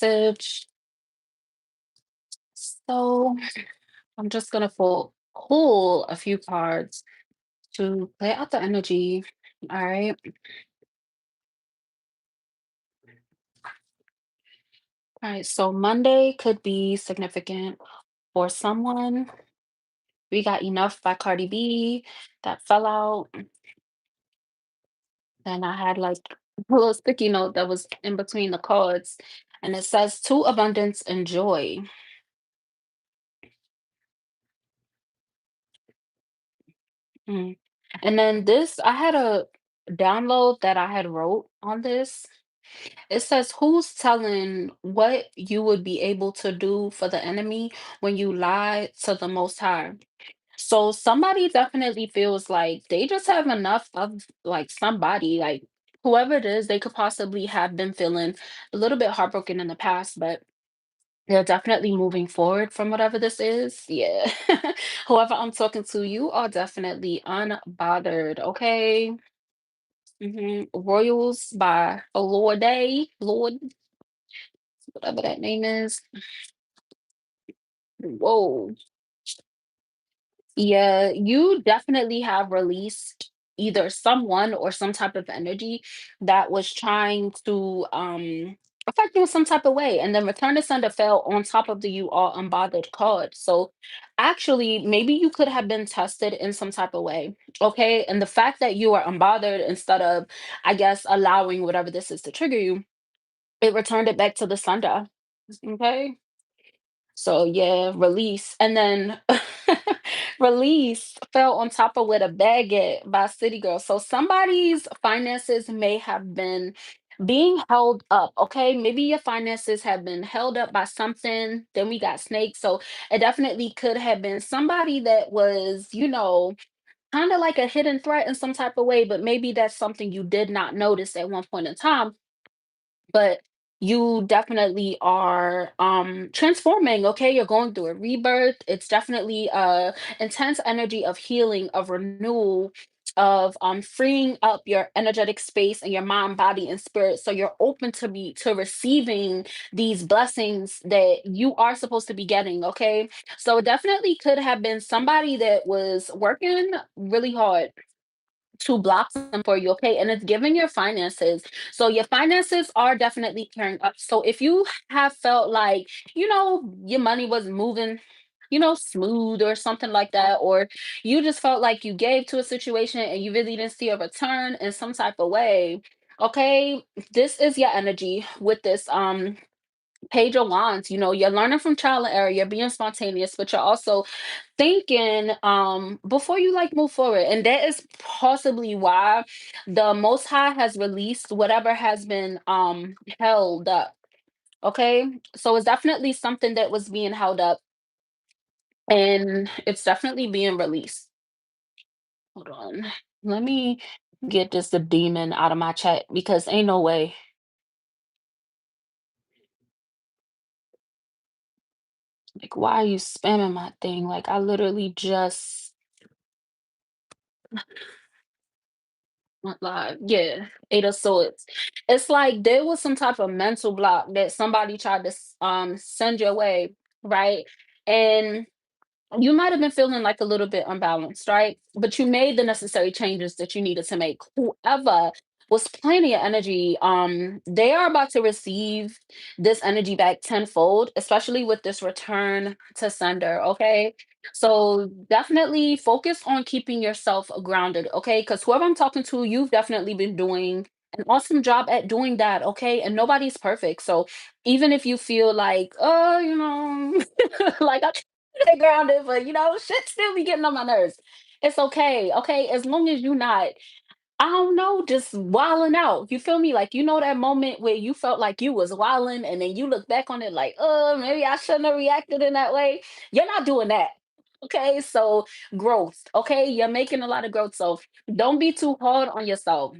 Message. So I'm just gonna pull a few cards to play out the energy. All right. All right. So Monday could be significant for someone. We got Enough by Cardi B that fell out. Then I had like a little sticky note that was in between the cards. And it says to abundance and joy. Mm. And then this, I had a download that I had wrote on this. It says, who's telling what you would be able to do for the enemy when you lie to the Most High? So somebody definitely feels like they just have enough of like somebody, like whoever it is, they could possibly have been feeling a little bit heartbroken in the past, but they're definitely moving forward from whatever this is. Yeah. Whoever I'm talking to, you are definitely unbothered. Okay. Royals by Lord, whatever that name is. Whoa. Yeah, you definitely have released either someone or some type of energy that was trying to affect you in some type of way. And then Return to Sender fell on top of the You Are Unbothered card. So actually, maybe you could have been tested in some type of way. Okay. And the fact that you are unbothered instead of, I guess, allowing whatever this is to trigger you, it returned it back to the sender. Okay. So yeah, release. And then release fell on top of with a baguette by City Girl. So somebody's finances may have been being held up. Okay. Maybe your finances have been held up by something. Then we got snakes. So it definitely could have been somebody that was, kind of like a hidden threat in some type of way, but maybe that's something you did not notice at one point in time, but you definitely are transforming. Okay, you're going through a rebirth. It's definitely intense energy of healing, of renewal, of freeing up your energetic space and your mind, body, and spirit, so you're open to receiving these blessings that you are supposed to be getting. Okay, so it definitely could have been somebody that was working really hard to block them for you, okay? And it's giving your finances. So your finances are definitely carrying up. So if you have felt like, your money was moving, smooth or something like that, or you just felt like you gave to a situation and you really didn't see a return in some type of way, okay? This is your energy with this Page of Wands. You're learning from trial and error, you're being spontaneous, but you're also thinking before you like move forward. And that is possibly why the Most High has released whatever has been held up. Okay. So it's definitely something that was being held up, and it's definitely being released. Hold on. Let me get this the demon out of my chat because ain't no way. Like, why are you spamming my thing? Like, I literally just went live. Yeah, Eight of Swords. It's like there was some type of mental block that somebody tried to send your way, right? And you might have been feeling like a little bit unbalanced, right? But you made the necessary changes that you needed to make. Whoever was playing your energy, they are about to receive this energy back tenfold, especially with this return to sender. Okay. So definitely focus on keeping yourself grounded. Okay. Because whoever I'm talking to, you've definitely been doing an awesome job at doing that. Okay. And nobody's perfect. So even if you feel like, oh, like I stay grounded, but shit still be getting on my nerves. It's okay, okay, as long as you not, I don't know, just wilding out. You feel me? Like that moment where you felt like you was wilding, and then you look back on it like, oh, maybe I shouldn't have reacted in that way. You're not doing that. Okay, so growth. Okay, you're making a lot of growth, so don't be too hard on yourself.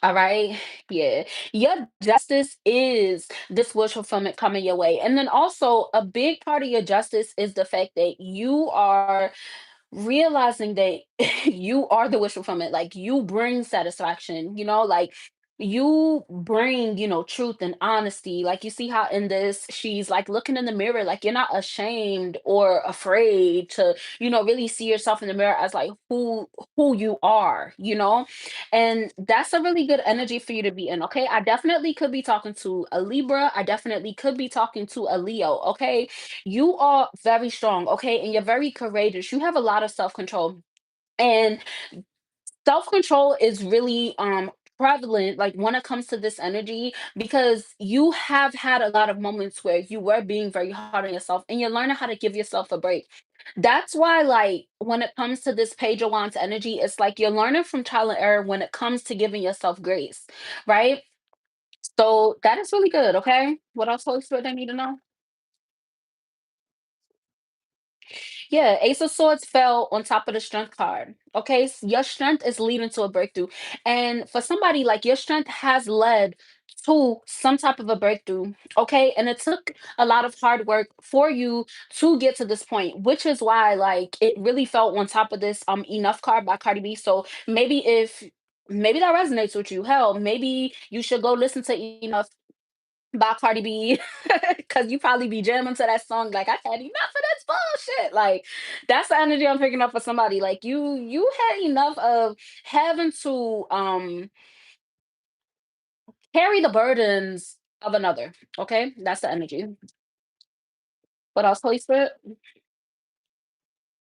All right. Yeah. Your justice is this wish fulfillment coming your way. And then also, a big part of your justice is the fact that you are realizing that you are the wish fulfillment. Like, you bring satisfaction, like you bring, truth and honesty. Like you see how in this, she's like looking in the mirror, like you're not ashamed or afraid to, really see yourself in the mirror as like who you are, And that's a really good energy for you to be in. Okay. I definitely could be talking to a Libra. I definitely could be talking to a Leo. Okay. You are very strong, okay, and you're very courageous. You have a lot of self-control. And self-control is really prevalent like when it comes to this energy, because you have had a lot of moments where you were being very hard on yourself and you're learning how to give yourself a break. That's why, like, when it comes to this Page of Wands energy, it's like you're learning from trial and error when it comes to giving yourself grace, right? So that is really good. Okay, what else, Holy Spirit, I need to know? Yeah, Ace of Swords fell on top of the strength card. Okay, your strength is leading to a breakthrough. And for somebody, like, your strength has led to some type of a breakthrough. Okay, and it took a lot of hard work for you to get to this point, which is why, like, it really fell on top of this Enough card by Cardi B. So maybe that resonates with you. Hell, maybe you should go listen to Enough by Cardi B, because you probably be jamming to that song like, "I had enough of this bullshit." Like, that's the energy I'm picking up for somebody. Like, you had enough of having to carry the burdens of another. Okay? That's the energy. What else, Holy Spirit?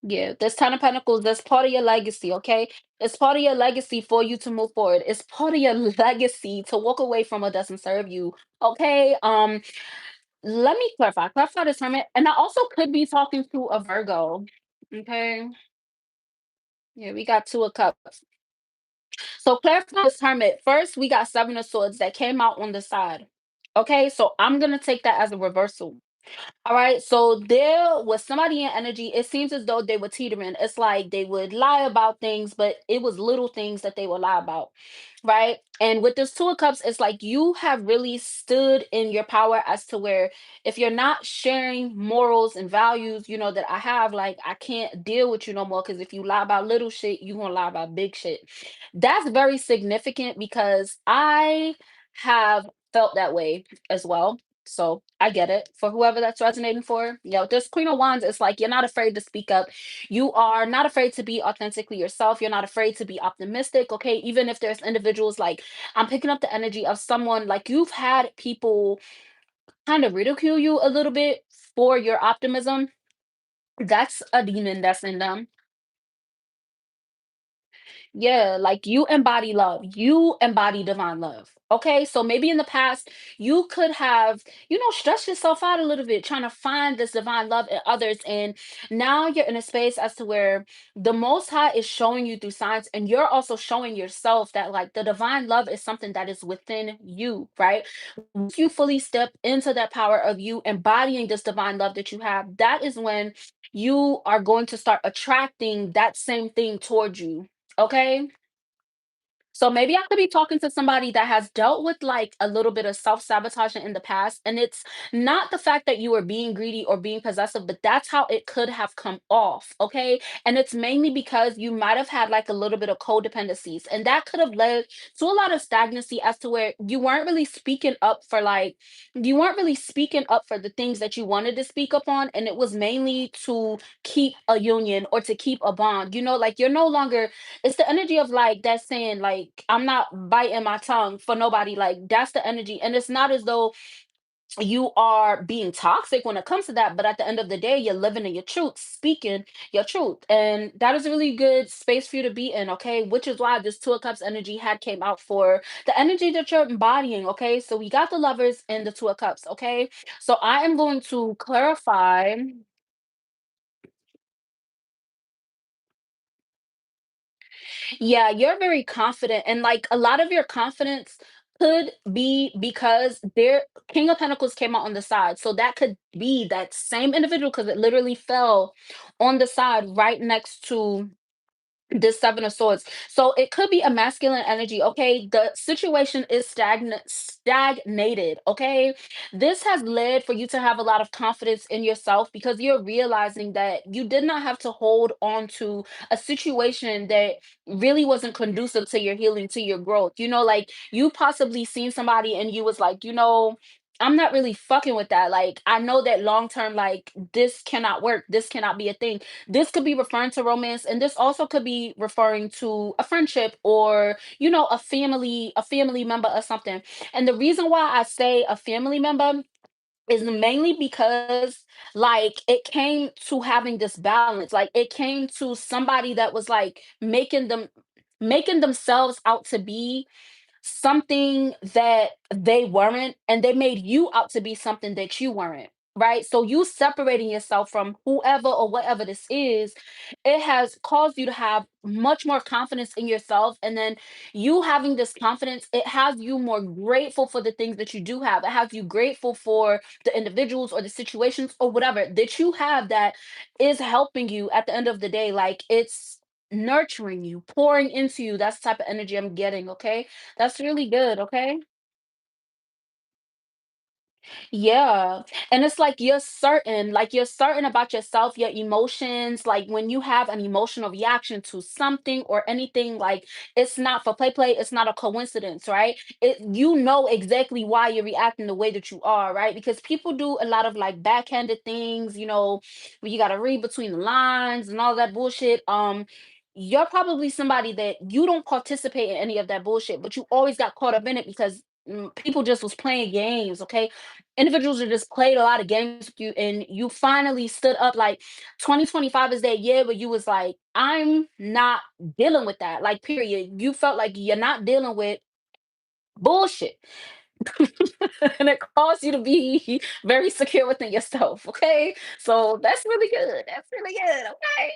Yeah, this Ten of Pentacles, that's part of your legacy, okay? It's part of your legacy for you to move forward. It's part of your legacy to walk away from what doesn't serve you. Okay. Let me clarify. Clarify this hermit. And I also could be talking to a Virgo. Okay. Yeah, we got two of cups. So clarify this hermit. First, we got seven of swords that came out on the side. Okay, so I'm gonna take that as a reversal. All right, so there was somebody in energy. It seems as though they were teetering. It's like they would lie about things, but it was little things that they would lie about, right? And with this Two of Cups, it's like you have really stood in your power as to where if you're not sharing morals and values, that I have, like, I can't deal with you no more. Because if you lie about little shit, you gonna lie about big shit. That's very significant because I have felt that way as well. So I get it. For whoever that's resonating for, this Queen of Wands, it's like you're not afraid to speak up. You are not afraid to be authentically yourself. You're not afraid to be optimistic. Okay. Even if there's individuals, like, I'm picking up the energy of someone, like, you've had people kind of ridicule you a little bit for your optimism. That's a demon that's in them. Yeah, like, you embody love. You embody divine love. Okay. So maybe in the past, you could have, stressed yourself out a little bit trying to find this divine love in others. And now you're in a space as to where the Most High is showing you through signs, and you're also showing yourself that, like, the divine love is something that is within you, right? Once you fully step into that power of you embodying this divine love that you have, that is when you are going to start attracting that same thing towards you. Okay. So maybe I could be talking to somebody that has dealt with, like, a little bit of self-sabotaging in the past. And it's not the fact that you were being greedy or being possessive, but that's how it could have come off. Okay. And it's mainly because you might have had, like, a little bit of codependencies. And that could have led to a lot of stagnancy as to where you weren't really speaking up for the things that you wanted to speak up on. And it was mainly to keep a union or to keep a bond. Like, you're no longer, it's the energy of, like, that saying, like, I'm not biting my tongue for nobody. Like, that's the energy. And it's not as though you are being toxic when it comes to that, but at the end of the day, you're living in your truth, speaking your truth. And that is a really good space for you to be in, okay? Which is why this Two of Cups energy had came out for the energy that you're embodying, okay? So we got the Lovers and the Two of Cups, okay? So I am going to clarify. Yeah, you're very confident, and, like, a lot of your confidence could be because their King of Pentacles came out on the side. So that could be that same individual, because it literally fell on the side right next to this seven of swords, so it could be a masculine energy. Okay, the situation is stagnated. Okay, this has led for you to have a lot of confidence in yourself because you're realizing that you did not have to hold on to a situation that really wasn't conducive to your healing, to your growth. Like, you possibly seen somebody and you was like, I'm not really fucking with that. Like, I know that long term, like, this cannot work, this cannot be a thing. This could be referring to romance, and this also could be referring to a friendship, or a family member or something. And the reason why I say a family member is mainly because, like, it came to having this balance. Like, it came to somebody that was like making themselves out to be something that they weren't, and they made you out to be something that you weren't, right? So you separating yourself from whoever or whatever this is, it has caused you to have much more confidence in yourself. And then you having this confidence, it has you more grateful for the things that you do have. It has you grateful for the individuals or the situations or whatever that you have that is helping you at the end of the day. Like, it's nurturing you, pouring into you. That's the type of energy I'm getting. Okay, that's really good. Okay. Yeah. And it's like you're certain about yourself, your emotions. Like, when you have an emotional reaction to something or anything, like, it's not for play, it's not a coincidence, right? You know exactly why you're reacting the way that you are, right? Because people do a lot of like backhanded things, where you gotta read between the lines and all that bullshit. You're probably somebody that you don't participate in any of that bullshit, but you always got caught up in it because people just was playing games. Okay, individuals that just played a lot of games with you, and you finally stood up. Like, 2025 is that year where you was like, I'm not dealing with that. Like, period. You felt like you're not dealing with bullshit. And it caused you to be very secure within yourself. Okay, so that's really good. That's really good. Okay,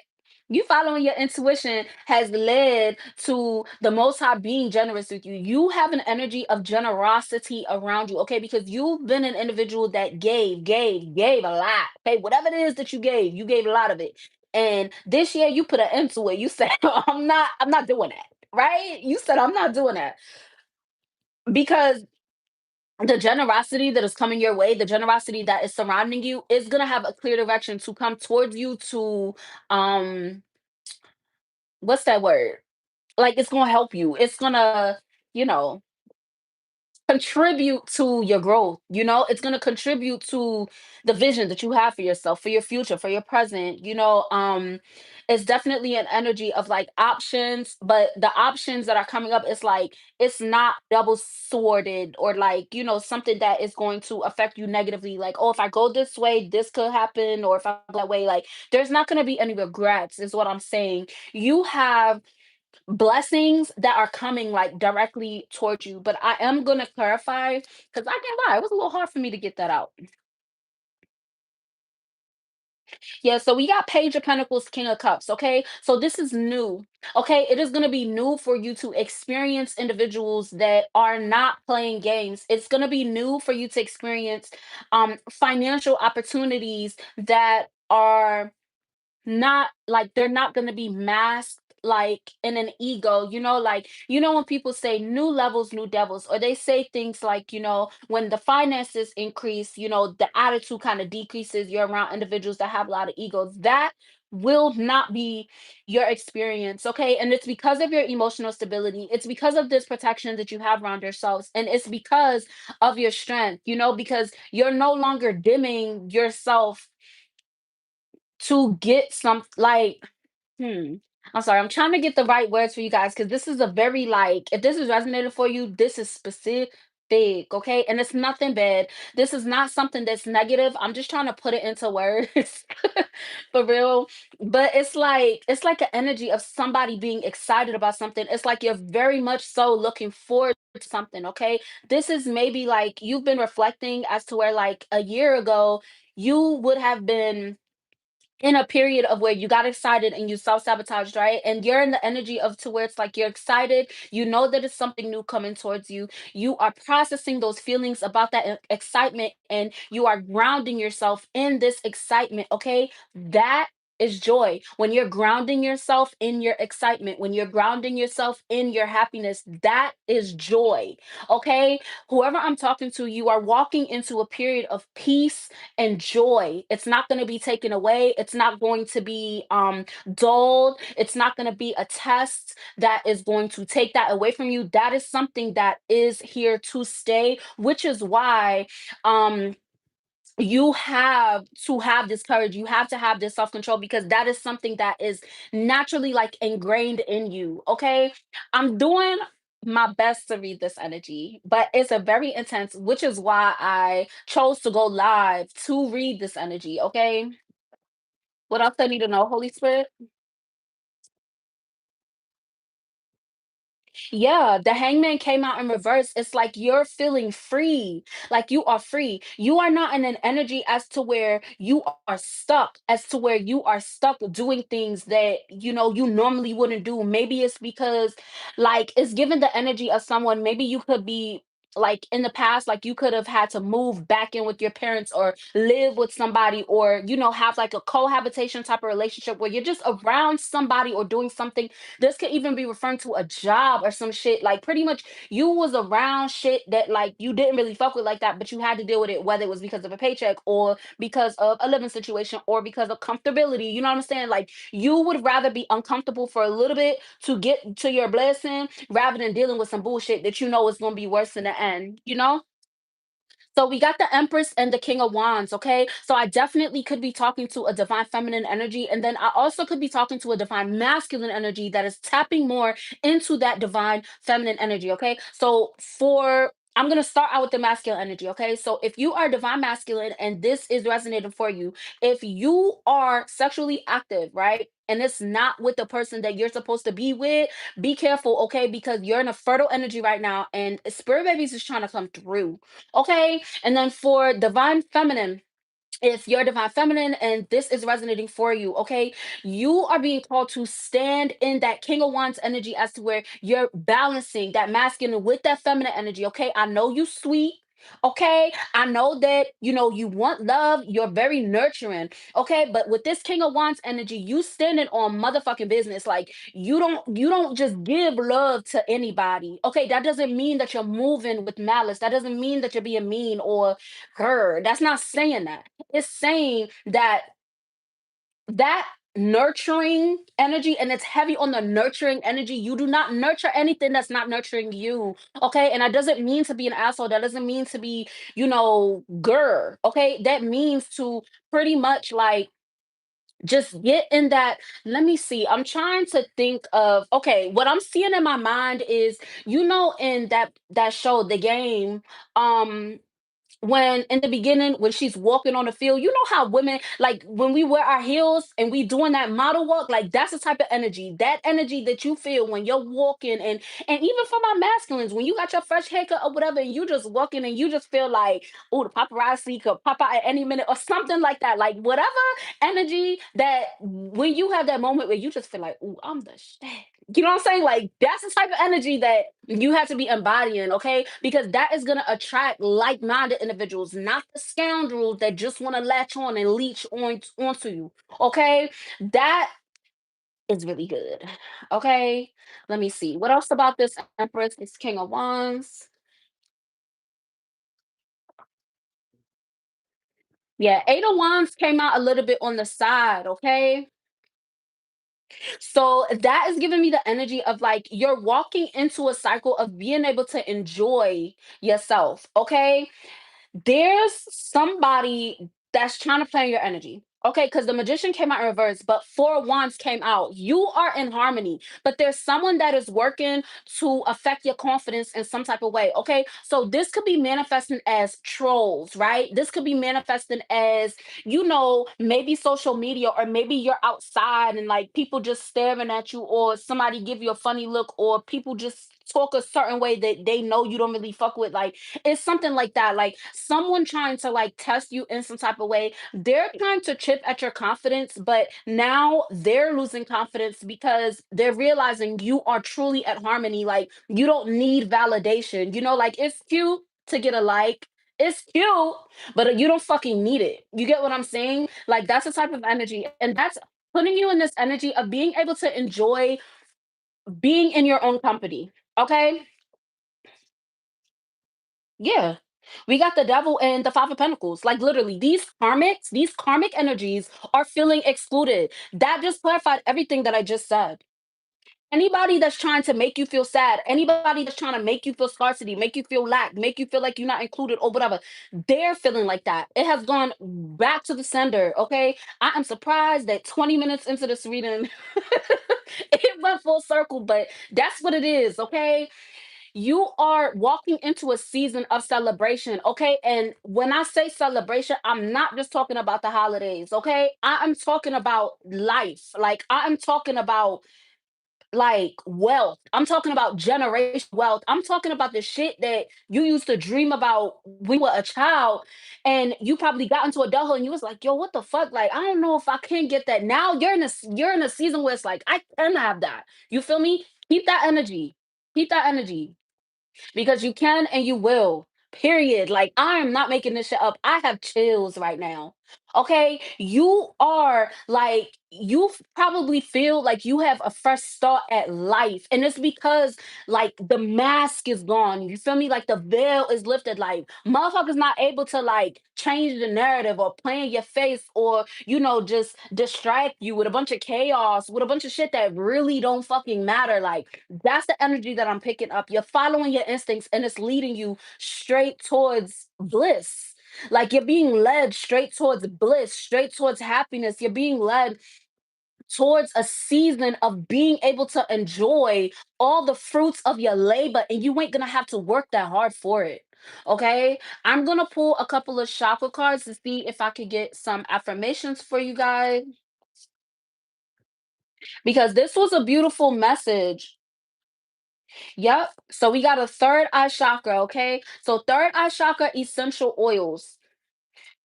you following your intuition has led to the Most High being generous with you. You have an energy of generosity around you. Okay, because you've been an individual that gave a lot. Okay, whatever it is that you gave a lot of it. And this year you put an end to it. You said, I'm not doing that. Right? You said, I'm not doing that because the generosity that is coming your way, the generosity that is surrounding you, is gonna have a clear direction to come towards you to, um what's that word? Like, it's gonna help you. It's gonna, you know, contribute to your growth. It's going to contribute to the vision that you have for yourself, for your future, for your present. It's definitely an energy of like options, but the options that are coming up, it's like, it's not double sworded, or like, something that is going to affect you negatively. Like, oh, if I go this way, this could happen, or if I go that way, like, there's not going to be any regrets, is what I'm saying. You have blessings that are coming like directly towards you. But I am gonna clarify, because I can't lie, it was a little hard for me to get that out. Yeah, so we got Page of Pentacles, King of Cups. Okay, so this is new. Okay, it is gonna be new for you to experience individuals that are not playing games. It's gonna be new for you to experience financial opportunities that are not like, they're not going to be masked like in an ego. Like, when people say new levels, new devils, or they say things like, when the finances increase, the attitude kind of decreases, you're around individuals that have a lot of egos. That will not be your experience. Okay, and it's because of your emotional stability, it's because of this protection that you have around yourselves, and it's because of your strength, because you're no longer dimming yourself to get some, like, hmm. I'm sorry. I'm trying to get the right words for you guys, because this is a very, like, if this is resonating for you, this is specific, okay? And it's nothing bad. This is not something that's negative. I'm just trying to put it into words for real. But it's like an energy of somebody being excited about something. It's like you're very much so looking forward to something, okay? This is maybe like you've been reflecting as to where, like, a year ago, you would have been in a period of where you got excited and you self-sabotaged, right? And you're in the energy of to where it's like you're excited, you know that it's something new coming towards you. You are processing those feelings about that excitement, and you are grounding yourself in this excitement, okay? That is joy. When you're grounding yourself in your excitement, when you're grounding yourself in your happiness, that is joy. Okay? Whoever I'm talking to, you are walking into a period of peace and joy. It's not going to be taken away. It's not going to be dulled. It's not going to be a test that is going to take that away from you. That is something that is here to stay, which is why um you have to have this courage. You have to have this self-control, because that is something that is naturally like ingrained in you. Okay, I'm doing my best to read this energy, but it's a very intense, which is why I chose to go live to read this energy. Okay, what else I need to know, Holy Spirit? Yeah, the hangman came out in reverse. It's like you're feeling free. Like you are free. You are not in an energy as to where you are stuck, as to where you are stuck doing things that you normally wouldn't do. Maybe it's because like it's given the energy of someone. Maybe you could be like in the past, like you could have had to move back in with your parents or live with somebody, or have like a cohabitation type of relationship where you're just around somebody or doing something. This could even be referring to a job or some shit. Like pretty much you was around shit that like you didn't really fuck with like that, but you had to deal with it, whether it was because of a paycheck or because of a living situation or because of comfortability. You know what I'm saying? Like you would rather be uncomfortable for a little bit to get to your blessing rather than dealing with some bullshit that you know is gonna be worse in the end, you know? So we got the Empress and the King of Wands, okay? So I definitely could be talking to a divine feminine energy, and then I also could be talking to a divine masculine energy that is tapping more into that divine feminine energy, okay? So for I'm gonna start out with the masculine energy, okay? So if you are divine masculine and this is resonating for you, if you are sexually active, right? And it's not with the person that you're supposed to be with, be careful, okay? Because you're in a fertile energy right now, and spirit babies is trying to come through. Okay. And then for divine feminine, if you're divine feminine and this is resonating for you, okay, you are being called to stand in that King of Wands energy, as to where you're balancing that masculine with that feminine energy. Okay, I know you sweet. Okay, I know that you want love, you're very nurturing. Okay, but with this King of Wands energy, you standing on motherfucking business. Like you don't just give love to anybody. Okay, that doesn't mean that you're moving with malice. That doesn't mean that you're being mean or her. That's not saying that. It's saying that that nurturing energy, and it's heavy on the nurturing energy. You do not nurture anything that's not nurturing you. Okay, and that doesn't mean to be an asshole. That doesn't mean to be grr. Okay, that means to pretty much like just get in that. Let me see, I'm trying to think of, okay, what I'm seeing in my mind is, in that show, The Game, um when in the beginning when she's walking on the field, you know how women like when we wear our heels and we doing that model walk, like that's the type of energy, that energy that you feel when you're walking. And even for my masculines, when you got your fresh haircut or whatever and you just walking and you just feel like, oh, the paparazzi could pop out at any minute or something like that, like whatever energy that when you have that moment where you just feel like, oh, I'm the shit. You know what I'm saying? Like that's the type of energy that you have to be embodying, okay? Because that is gonna attract like-minded individuals, not the scoundrels that just want to latch on and leech onto you. Okay, that is really good. Okay, let me see what else about this Empress. This King of Wands. Yeah, Eight of Wands came out a little bit on the side. Okay, so that is giving me the energy of like you're walking into a cycle of being able to enjoy yourself. Okay, there's somebody that's trying to play your energy. Okay, because the magician came out in reverse, but four of wands came out. You are in harmony, but there's someone that is working to affect your confidence in some type of way. Okay, so this could be manifesting as trolls, right? This could be manifesting as, maybe social media, or maybe you're outside and like people just staring at you, or somebody give you a funny look, or people just talk a certain way that they know you don't really fuck with. Like it's something like that. Like someone trying to like test you in some type of way. They're trying to chip at your confidence, but now they're losing confidence because they're realizing you are truly at harmony. Like you don't need validation. Like it's cute to get a like. It's cute, but you don't fucking need it. You get what I'm saying? Like that's the type of energy. And that's putting you in this energy of being able to enjoy being in your own company. Okay. Yeah. We got the devil and the five of pentacles. Like literally, these karmic energies are feeling excluded. That just clarified everything that I just said. Anybody that's trying to make you feel sad, anybody that's trying to make you feel scarcity, make you feel lack, make you feel like you're not included or whatever, they're feeling like that. It has gone back to the sender. Okay. I am surprised that 20 minutes into this reading, it went full circle, but that's what it is. Okay. You are walking into a season of celebration. Okay. And when I say celebration, I'm not just talking about the holidays. Okay. I am talking about life. Like, I am talking about like wealth. I'm talking about generation wealth. I'm talking about the shit that you used to dream about when you were a child, and you probably got into adulthood and you was like, yo, what the fuck? Like, I don't know if I can get that. Now you're in a season where it's like, I can have that. You feel me? Keep that energy. Keep that energy because you can and you will. Period. Like, I am not making this shit up. I have chills right now. Okay, you are like, you probably feel like you have a fresh start at life, and it's because like the mask is gone. You feel me? Like the veil is lifted. Like motherfuckers not able to like change the narrative or play in your face or just distract you with a bunch of chaos, with a bunch of shit that really don't fucking matter. Like that's the energy that I'm picking up. You're following your instincts and it's leading you straight towards bliss. Like you're being led straight towards bliss, straight towards happiness. You're being led towards a season of being able to enjoy all the fruits of your labor, and you ain't gonna have to work that hard for it. Okay, I'm gonna pull a couple of chakra cards to see if I could get some affirmations for you guys because this was a beautiful message. Yep. So we got a third eye chakra. Okay. So third eye chakra essential oils.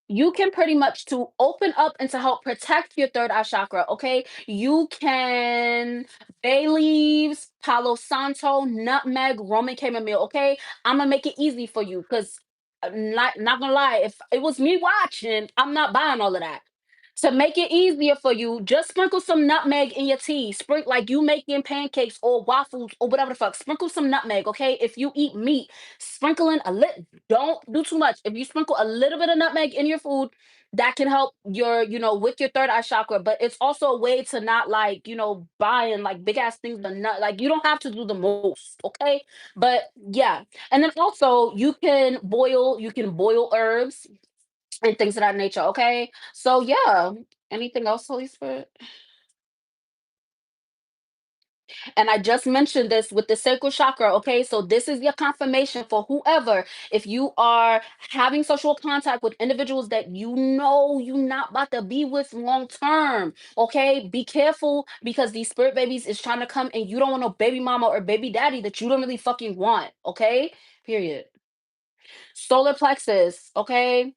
You can pretty much to open up and to help protect your third eye chakra. Okay. You can bay leaves, palo santo, nutmeg, Roman chamomile. Okay. I'm gonna make it easy for you because not gonna lie, if it was me watching, I'm not buying all of that. To make it easier for you, just sprinkle some nutmeg in your tea. Sprinkle like you making pancakes or waffles or whatever the fuck. Sprinkle some nutmeg, okay? If you eat meat, sprinkling a little. Don't do too much. If you sprinkle a little bit of nutmeg in your food, that can help your, with your third eye chakra. But it's also a way to not like, buying like big ass things, but not like you don't have to do the most, okay? But yeah, and then also you can boil herbs and things of that nature. Okay. So yeah. Anything else, Holy Spirit? And I just mentioned this with the sacral chakra. Okay. So this is your confirmation for whoever, if you are having sexual contact with individuals that you know you're not about to be with long term. Okay. Be careful because these spirit babies is trying to come and you don't want no baby mama or baby daddy that you don't really fucking want. Okay. Period. Solar plexus. Okay.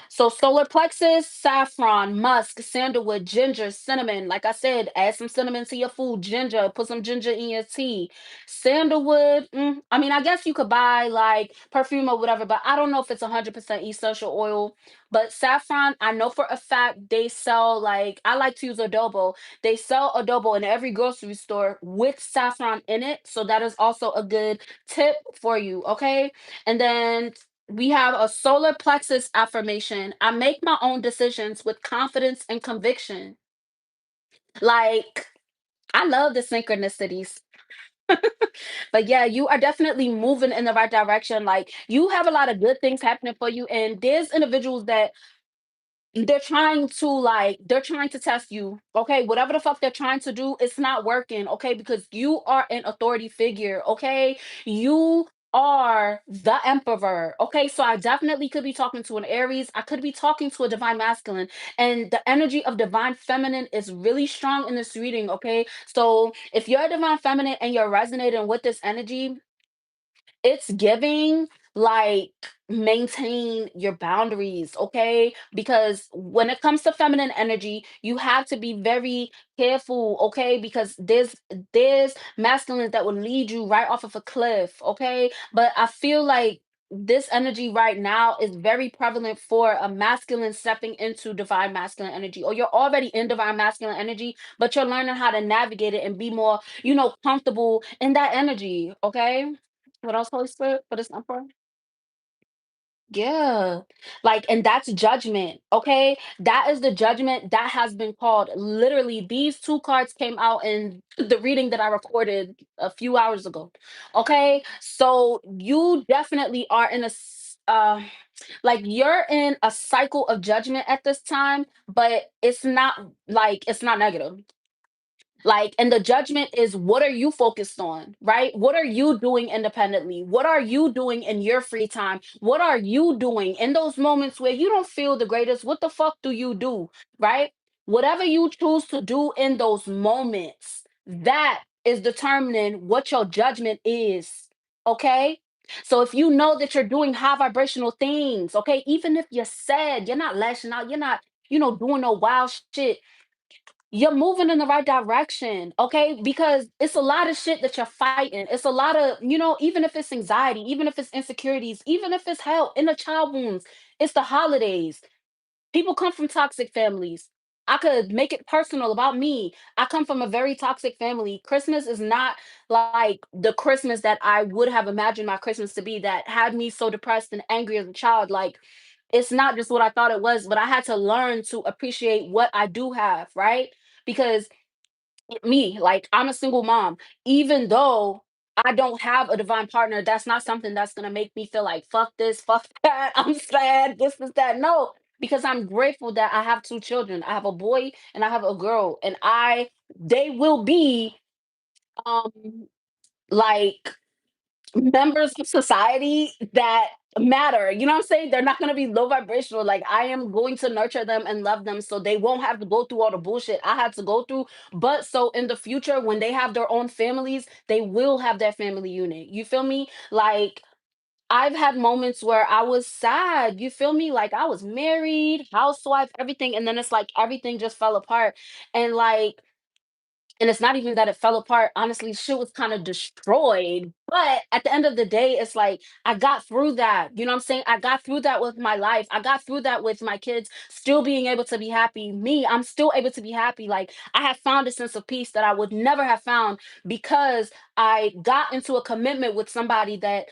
So solar plexus, saffron, musk, sandalwood, ginger, cinnamon. Like I said, add some cinnamon to your food. Ginger, put some ginger in your tea. Sandalwood. I mean, I guess you could buy like perfume or whatever, but I don't know if it's 100% essential oil. But saffron, I know for a fact they sell like I like to use adobo. They sell adobo in every grocery store with saffron in it. So that is also a good tip for you. Okay. And then we have a solar plexus affirmation. I make my own decisions with confidence and conviction. Like, I love the synchronicities. But yeah, you are definitely moving in the right direction. Like, you have a lot of good things happening for you. And there's individuals that they're trying to test you. Okay, whatever the fuck they're trying to do, it's not working. Okay, because you are an authority figure. Okay, you are the emperor. Okay, so I definitely could be talking to an Aries. I could be talking to a divine masculine, and the energy of divine feminine is really strong in this reading. Okay, so if you're a divine feminine and you're resonating with this energy, it's giving like maintain your boundaries, okay? Because when it comes to feminine energy, you have to be very careful, okay? Because there's masculines that will lead you right off of a cliff, okay? But I feel like this energy right now is very prevalent for a masculine stepping into divine masculine energy, or you're already in divine masculine energy, but you're learning how to navigate it and be more, comfortable in that energy. Okay. What else, Holy Spirit, for this number? Yeah. Like, and that's judgment. Okay. That is the judgment that has been called. Literally, these two cards came out in the reading that I recorded a few hours ago. Okay. So you definitely are in like you're in a cycle of judgment at this time, but it's not negative. Like, and the judgment is, what are you focused on, right? What are you doing independently? What are you doing in your free time? What are you doing in those moments where you don't feel the greatest? What the fuck do you do, right? Whatever you choose to do in those moments, that is determining what your judgment is. Okay. So if you know that you're doing high vibrational things, okay, even if you're sad, you're not lashing out, you're not, doing no wild shit, you're moving in the right direction, okay? Because it's a lot of shit that you're fighting. It's a lot of, even if it's anxiety, even if it's insecurities, even if it's hell in the child wounds, it's the holidays. People come from toxic families. I could make it personal about me. I come from a very toxic family. Christmas is not like the Christmas that I would have imagined my Christmas to be, that had me so depressed and angry as a child. Like, it's not just what I thought it was, but I had to learn to appreciate what I do have, right? Because me, like, I'm a single mom. Even though I don't have a divine partner, that's not something that's gonna make me feel like fuck this, fuck that, I'm sad, this is that. No, because I'm grateful that I have two children. I have a boy and I have a girl, and they will be um like members of society that matter. You know what I'm saying? They're not going to be low vibrational. Like, I am going to nurture them and love them so they won't have to go through all the bullshit I had to go through. But so in the future, when they have their own families, they will have that family unit. You feel me? Like, I've had moments where I was sad. You feel me? Like, I was married, housewife, everything. And then it's like everything just fell apart. And like, and it's not even that it fell apart. Honestly, shit was kind of destroyed. But at the end of the day, it's like I got through that. You know what I'm saying? I got through that with my life. I got through that with my kids still being able to be happy. Me, I'm still able to be happy. Like, I have found a sense of peace that I would never have found because I got into a commitment with somebody that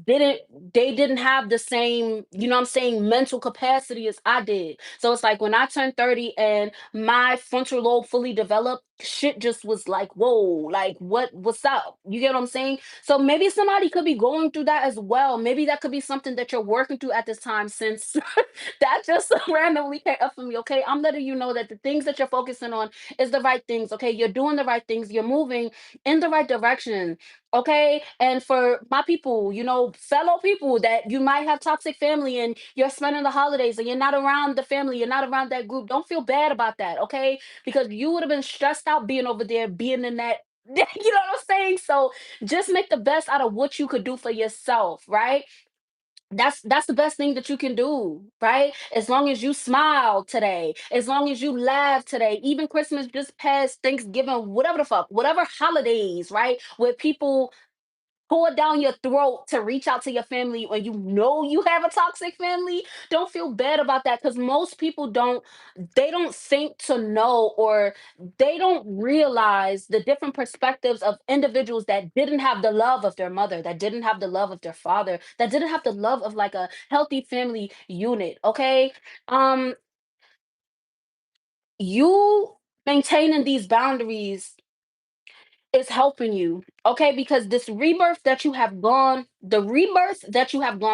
didn't they didn't have the same, I'm saying, mental capacity as I did. So it's like when I turned 30 and my frontal lobe fully developed, shit just was like, whoa, like, what's up? You get what I'm saying? So maybe somebody could be going through that as well. Maybe that could be something that you're working through at this time, since that just randomly came up for me. Okay, I'm letting you know that the things that you're focusing on is the right things. Okay, you're doing the right things, you're moving in the right direction. Okay, and for my people, fellow people that you might have toxic family and you're spending the holidays and you're not around the family, you're not around that group, don't feel bad about that. Okay, because you would have been stressed out being over there, being in that. You know what I'm saying? So just make the best out of what you could do for yourself, right? That's the best thing that you can do, right? As long as you smile today, as long as you laugh today, even Christmas just passed, Thanksgiving, whatever the fuck, whatever holidays, right? Where people pour down your throat to reach out to your family when you know you have a toxic family, don't feel bad about that, because most people don't think to know, or they don't realize the different perspectives of individuals that didn't have the love of their mother, that didn't have the love of their father, that didn't have the love of like a healthy family unit. Okay. You maintaining these boundaries is helping you, okay? Because the rebirth that you have gone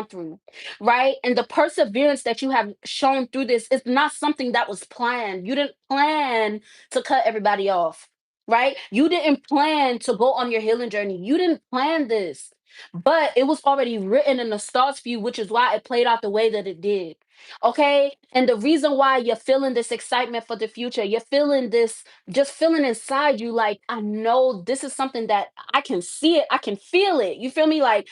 through, right? And the perseverance that you have shown through this is not something that was planned. You didn't plan to cut everybody off, right? You didn't plan to go on your healing journey. You didn't plan this, but it was already written in the stars for you, which is why it played out the way that it did. Okay. And the reason why you're feeling this excitement for the future, you're feeling this, just feeling inside you, like, I know this is something that I can see it, I can feel it. You feel me? Like,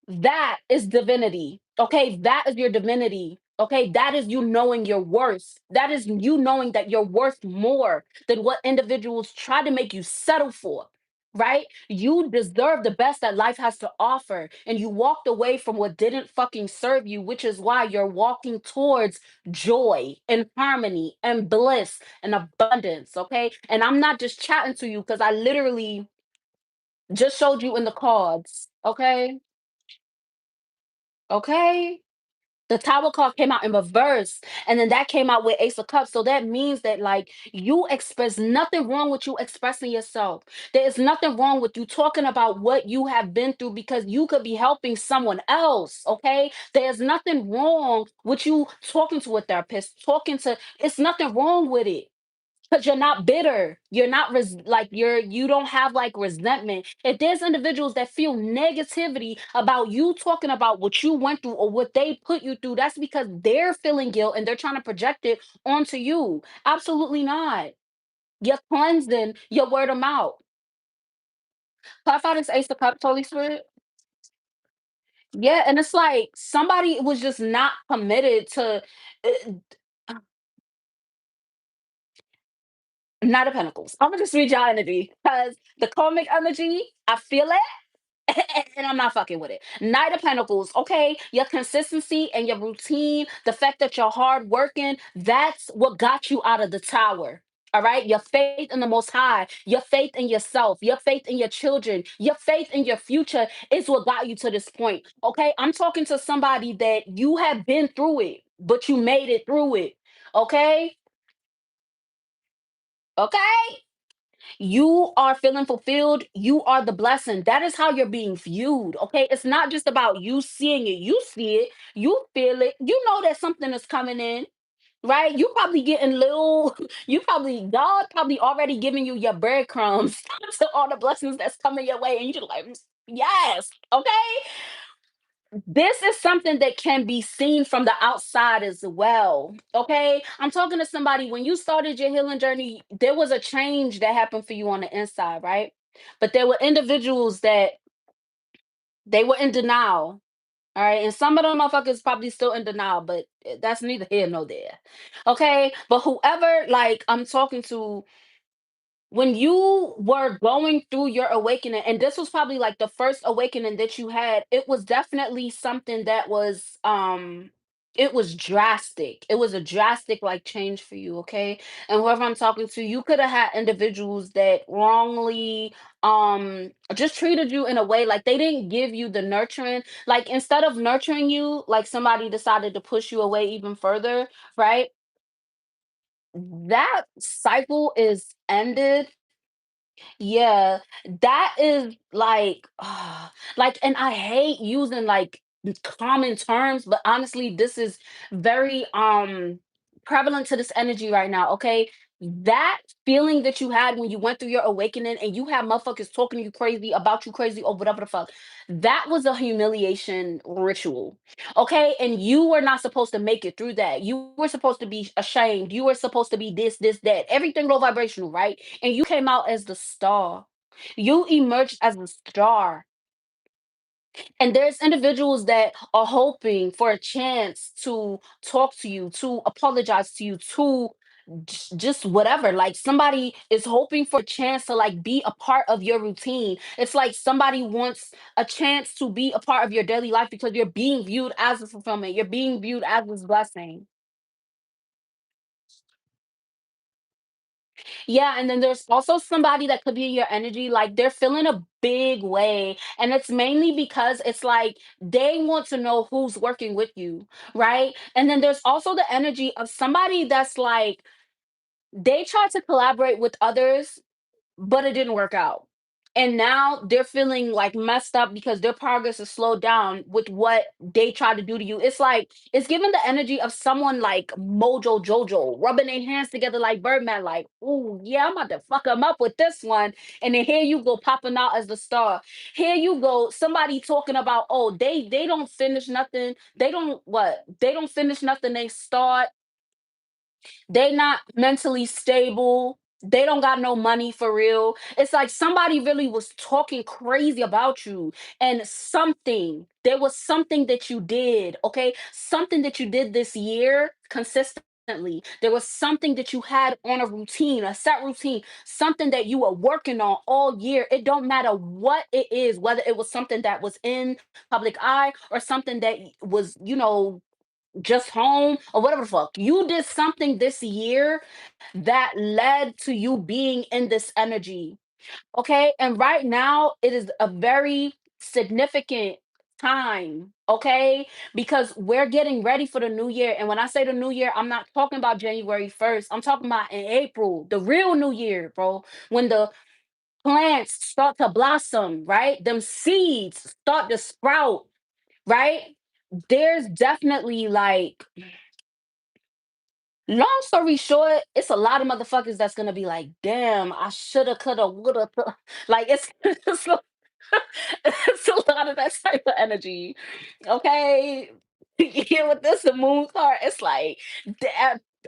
that is divinity. Okay, that is your divinity. Okay, that is you knowing your worth. That is you knowing that you're worth more than what individuals try to make you settle for. right? You deserve the best that life has to offer. And you walked away from what didn't fucking serve you, which is why you're walking towards joy and harmony and bliss and abundance. Okay. And I'm not just chatting to you because I literally just showed you in the cards. Okay. Okay. The Tower card came out in reverse, and then that came out with Ace of Cups. So that means that like you express nothing wrong with you expressing yourself. There is nothing wrong with you talking about what you have been through because you could be helping someone else. Okay, there's nothing wrong with you talking to a therapist, talking to. It's nothing wrong with it because you're not bitter, you're not like you don't have like resentment. If there's individuals that feel negativity about you talking about what you went through or what they put you through, that's because they're feeling guilt and they're trying to project it onto you. Absolutely not. You're cleansing your word of mouth. Clarify this Ace of Cups, Holy Spirit. Yeah, and it's like somebody was just not committed to uh, Knight of Pentacles. I'm gonna just read y'all energy because the karmic energy, I feel it. And I'm not fucking with it. Knight of Pentacles, okay? Your consistency and your routine, the fact that you're hard working, that's what got you out of the tower. All right, your faith in the Most High, your faith in yourself, your faith in your children, your faith in your future is what got you to this point. Okay, I'm talking to somebody that you have been through it, but you made it through it. Okay, okay. You are feeling fulfilled. You are the blessing. That is how you're being viewed. Okay. It's not just about you seeing it. You see it, you feel it, you know that something is coming in, right? You probably getting little, you probably, God probably already giving you your breadcrumbs to all the blessings that's coming your way. And you just like, yes. Okay. This is something that can be seen from the outside as well. Okay. I'm talking to somebody when you started your healing journey, there was a change that happened for you on the inside, right? But there were individuals that they were in denial. All right. And some of them motherfuckers probably still in denial, but that's neither here nor there. Okay. But whoever like I'm talking to, when you were going through your awakening, and this was probably like the first awakening that you had, it was definitely something that was it was drastic. It was a drastic like change for you. Okay. And whoever I'm talking to, you could have had individuals that wrongly just treated you in a way like they didn't give you the nurturing, like instead of nurturing you, like somebody decided to push you away even further, right? That cycle is ended. Yeah, that is like, like, and I hate using like common terms, but honestly, this is very prevalent to this energy right now. Okay, that feeling that you had when you went through your awakening, and you have motherfuckers talking to you crazy about you crazy or whatever the fuck, that was a humiliation ritual. Okay, and you were not supposed to make it through that. You were supposed to be ashamed. You were supposed to be this, that, everything low vibrational, right? And you came out as the star. You emerged as the star. And there's individuals that are hoping for a chance to talk to you, to apologize to you, to just whatever. Like somebody is hoping for a chance to like be a part of your routine. It's like somebody wants a chance to be a part of your daily life because you're being viewed as a fulfillment. You're being viewed as this blessing. Yeah, and then there's also somebody that could be in your energy, like they're feeling a big way. And it's mainly because it's like they want to know who's working with you, right? And then there's also the energy of somebody that's like, they try to collaborate with others, but it didn't work out. And now they're feeling like messed up because their progress is slowed down with what they try to do to you. It's like it's giving the energy of someone like Mojo Jojo rubbing their hands together like Birdman, like, oh yeah, I'm about to fuck them up with this one. And then here you go popping out as the star. Here you go, somebody talking about, oh, they don't finish nothing. They don't what? They don't finish nothing. They start, they not mentally stable. They don't got no money for real. It's like somebody really was talking crazy about you, and something, there was something that you did, okay? Something that you did this year consistently Constantly. There was something that you had on a routine, a set routine, something that you were working on all year. It don't matter what it is, whether it was something that was in public eye or something that was, just home or whatever the fuck. You did something this year that led to you being in this energy. Okay. And right now, it is a very significant time. Okay. Because we're getting ready for the new year. And when I say the new year, I'm not talking about January 1st. I'm talking about in April, the real new year, bro. When the plants start to blossom, right? Them seeds start to sprout, right? There's definitely like, long story short, it's a lot of motherfuckers that's gonna be like, damn, I shoulda, coulda, woulda. Like it's it's a lot of that type of energy. Okay. Yeah, with this the moon card, it's like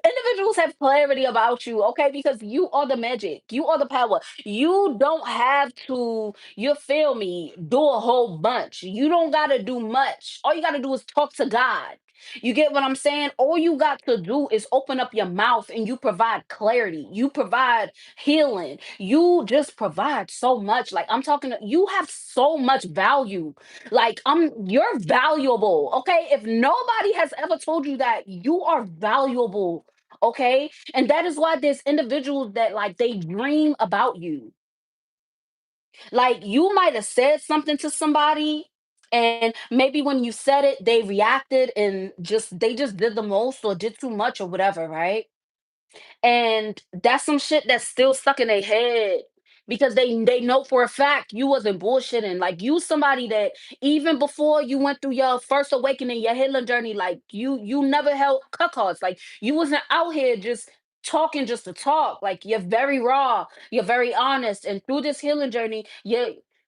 individuals have clarity about you, okay? Because you are the magic, you are the power. You don't have to, you feel me, do a whole bunch. You don't gotta do much. All you gotta do is talk to God. You get what I'm saying? All you got to do is open up your mouth and you provide clarity. You provide healing. You just provide so much. Like I'm talking you have so much value. Like you're valuable. Okay? If nobody has ever told you that, you are valuable. Okay? And that is why there's individuals that like they dream about you. Like you might have said something to somebody and maybe when you said it they reacted and just they just did the most or did too much or whatever, right? And that's some shit that's still stuck in their head because they know for a fact you wasn't bullshitting. Like you somebody that even before you went through your first awakening, your healing journey, like you never held cuckolds. Like you wasn't out here just talking just to talk. Like you're very raw, you're very honest. And through this healing journey,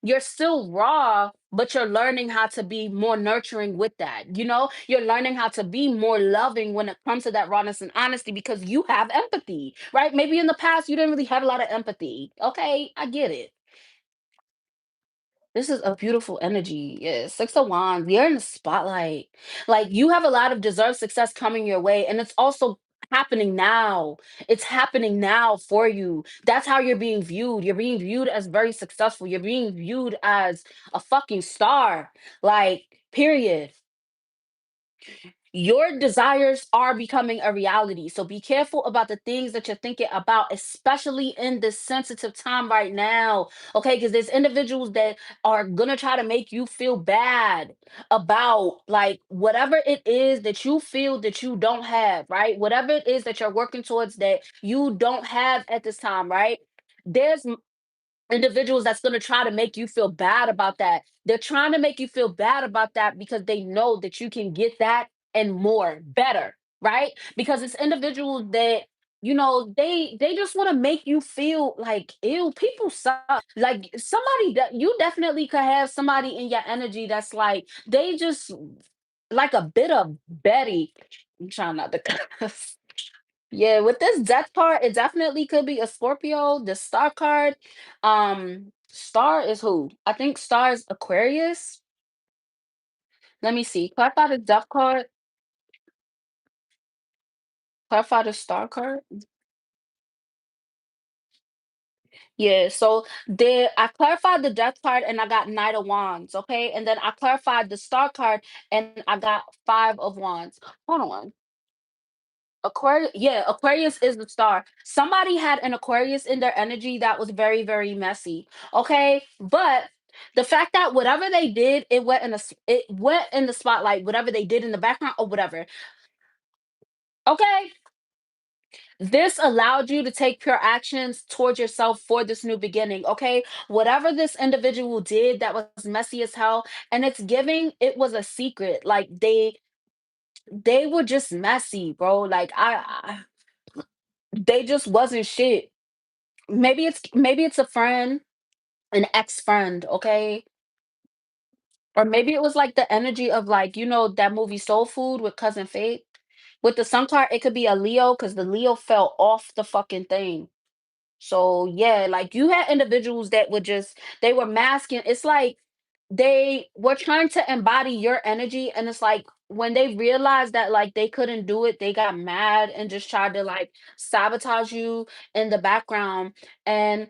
you're still raw, but you're learning how to be more nurturing with that. You're learning how to be more loving when it comes to that rawness and honesty because you have empathy, right? Maybe in the past you didn't really have a lot of empathy. Okay, I get it. This is a beautiful energy. Yeah, Six of Wands. You're in the spotlight. Like you have a lot of deserved success coming your way, and it's also happening now. It's happening now for you. That's how you're being viewed. You're being viewed as very successful. You're being viewed as a fucking star. Like, period. Your desires are becoming a reality. So be careful about the things that you're thinking about, especially in this sensitive time right now. Okay, because there's individuals that are gonna try to make you feel bad about like whatever it is that you feel that you don't have, right? Whatever it is that you're working towards that you don't have at this time, right? There's individuals that's going to try to make you feel bad about that. They're trying to make you feel bad about that because they know that you can get that and more better, right? Because it's individuals that they just want to make you feel like ew, people suck. Like somebody that you definitely could have somebody in your energy that's like they just like a bit of Betty. I'm trying not to cuss. Yeah, with this death card, it definitely could be a Scorpio. The star card, star is who? I think star is Aquarius. Let me see. Clarify the death card. Clarify the star card. Yeah, so there I clarified the death card and I got Knight of Wands, okay? And then I clarified the star card and I got Five of Wands. Hold on. Aquarius, yeah, Aquarius is the star. Somebody had an Aquarius in their energy that was very, very messy. Okay, but the fact that whatever they did, it went in the spotlight. Whatever they did in the background or whatever. Okay, this allowed you to take pure actions towards yourself for this new beginning. Okay, whatever this individual did that was messy as hell, and it's giving it was a secret. Like they were just messy, bro. Like they just wasn't shit. Maybe it's a friend, an ex-friend, okay? Or maybe it was like the energy of like, that movie Soul Food with Cousin Fate. With the sun card, it could be a Leo because the Leo fell off the fucking thing. So yeah, like you had individuals that would just they were masking. It's like they were trying to embody your energy, and it's like when they realized that like they couldn't do it, they got mad and just tried to like sabotage you in the background. And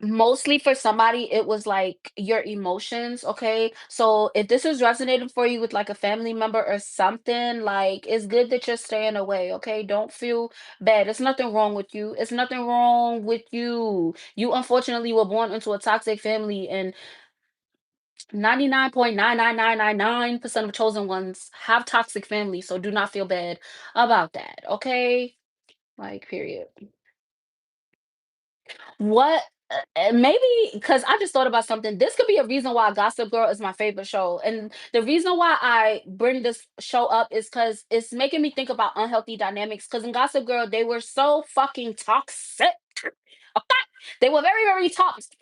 mostly for somebody, it was like your emotions, okay? So if this is resonating for you with like a family member or something, like it's good that you're staying away, okay? Don't feel bad. There's nothing wrong with you. It's nothing wrong with you. You unfortunately were born into a toxic family, and 99.99999% of chosen ones have toxic families, so do not feel bad about that, okay? Like, period. What maybe because I just thought about something. This could be a reason why Gossip Girl is my favorite show. And the reason why I bring this show up is because it's making me think about unhealthy dynamics. Because in Gossip Girl, they were so fucking toxic. Okay? They were very, very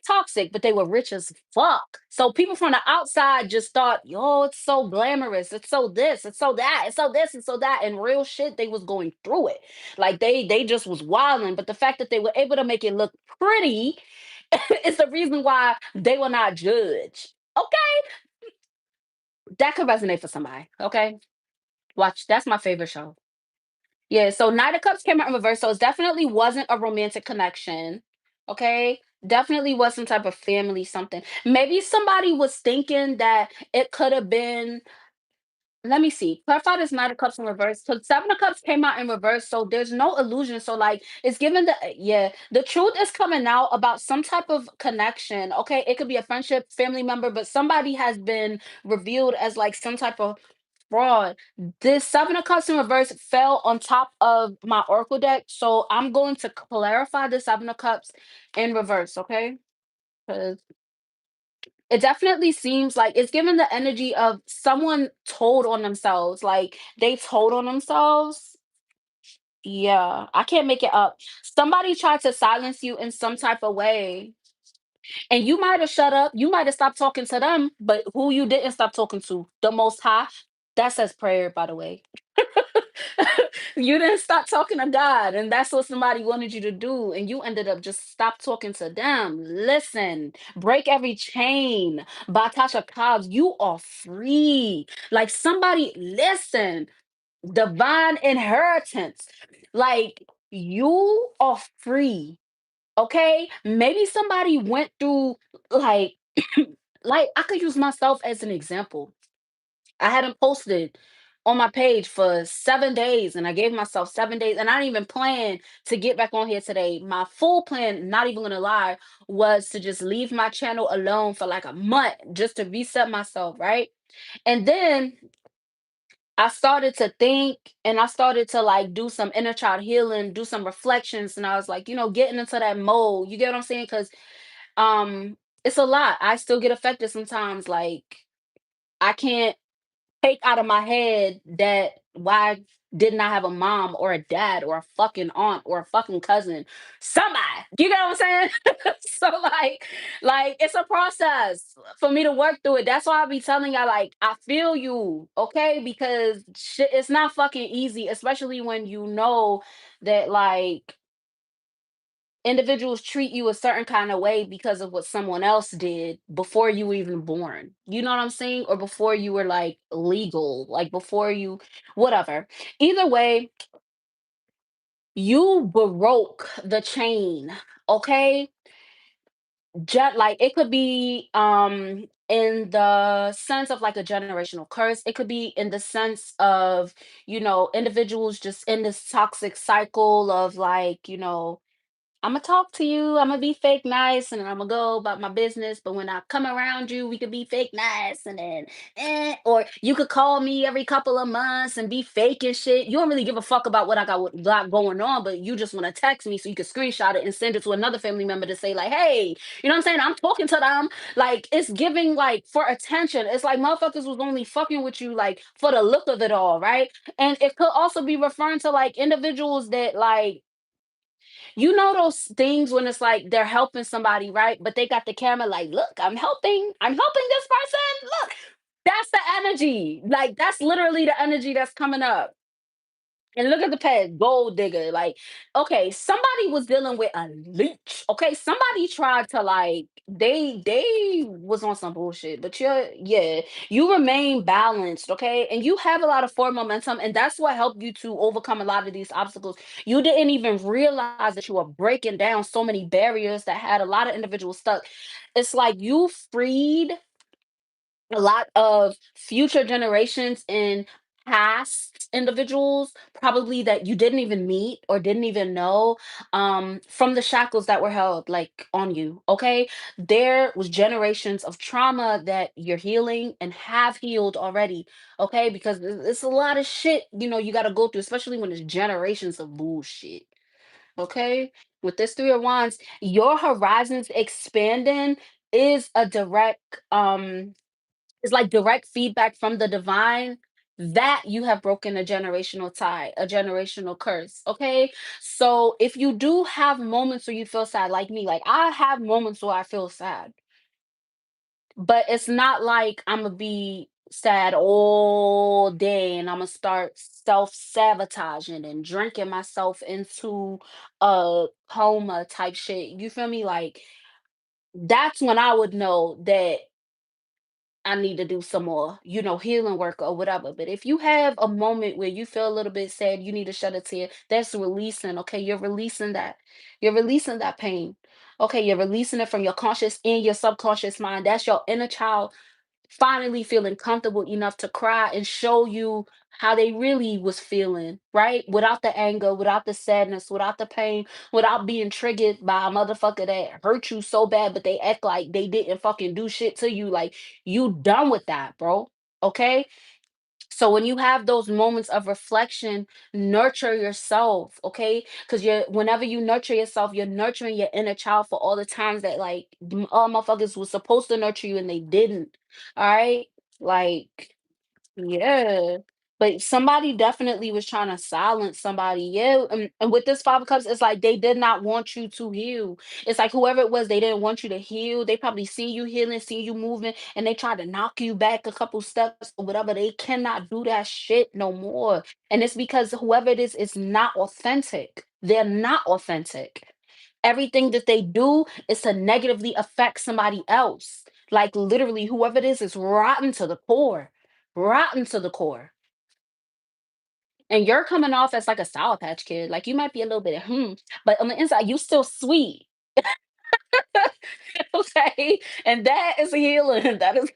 toxic, but they were rich as fuck. So people from the outside just thought, yo, it's so glamorous. It's so this, it's so that, it's so this, and so that. And real shit, they was going through it. Like they just was wilding. But the fact that they were able to make it look pretty is the reason why they will not judge. Okay? That could resonate for somebody. Okay? Watch. That's my favorite show. Yeah, so Knight of Cups came out in reverse, so it definitely wasn't a romantic connection. Okay? Definitely was some type of family something. Maybe somebody was thinking that it could have been. Let me see. Clarify this Knight of Cups in reverse. So Seven of Cups came out in reverse, so there's no illusion. So like it's given the yeah, the truth is coming out about some type of connection. Okay, it could be a friendship, family member, but somebody has been revealed as like some type of fraud. This Seven of Cups in reverse fell on top of my Oracle deck, so I'm going to clarify the Seven of Cups in reverse. Okay, because it definitely seems like it's given the energy of someone told on themselves. Like they told on themselves. Yeah, I can't make it up. Somebody tried to silence you in some type of way. And you might have shut up. You might have stopped talking to them, but who you didn't stop talking to? The most high. That says prayer, by the way. You didn't stop talking to God, and that's what somebody wanted you to do, and you ended up just stop talking to them. Listen, break every chain. Batasha Cobbs, you are free. Like somebody, listen, divine inheritance. Like you are free. Okay, maybe somebody went through like, like I could use myself as an example. I hadn't posted on my page for 7 days, and I gave myself 7 days, and I didn't even plan to get back on here today. My full plan, not even gonna lie, was to just leave my channel alone for like a month just to reset myself, right? And then I started to think and I started to like do some inner child healing, do some reflections, and I was like, getting into that mode. You get what I'm saying? Because um it's a lot. I still get affected sometimes. Like I can't take out of my head that why didn't I have a mom or a dad or a fucking aunt or a fucking cousin? Somebody. You know what I'm saying? So like it's a process for me to work through it. That's why I be telling y'all like I feel you, okay? Because shit it's not fucking easy, especially when you know that like individuals treat you a certain kind of way because of what someone else did before you were even born. You know what I'm saying? Or before you were like legal, like before you, whatever. Either way, you broke the chain. Okay. Like it could be in the sense of like a generational curse. It could be in the sense of, individuals just in this toxic cycle of like, Imma talk to you, Imma be fake nice, and Imma go about my business, but when I come around you, we could be fake nice, and then, or you could call me every couple of months and be fake and shit. You don't really give a fuck about what I got going on, but you just wanna text me so you can screenshot it and send it to another family member to say like, "Hey," you know what I'm saying? I'm talking to them. Like, it's giving, like, for attention. It's like motherfuckers was only fucking with you, like, for the look of it all, right? And it could also be referring to, like, individuals that, like, those things when it's like they're helping somebody, right? But they got the camera like, look, I'm helping this person. Look, that's the energy. Like that's literally the energy that's coming up. And look at the past, gold digger. Like, okay, somebody was dealing with a leech. Okay, somebody tried to like they was on some bullshit. But yeah, you remain balanced, okay, and you have a lot of forward momentum, and that's what helped you to overcome a lot of these obstacles. You didn't even realize that you were breaking down so many barriers that had a lot of individuals stuck. It's like you freed a lot of future generations and past individuals probably that you didn't even meet or didn't even know, from the shackles that were held like on you. Okay, there was generations of trauma that you're healing and have healed already. Okay, because it's a lot of shit, you got to go through, especially when it's generations of bullshit. Okay, with this three of wands, your horizons expanding is a direct it's like direct feedback from the divine that you have broken a generational tie, a generational curse. Okay. So if you do have moments where you feel sad, like me, like I have moments where I feel sad, but it's not like I'm going to be sad all day and I'm going to start self sabotaging and drinking myself into a coma type shit. You feel me? Like that's when I would know that I need to do some more, healing work or whatever. But if you have a moment where you feel a little bit sad, you need to shed a tear. That's releasing. Okay. You're releasing that. You're releasing that pain. Okay. You're releasing it from your conscious and your subconscious mind. That's your inner child finally feeling comfortable enough to cry and show you how they really was feeling, right? Without the anger, without the sadness, without the pain, without being triggered by a motherfucker that hurt you so bad, but they act like they didn't fucking do shit to you. Like you done with that, bro. Okay. So when you have those moments of reflection, nurture yourself, okay? Because whenever you nurture yourself, you're nurturing your inner child for all the times that like all motherfuckers was supposed to nurture you and they didn't. All right. Like yeah. But somebody definitely was trying to silence somebody. Yeah. And with this Five of Cups, it's like they did not want you to heal. It's like whoever it was, they didn't want you to heal. They probably seen you healing, seen you moving, and they tried to knock you back a couple steps or whatever. They cannot do that shit no more. And it's because whoever it is not authentic. They're not authentic. Everything that they do is to negatively affect somebody else. Like literally, whoever it is rotten to the core, rotten to the core. And you're coming off as like a Sour Patch Kid. Like you might be a little bit, but on the inside, you still sweet. Okay, and that is healing. That is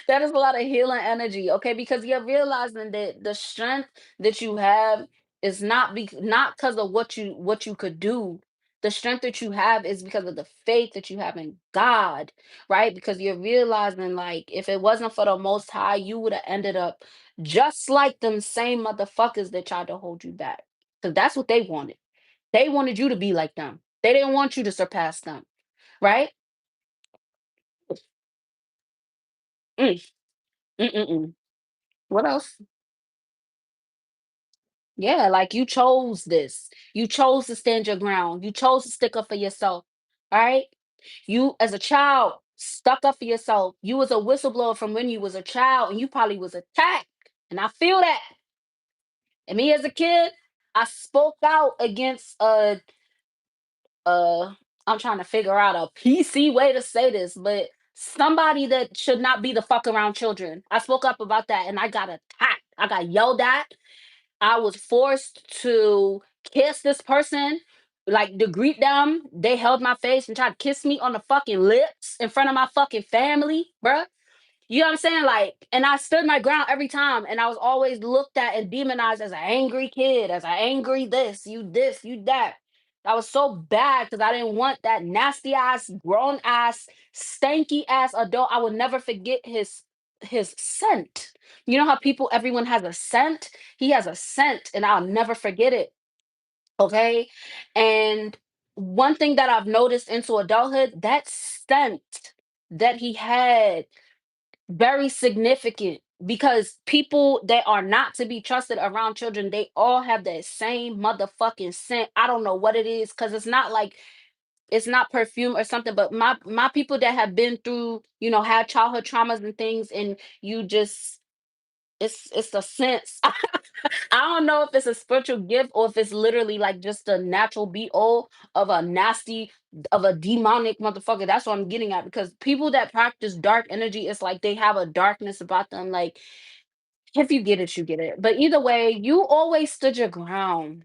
that is a lot of healing energy. Okay, because you're realizing that the strength that you have is not because of what you could do. The strength that you have is because of the faith that you have in God, right? Because you're realizing like if it wasn't for the Most High, you would have ended up just like them same motherfuckers that tried to hold you back. Because that's what they wanted. They wanted you to be like them. They didn't want you to surpass them, right? Mm, mm. What else? Yeah, like you chose this. You chose to stand your ground. You chose to stick up for yourself. All right. You as a child stuck up for yourself. You was a whistleblower from when you was a child and you probably was attacked. And I feel that. And me as a kid, I spoke out against uh I'm trying to figure out a PC way to say this, but somebody that should not be the fuck around children. I spoke up about that and I got attacked. I got yelled at. I was forced to kiss this person, like to greet them. They held my face and tried to kiss me on the fucking lips in front of my fucking family, bruh. You know what I'm saying? Like, and I stood my ground every time, and I was always looked at and demonized as an angry kid, as an angry this, you that. I was so bad because I didn't want that nasty ass, grown ass, stanky ass adult. I would never forget his scent. You know how everyone has a scent? He has a scent, and I'll never forget it. Okay. And one thing that I've noticed into adulthood, that scent that he had very significant because people that are not to be trusted around children, they all have that same motherfucking scent. I don't know what it is because it's not like it's not perfume or something, but my people that have been through, had childhood traumas and things, and you just it's the sense. I don't know if it's a spiritual gift or if it's literally like just a natural BO of a nasty, of a demonic motherfucker. That's what I'm getting at, because people that practice dark energy, it's like they have a darkness about them. Like, if you get it, you get it. But either way, you always stood your ground.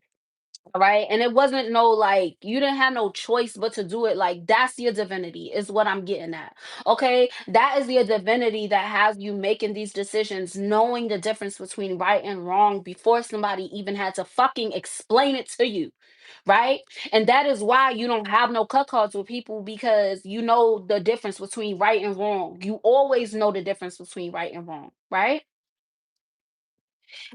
Right. And it wasn't no, like, you didn't have no choice but to do it. Like, that's your divinity, is what I'm getting at. Okay. That is your divinity that has you making these decisions, knowing the difference between right and wrong before somebody even had to fucking explain it to you. Right. And that is why you don't have no cuckolds with people, because you know the difference between right and wrong. You always know the difference between right and wrong. Right.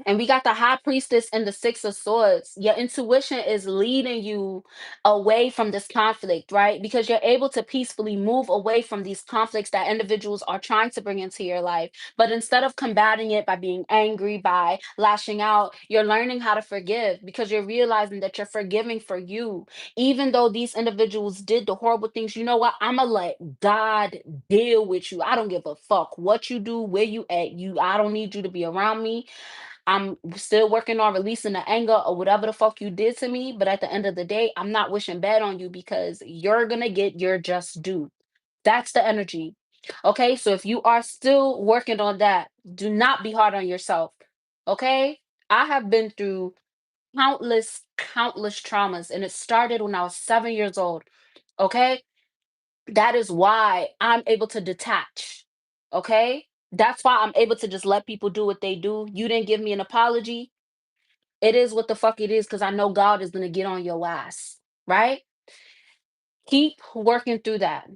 And we got the high priestess and the six of swords. Your intuition is leading you away from this conflict, right? Because you're able to peacefully move away from these conflicts that individuals are trying to bring into your life. But instead of combating it by being angry, by lashing out, you're learning how to forgive, because you're realizing that you're forgiving for you. Even though these individuals did the horrible things, you know what? I'm going to let God deal with you. I don't give a fuck what you do, where you at. I don't need you to be around me. I'm still working on releasing the anger or whatever the fuck you did to me. But at the end of the day, I'm not wishing bad on you, because you're going to get your just due. That's the energy. Okay. So if you are still working on that, do not be hard on yourself. Okay. I have been through countless traumas, and it started when I was 7 years old. Okay. That is why I'm able to detach. Okay. That's why I'm able to just let people do what they do. You didn't give me an apology. It is what the fuck it is, because I know God is gonna get on your ass. Right? Keep working through that.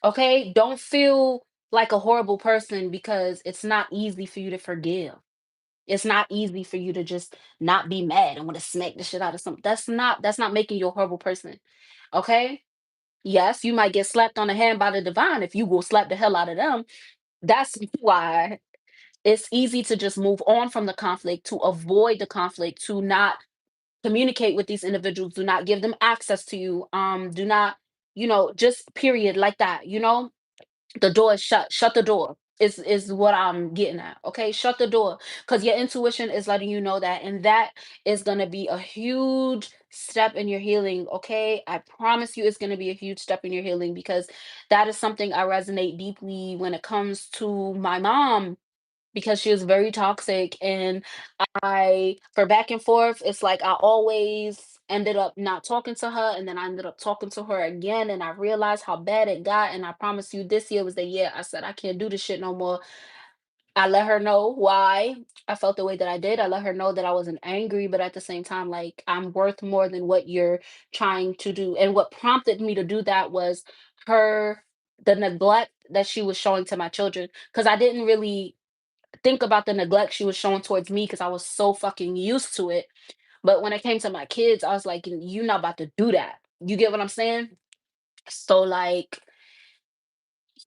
Okay? Don't feel like a horrible person, because it's not easy for you to forgive. It's not easy for you to just not be mad and want to smack the shit out of something. That's not making you a horrible person. Okay? Yes, you might get slapped on the hand by the divine if you go slap the hell out of them. That's why it's easy to just move on from the conflict, to avoid the conflict, to not communicate with these individuals, do not give them access to you, do not, just period, like that. The door is shut. Shut the door is what I'm getting at. Okay, shut the door, because your intuition is letting you know that, and that is going to be a huge step in your healing. Okay, I promise you it's going to be a huge step in your healing, because that is something I resonate deeply when it comes to my mom, because she was very toxic. And for back and forth, it's like I always ended up not talking to her, and then I ended up talking to her again, and I realized how bad it got. And I promise you, this year was the year I said I can't do this shit no more. I let her know why I felt the way that I did. I let her know that I wasn't angry, but at the same time, like, I'm worth more than what you're trying to do. And what prompted me to do that was her the neglect that she was showing to my children, because I didn't really think about the neglect she was showing towards me, because I was so fucking used to it. But when it came to my kids, I was like, you're not about to do that. You get what I'm saying? So, like,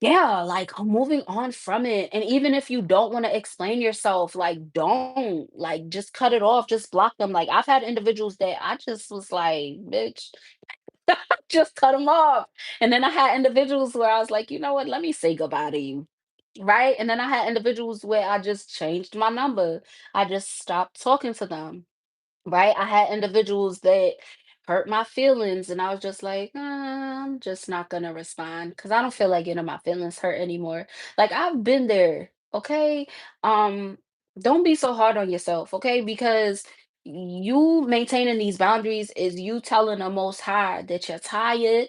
yeah, like, moving on from it. And even if you don't want to explain yourself, like, don't, like, just cut it off, just block them. Like, I've had individuals that I just was like, bitch, just cut them off. And then I had individuals where I was like, you know what, let me say goodbye to you. Right. And then I had individuals where I just changed my number. I just stopped talking to them. Right. I had individuals that hurt my feelings, and I was just like, I'm just not going to respond, because I don't feel like getting my feelings hurt anymore. Like, I've been there. Okay. Um, don't be so hard on yourself. Okay. Because you maintaining these boundaries is you telling the most high that you're tired,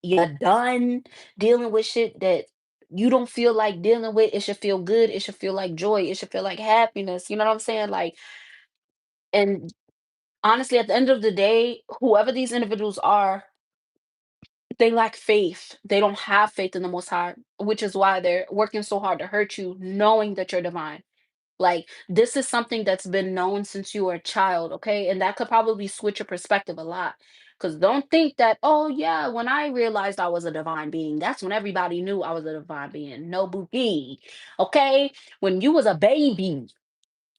you're done dealing with shit that you don't feel like dealing with. It should feel good. It should feel like joy. It should feel like happiness. You know what I'm saying? Like, and honestly, at the end of the day, whoever these individuals are, they lack faith. They don't have faith in the Most High, which is why they're working so hard to hurt you, knowing that you're divine. Like, this is something that's been known since you were a child, okay? And that could probably switch your perspective a lot. Because don't think that, oh, yeah, when I realized I was a divine being, that's when everybody knew I was a divine being. No, boogie, okay? When you was a baby,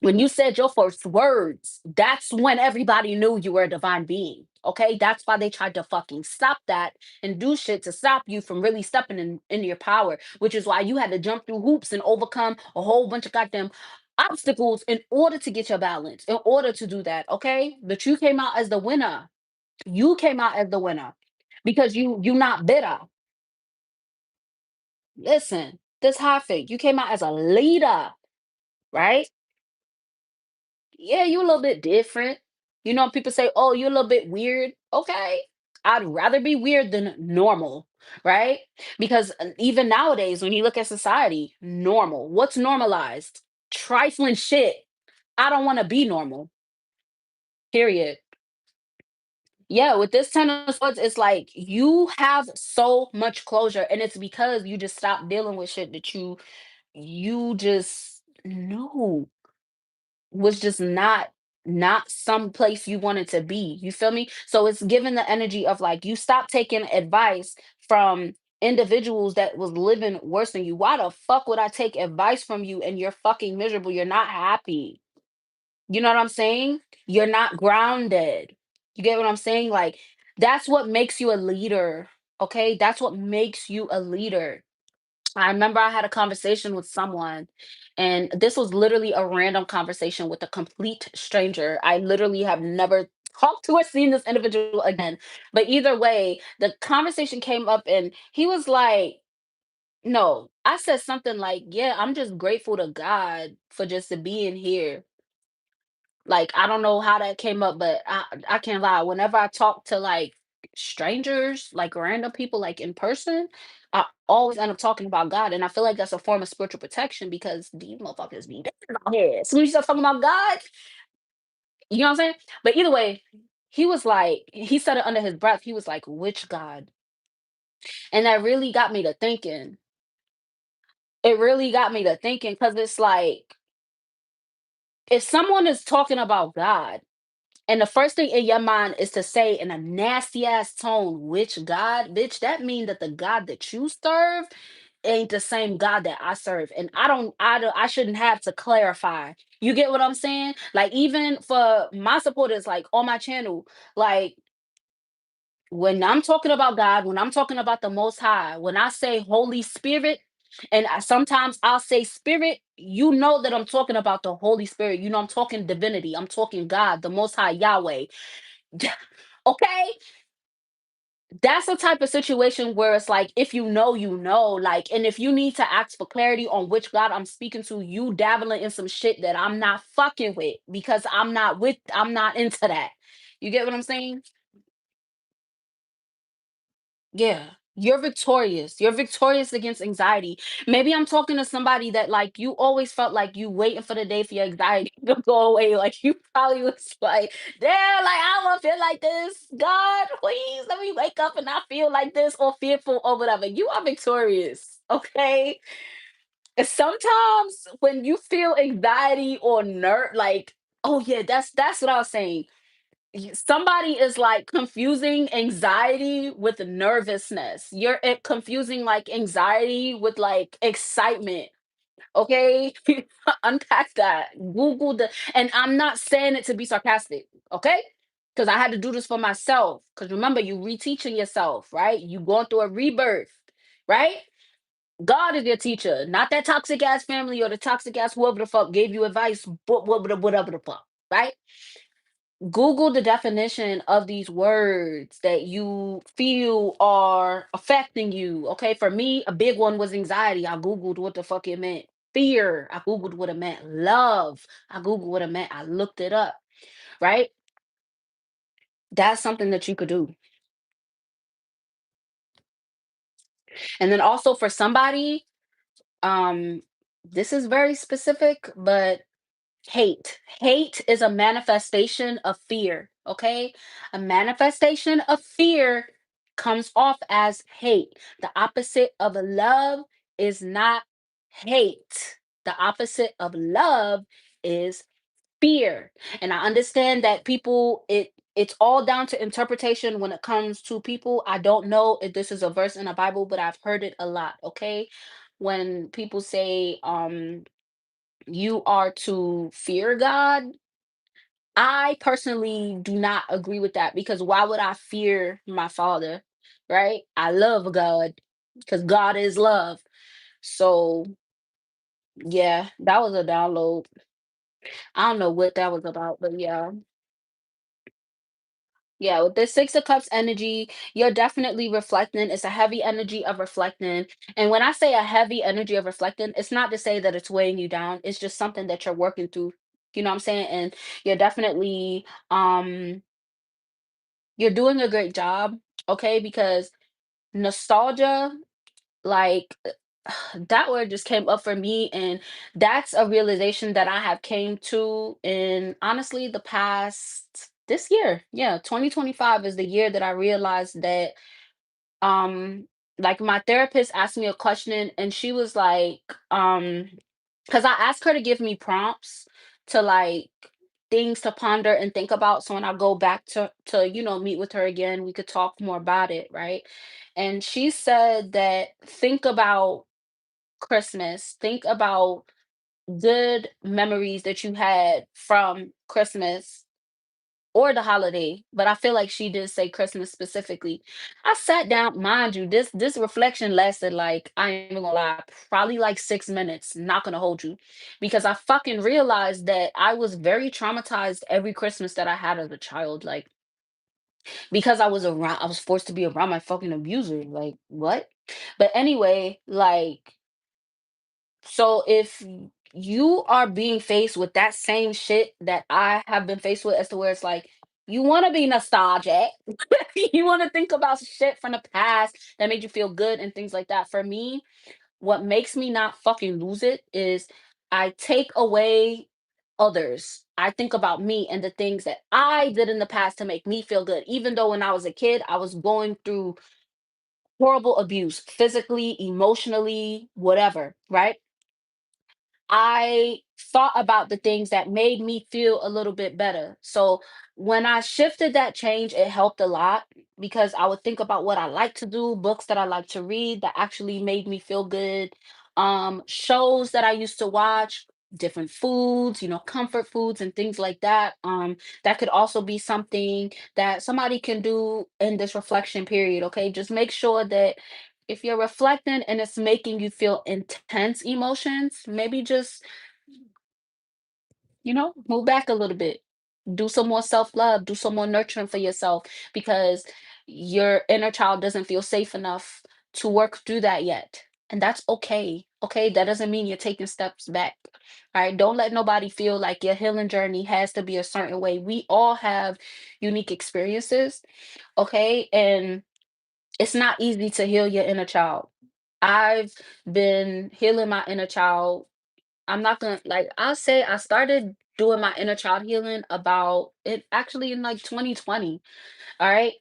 when you said your first words, that's when everybody knew you were a divine being. Okay, that's why they tried to fucking stop that and do shit to stop you from really stepping in your power, which is why you had to jump through hoops and overcome a whole bunch of goddamn obstacles in order to get your balance, in order to do that, okay? But you came out as the winner. You came out as the winner because you not bitter. Listen, this high fake. You came out as a leader, right? Yeah, you a little bit different. You know, people say, "Oh, you're a little bit weird." Okay. I'd rather be weird than normal, right? Because even nowadays, when you look at society, normal. What's normalized? Trifling shit. I don't want to be normal. Period. Yeah, with this Ten of Swords, it's like you have so much closure, and it's because you just stopped dealing with shit that you just knew was just not some place you wanted to be. You feel me? So it's given the energy of like you stop taking advice from individuals that was living worse than you. Why the fuck would I take advice from you and you're fucking miserable? You're not happy. You know what I'm saying? You're not grounded. You get what I'm saying? Like that's what makes you a leader. Okay? That's what makes you a leader. I remember I had a conversation with someone, and this was literally a random conversation with a complete stranger. I literally have never talked to or seen this individual again. But either way, the conversation came up, and he was like, no, I said something like, yeah, I'm just grateful to God for just being here. Like, I don't know how that came up, but I can't lie. Whenever I talk to like strangers, like random people, like in person, I always end up talking about God, and I feel like that's a form of spiritual protection because these motherfuckers be different out here. As soon as you start talking about God, you know what I'm saying? But either way, he was like, he said it under his breath. He was like, "Which God?" And that really got me to thinking. It really got me to thinking because it's like if someone is talking about God. And the first thing in your mind is to say in a nasty ass tone, which God, bitch, that mean that the God that you serve ain't the same God that I serve. And I shouldn't have to clarify. You get what I'm saying? Like even for my supporters, like on my channel, like when I'm talking about God, when I'm talking about the most high, when I say Holy Spirit, and sometimes I'll say spirit, you know that I'm talking about the Holy Spirit. You know, I'm talking divinity. I'm talking God, the most high Yahweh. Okay, that's the type of situation where it's like if you know, you know, like, and if you need to ask for clarity on which God I'm speaking to, you dabbling in some shit that I'm not fucking with because I'm not into that. You get what I'm saying? Yeah. You're victorious. You're victorious against anxiety. Maybe I'm talking to somebody that like you always felt like you waiting for the day for your anxiety to go away. Like you probably was like, damn, like I don't feel like this. God, please let me wake up and not feel like this or fearful or whatever. You are victorious. Okay. And sometimes when you feel anxiety or like, oh yeah, that's what I was saying. Somebody is like confusing anxiety with nervousness. You're confusing like anxiety with like excitement. Okay, unpack that. Google the, and I'm not saying it to be sarcastic. Okay, because I had to do this for myself. Because remember, you reteaching yourself, right? You going through a rebirth, right? God is your teacher, not that toxic ass family or the toxic ass whoever the fuck gave you advice, but whatever the fuck, right? Google the definition of these words that you feel are affecting you. Okay, for me, a big one was anxiety. I Googled what the fuck it meant. Fear, I Googled what it meant. Love, I Googled what it meant. I looked it up, right? That's something that you could do. And then also for somebody, um, this is very specific, but hate. Hate is a manifestation of fear, okay? A manifestation of fear comes off as hate. The opposite of love is not hate. The opposite of love is fear. And I understand that people it's all down to interpretation when it comes to people. I don't know if this is a verse in the Bible, but I've heard it a lot, okay? When people say you are to fear God. I personally do not agree with that because why would I fear my father? Right? I love God because God is love. So, yeah, that was a download. I don't know what that was about, but yeah. Yeah, with the Six of Cups energy, you're definitely reflecting. It's a heavy energy of reflecting. And when I say a heavy energy of reflecting, it's not to say that it's weighing you down. It's just something that you're working through. You know what I'm saying? And you're definitely you're doing a great job, okay? Because nostalgia, like that word just came up for me, and that's a realization that I have came to in honestly the past this year. Yeah, 2025 is the year that I realized that like my therapist asked me a question and she was like, because I asked her to give me prompts to like things to ponder and think about. So when I go back to meet with her again, we could talk more about it, right? And she said that think about Christmas. Think about good memories that you had from Christmas or the holiday, but I feel like she did say Christmas specifically. I sat down, mind you, this reflection lasted like I ain't even gonna lie, probably like 6 minutes. Not gonna hold you, because I fucking realized that I was very traumatized every Christmas that I had as a child, like because I was forced to be around my fucking abuser. Like what? But anyway, like so if you are being faced with that same shit that I have been faced with, as to where it's like you want to be nostalgic, you want to think about shit from the past that made you feel good and things like that. For me, what makes me not fucking lose it is I take away others. I think about me and the things that I did in the past to make me feel good. Even though when I was a kid, I was going through horrible abuse, physically, emotionally, whatever, right? I thought about the things that made me feel a little bit better. So when I shifted that change, it helped a lot because I would think about what I like to do, books that I like to read that actually made me feel good, shows that I used to watch, different foods, comfort foods and things like that. That could also be something that somebody can do in this reflection period. Okay, just make sure that if you're reflecting and it's making you feel intense emotions, maybe just, move back a little bit. Do some more self-love, do some more nurturing for yourself because your inner child doesn't feel safe enough to work through that yet. And that's okay. Okay. That doesn't mean you're taking steps back. Right. Don't let nobody feel like your healing journey has to be a certain way. We all have unique experiences. Okay. And it's not easy to heal your inner child. I've been healing my inner child. I'm not gonna like I'll say I started doing my inner child healing about it actually in like 2020. All right.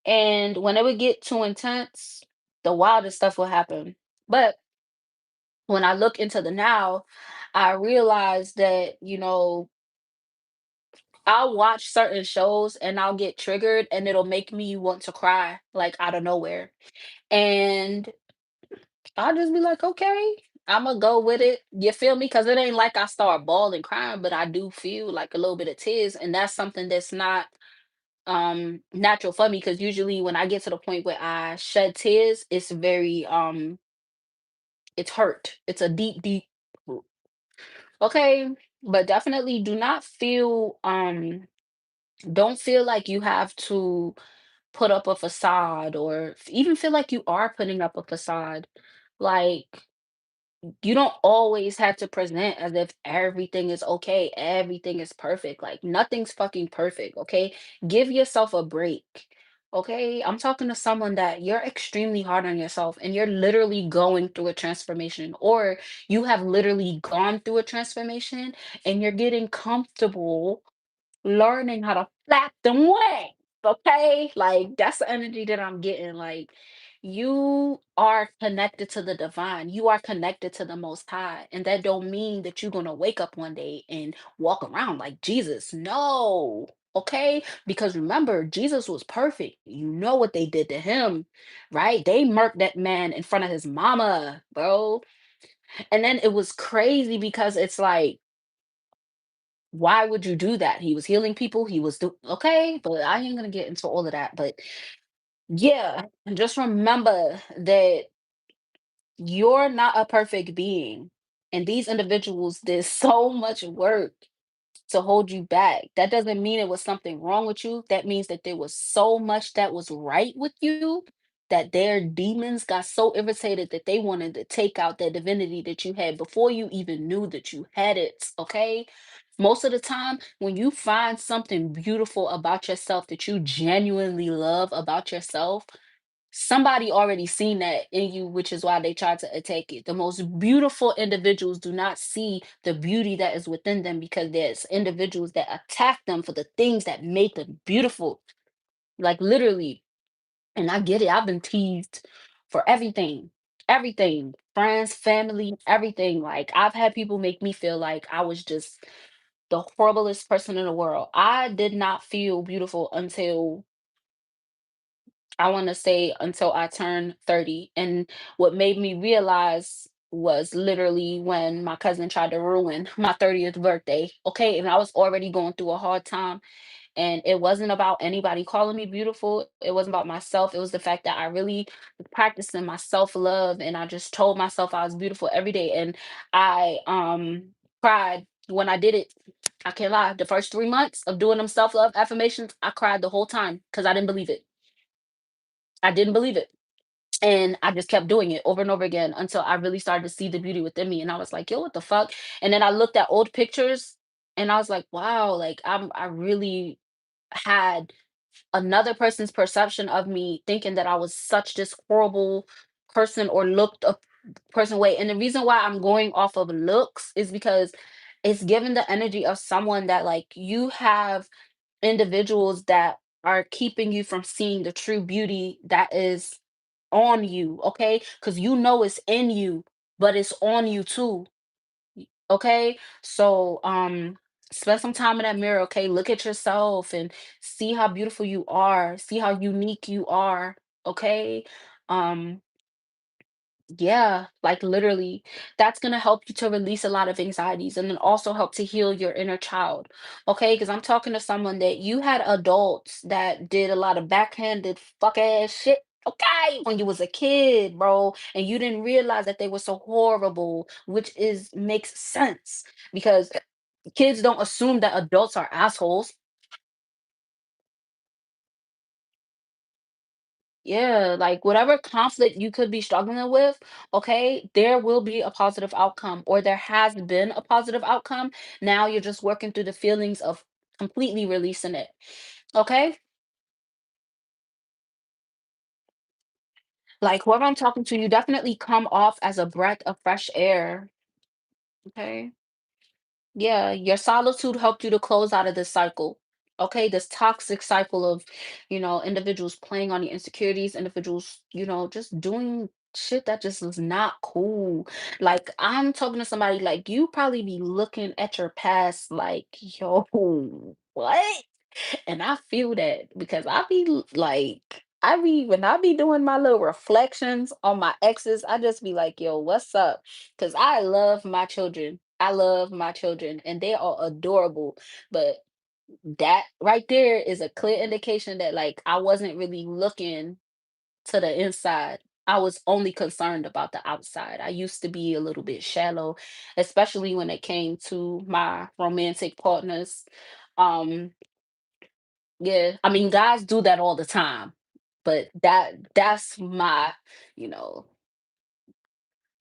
And when it would get too intense, the wildest stuff will happen. But when I look into the now, I realize that, I'll watch certain shows and I'll get triggered and it'll make me want to cry like out of nowhere. And I'll just be like, okay, I'ma go with it. You feel me? Because it ain't like I start bawling crying, but I do feel like a little bit of tears. And that's something that's not natural for me. Because usually when I get to the point where I shed tears, it's very it's hurt. It's a deep, deep okay. But definitely do not feel don't feel like you have to put up a facade or even feel like you are putting up a facade. Like you don't always have to present as if everything is okay, everything is perfect. Like nothing's fucking perfect, okay? Give yourself a break. Okay? I'm talking to someone that you're extremely hard on yourself and you're literally going through a transformation or you have literally gone through a transformation and you're getting comfortable learning how to flap them wings, okay? Like that's the energy that I'm getting. Like you are connected to the divine. You are connected to the most high. And that don't mean that you're gonna wake up one day and walk around like Jesus. No. Okay? Because remember, Jesus was perfect. You know what they did to him, right? They murked that man in front of his mama, bro. And then it was crazy because it's like why would you do that? He was healing people. He was okay, but I ain't gonna get into all of that. But yeah, and just remember that you're not a perfect being. And these individuals did so much work to hold you back. That doesn't mean it was something wrong with you. That means that there was so much that was right with you that their demons got so irritated that they wanted to take out that divinity that you had before you even knew that you had it. Okay. Most of the time, when you find something beautiful about yourself that you genuinely love about yourself, somebody already seen that in you, which is why they tried to attack it. The most beautiful individuals do not see the beauty that is within them because there's individuals that attack them for the things that make them beautiful. Like literally. And I get it. I've been teased for everything. Everything. Friends, family, everything. Like I've had people make me feel like I was just the horriblest person in the world. I did not feel beautiful until I want to say until I turned 30. And what made me realize was literally when my cousin tried to ruin my 30th birthday. Okay. And I was already going through a hard time. And it wasn't about anybody calling me beautiful. It wasn't about myself. It was the fact that I really was practicing my self love. And I just told myself I was beautiful every day. And I cried when I did it. I can't lie. The first 3 months of doing them self love affirmations, I cried the whole time because I didn't believe it. I didn't believe it. And I just kept doing it over and over again until I really started to see the beauty within me. And I was like, yo, what the fuck? And then I looked at old pictures and I was like, wow, like I really had another person's perception of me thinking that I was such this horrible person or looked a person way. And the reason why I'm going off of looks is because it's given the energy of someone that like you have individuals that are keeping you from seeing the true beauty that is on you, okay? Because you know it's in you, but it's on you too. Okay. So spend some time in that mirror, okay? Look at yourself and see how beautiful you are, see how unique you are, okay? Um yeah, like literally, that's gonna help you to release a lot of anxieties and then also help to heal your inner child. Okay, because I'm talking to someone that you had adults that did a lot of backhanded fuck ass shit. Okay, when you was a kid, bro, and you didn't realize that they were so horrible, which is makes sense because kids don't assume that adults are assholes. Yeah, like whatever conflict you could be struggling with, okay, there will be a positive outcome, or there has been a positive outcome. Now you're just working through the feelings of completely releasing it. Okay? Like whoever I'm talking to, you definitely come off as a breath of fresh air. Okay? Yeah, your solitude helped you to close out of this cycle. Okay, this toxic cycle of, individuals playing on your insecurities, individuals, just doing shit that just is not cool. Like, I'm talking to somebody like you probably be looking at your past like, yo, what? And I feel that because when I be doing my little reflections on my exes, I just be like, yo, what's up? Because I love my children. I love my children and they are adorable. But that right there is a clear indication that like I wasn't really looking to the inside. I was only concerned about the outside. I used to be a little bit shallow, especially when it came to my romantic partners. Um, yeah, I mean, guys do that all the time, but that's my, you know,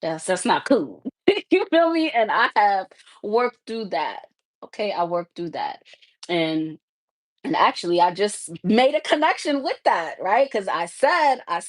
that's not cool. You feel me? And I have worked through that. Okay, I worked through that. And and actually, I just made a connection with that, right? Because I said I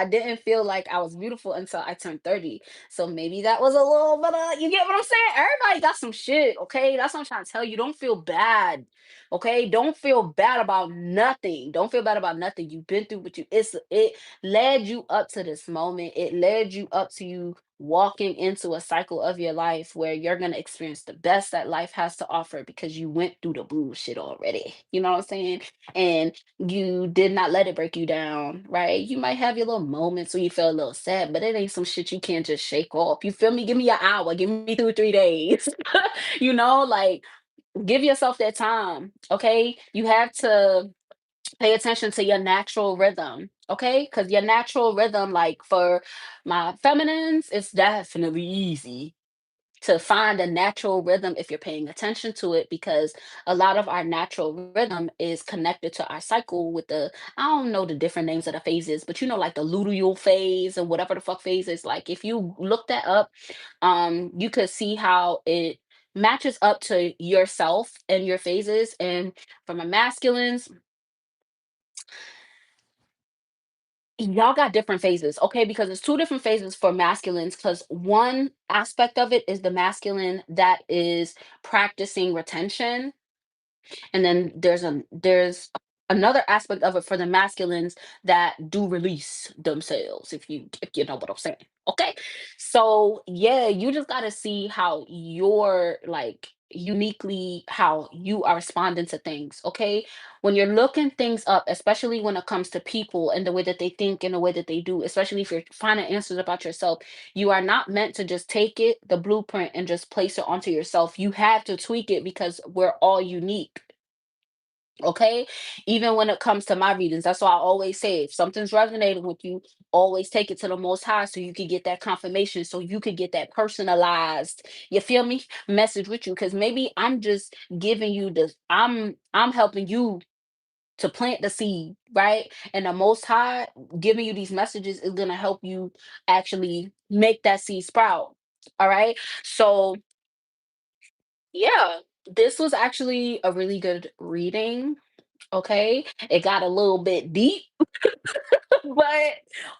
didn't feel like I was beautiful until I turned 30. So maybe that was a little bit of, you get what I'm saying? Everybody got some shit, okay? That's what I'm trying to tell you. Don't feel bad, okay? Don't feel bad about nothing. Don't feel bad about nothing. You've been through what it led you up to this moment. It led you up to you walking into a cycle of your life where you're going to experience the best that life has to offer because you went through the bullshit already. You know what I'm saying? And you did not let it break you down, right? You might have your little moments where you feel a little sad, but it ain't some shit you can't just shake off. You feel me? Give me an hour, give me 2 or 3 days. Like give yourself that time. Okay. You have to pay attention to your natural rhythm, okay? Because your natural rhythm, like for my feminines, it's definitely easy. to find a natural rhythm if you're paying attention to it, because a lot of our natural rhythm is connected to our cycle with the, I don't know the different names of the phases, but you know, like the luteal phase and whatever the fuck phase is. Like if you look that up, you could see how it matches up to yourself and your phases. And from a masculines, y'all got different phases, okay? Because it's two different phases for masculines. Because one aspect of it is the masculine that is practicing retention, and then there's another aspect of it for the masculines that do release themselves, if you know what I'm saying. Okay. So yeah, you just gotta see how you're like uniquely how you are responding to things. Okay. When you're looking things up, especially when it comes to people and the way that they think and the way that they do, especially if you're finding answers about yourself, you are not meant to just take it, the blueprint, and just place it onto yourself. You have to tweak it because we're all unique. Okay. Even when it comes to my readings, that's why I always say if something's resonating with you, always take it to the most high so you can get that confirmation, so you could get that personalized, you feel me, message with you. Because maybe I'm just giving you this, I'm helping you to plant the seed, right? And the most high giving you these messages is gonna help you actually make that seed sprout. All right. So yeah, this was actually a really good reading. Okay. It got a little bit deep, but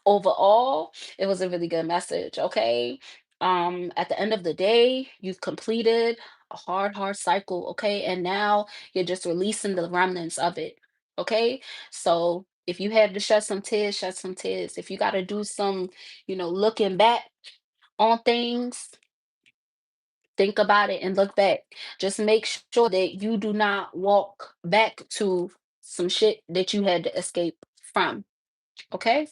overall, it was a really good message. Okay. At the end of the day, you've completed a hard cycle. Okay. And now you're just releasing the remnants of it. Okay. So if you have to shed some tears, shed some tears. If you got to do some, looking back on things, think about it and look back. Just make sure that you do not walk back to some shit that you had to escape from. Okay.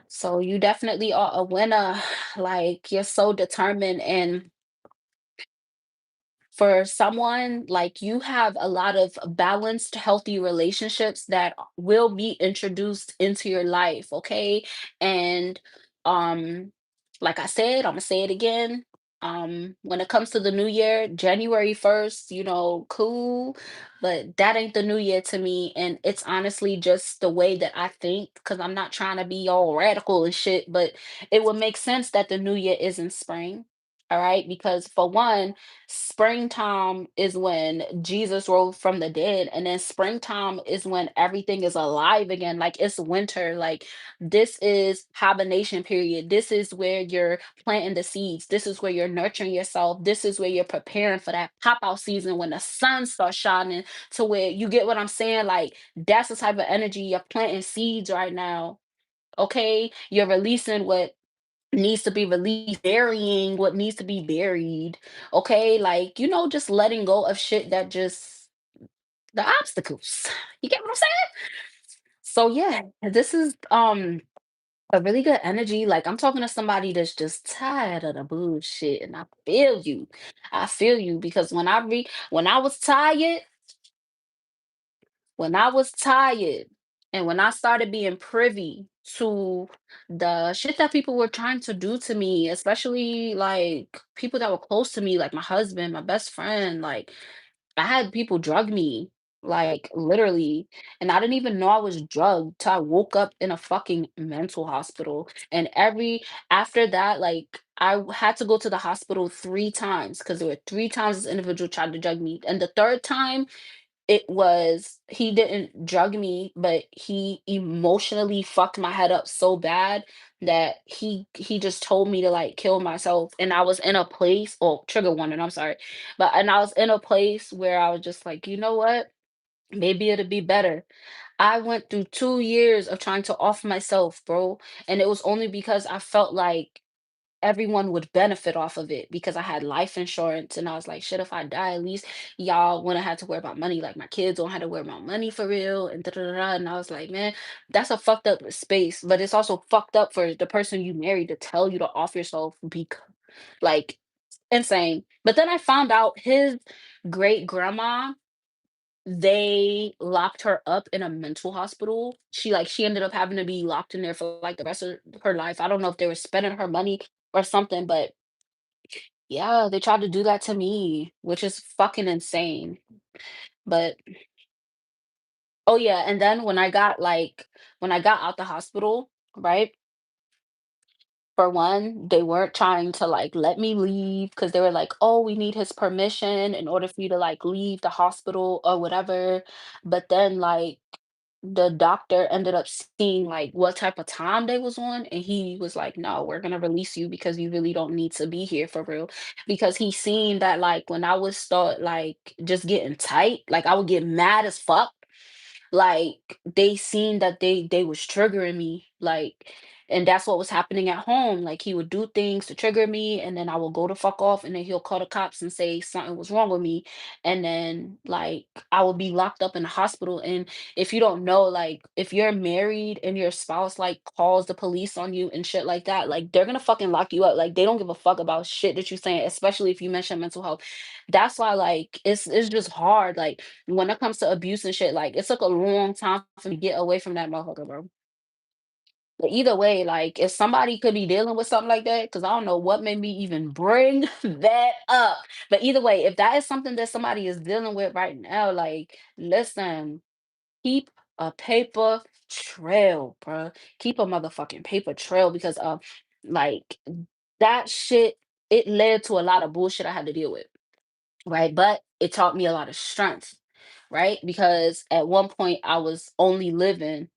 So you definitely are a winner. Like you're so determined, and for someone like you have a lot of balanced healthy relationships that will be introduced into your life. Okay. And um like I said, I'm gonna say it again. When it comes to the new year, January 1st, cool, but that ain't the new year to me. And it's honestly just the way that I think, because I'm not trying to be all radical and shit, but it would make sense that the new year is in spring. All right, because for one, springtime is when Jesus rose from the dead, and then springtime is when everything is alive again. Like it's winter. Like this is hibernation period. This is where you're planting the seeds. This is where you're nurturing yourself. This is where you're preparing for that pop out season when the sun starts shining, to where you get what I'm saying. Like that's the type of energy you're planting seeds right now. Okay, you're releasing what needs to be released, burying what needs to be buried. Okay, like just letting go of shit that just the obstacles. You get what I'm saying? So yeah, this is a really good energy. Like I'm talking to somebody that's just tired of the bullshit, and I feel you. I feel you because when I was tired, and when I started being privy to the shit that people were trying to do to me, especially like people that were close to me, like my husband, my best friend, like I had people drug me, like literally, and I didn't even know I was drugged till I woke up in a fucking mental hospital. And after that, like had to go to the hospital 3 times because there were 3 times this individual tried to drug me. And the third time it was he didn't drug me, but he emotionally fucked my head up so bad that he just told me to like kill myself. And I was in a place, oh, trigger warning, I'm sorry. And I was in a place where I was just like, you know what? Maybe it'll be better. I went through 2 years of trying to off myself, bro. And it was only because I felt like everyone would benefit off of it because I had life insurance, and I was like, shit, if I die, at least y'all wouldn't have to worry about money. Like my kids don't have to worry about money for real. And da da da. Da. And I was like, man, that's a fucked up space. But it's also fucked up for the person you married to tell you to off yourself, because like insane. But then I found out his great grandma, they locked her up in a mental hospital. She ended up having to be locked in there for like the rest of her life. I don't know if they were spending her money or something, but Yeah, they tried to do that to me, which is fucking insane. But oh yeah, and then when I got out the hospital, right? For one, they weren't trying to like let me leave because they were like, "Oh, we need his permission in order for you to like leave the hospital or whatever." But then like the doctor ended up seeing like what type of time they was on, and he was like, "No, we're gonna release you because you really don't need to be here for real." Because he seen that like when I would start like just getting tight, like I would get mad as fuck, like they seen that they was triggering me, like, and that's what was happening at home. Like he would do things to trigger me, and then I will go to fuck off, and then he'll call the cops and say something was wrong with me, and then like I will be locked up in the hospital. And if you don't know, like if you're married and your spouse like calls the police on you and shit like that, like they're gonna fucking lock you up. Like they don't give a fuck about shit that you saying, especially if you mention mental health. That's why like it's just hard. Like when it comes to abuse and shit, like, it took a long time for me to get away from that motherfucker, bro. But either way, like, if somebody could be dealing with something like that, because I don't know what made me even bring that up. But either way, if that is something that somebody is dealing with right now, like, listen, keep a paper trail, bro. Keep a motherfucking paper trail because like that shit, it led to a lot of bullshit I had to deal with. Right? But it taught me a lot of strength, right? Because at one point I was only living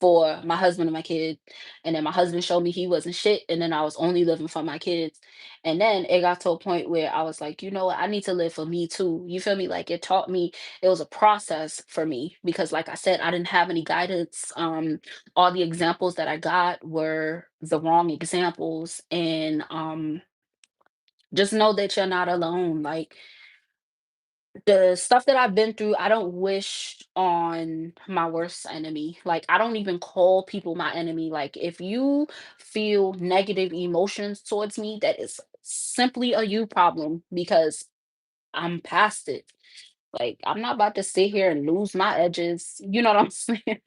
for my husband and my kid, and then my husband showed me he wasn't shit, and then I was only living for my kids. And then it got to a point where I was like, you know what, I need to live for me too. You feel me? Like it taught me, it was a process for me because like I said, I didn't have any guidance. All the examples that I got were the wrong examples. And just know that you're not alone. Like the stuff that I've been through, I don't wish on my worst enemy. Like, I don't even call people my enemy. Like, if you feel negative emotions towards me, that is simply a you problem because I'm past it. Like, I'm not about to sit here and lose my edges. You know what I'm saying?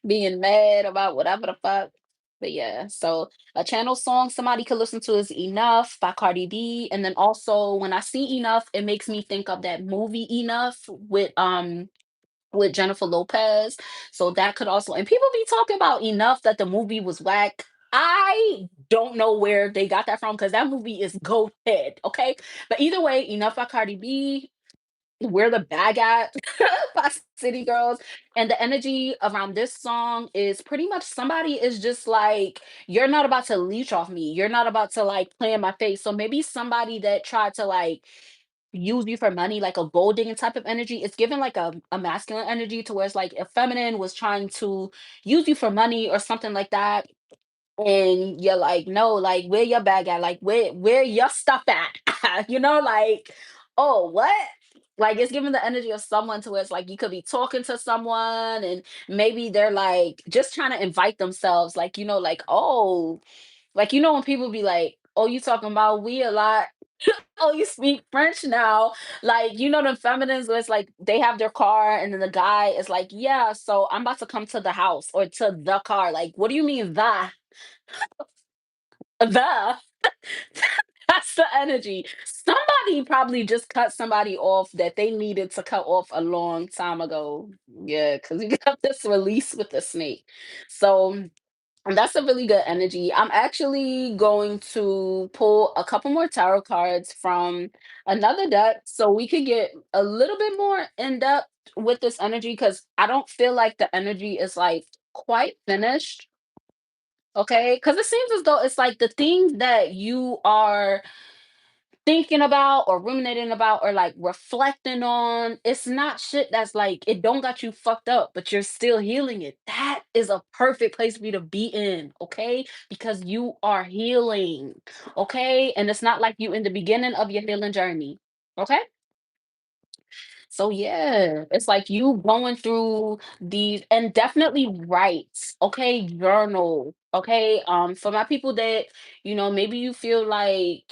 Being mad about whatever the fuck. But yeah, so a channel song somebody could listen to is Enough by Cardi B. And then also when I see Enough, it makes me think of that movie Enough with Jennifer Lopez. So that could also, and people be talking about Enough that the movie was whack. I don't know where they got that from because that movie is goated, okay? But either way, Enough by Cardi B, Where the Bag At by City Girls. And the energy around this song is pretty much somebody is just like, you're not about to leech off me. You're not about to like play in my face. So maybe somebody that tried to like use you for money, like a gold digging type of energy, it's given like a masculine energy to where it's like a feminine was trying to use you for money or something like that, and you're like, no, like where your bag at? Like where your stuff at? Like, oh, what? Like it's giving the energy of someone to where it's like you could be talking to someone and maybe they're like just trying to invite themselves, like, like, oh, like when people be like, oh, you talking about we a lot. Oh, you speak French now. Like, the feminines where it's like they have their car and then the guy is like, yeah, so I'm about to come to the house or to the car. Like, what do you mean the? That's the energy. Somebody probably just cut somebody off that they needed to cut off a long time ago. Yeah, because you got this release with the snake. So that's a really good energy. I'm actually going to pull a couple more tarot cards from another deck so we could get a little bit more in depth with this energy because I don't feel like the energy is like quite finished. Okay, because it seems as though it's like the things that you are thinking about or ruminating about or like reflecting on, it's not shit that's like it don't got you fucked up, but you're still healing it. That is a perfect place for you to be in, okay? Because you are healing, okay? And it's not like you in the beginning of your healing journey, okay? So yeah, it's like you going through these and definitely write, okay? Journal, okay? For my people that, maybe you feel like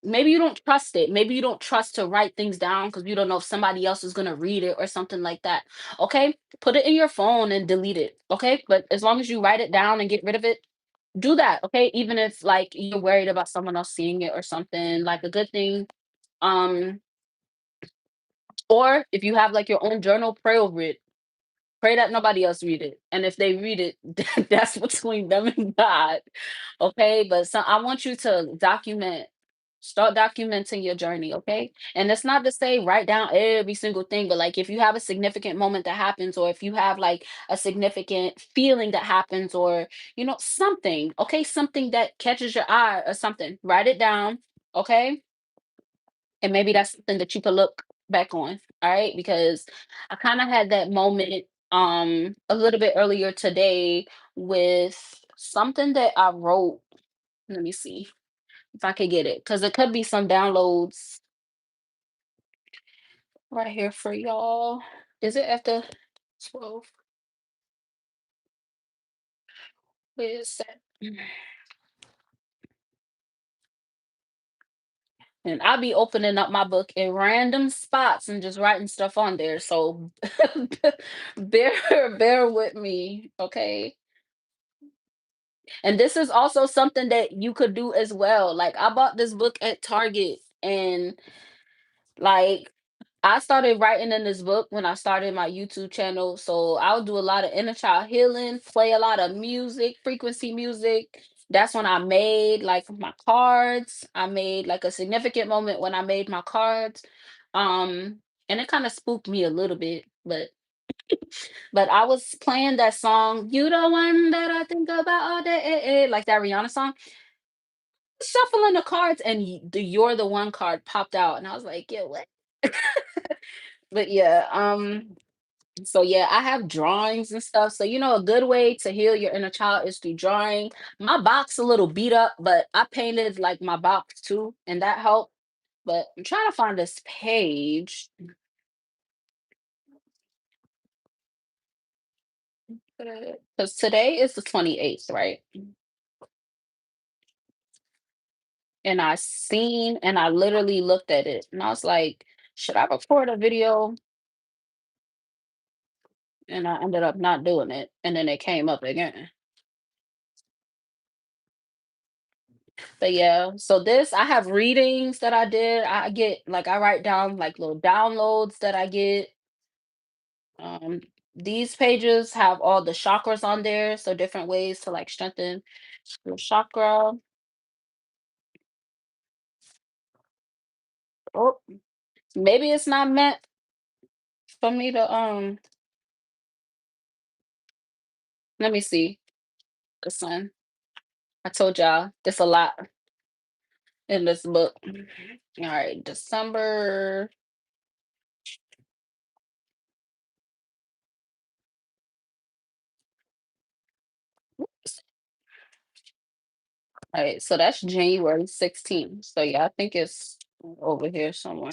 maybe you don't trust it. Maybe you don't trust to write things down because you don't know if somebody else is gonna read it or something like that. Okay, put it in your phone and delete it. Okay, but as long as you write it down and get rid of it, do that, okay? Even if like you're worried about someone else seeing it or something, like a good thing. Um, or if you have like your own journal, pray over it. Pray that nobody else read it. And if they read it, that's between them and God. Okay. But so I want you to start documenting your journey. Okay. And it's not to say write down every single thing, but like if you have a significant moment that happens, or if you have like a significant feeling that happens, or, something, okay, something that catches your eye or something, write it down. Okay, and maybe that's something that you could look back on, all right? Because I kind of had that moment a little bit earlier today with something that I wrote. Let me see if I could get it, because it could be some downloads right here for y'all. Is it after 12? Where is that? And I'll be opening up my book in random spots and just writing stuff on there. So bear with me, okay? And this is also something that you could do as well. Like I bought this book at Target, and like I started writing in this book when I started my YouTube channel. So I'll do a lot of inner child healing, play a lot of music, frequency music. That's when I made like my cards. I made like a significant moment when I made my cards. And it kind of spooked me a little bit, but I was playing that song, "You the one that I think about all day," like that Rihanna song, shuffling the cards, and the "You're the One" card popped out, and I was like, "Yeah, what?" But yeah, so yeah, I have drawings and stuff. So a good way to heal your inner child is through drawing. My box a little beat up, but I painted like my box too, and that helped. But I'm trying to find this page because today is the 28th, right? And I literally looked at it, and I was like, should I record a video? And I ended up not doing it, and then it came up again. But yeah, so this I have readings that I did. I get like I write down like little downloads that I get. Um, these pages have all the chakras on there, so different ways to like strengthen your chakra. Oh, maybe it's not meant for me to let me see. The sun. I told y'all there's a lot in this book. All right, December. All right, so that's January 16th. So yeah, I think it's over here somewhere.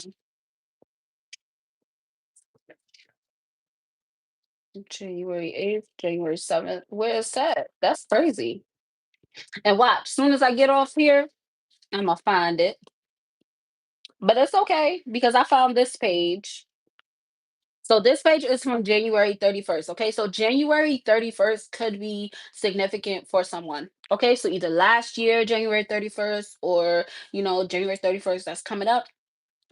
January 8th, January 7th. Where is that? That's crazy. And watch, soon as I get off here, I'm gonna find it. But it's okay because I found this page. So this page is from January 31st. Okay, so January 31st could be significant for someone. Okay, so either last year, January 31st, or January 31st that's coming up,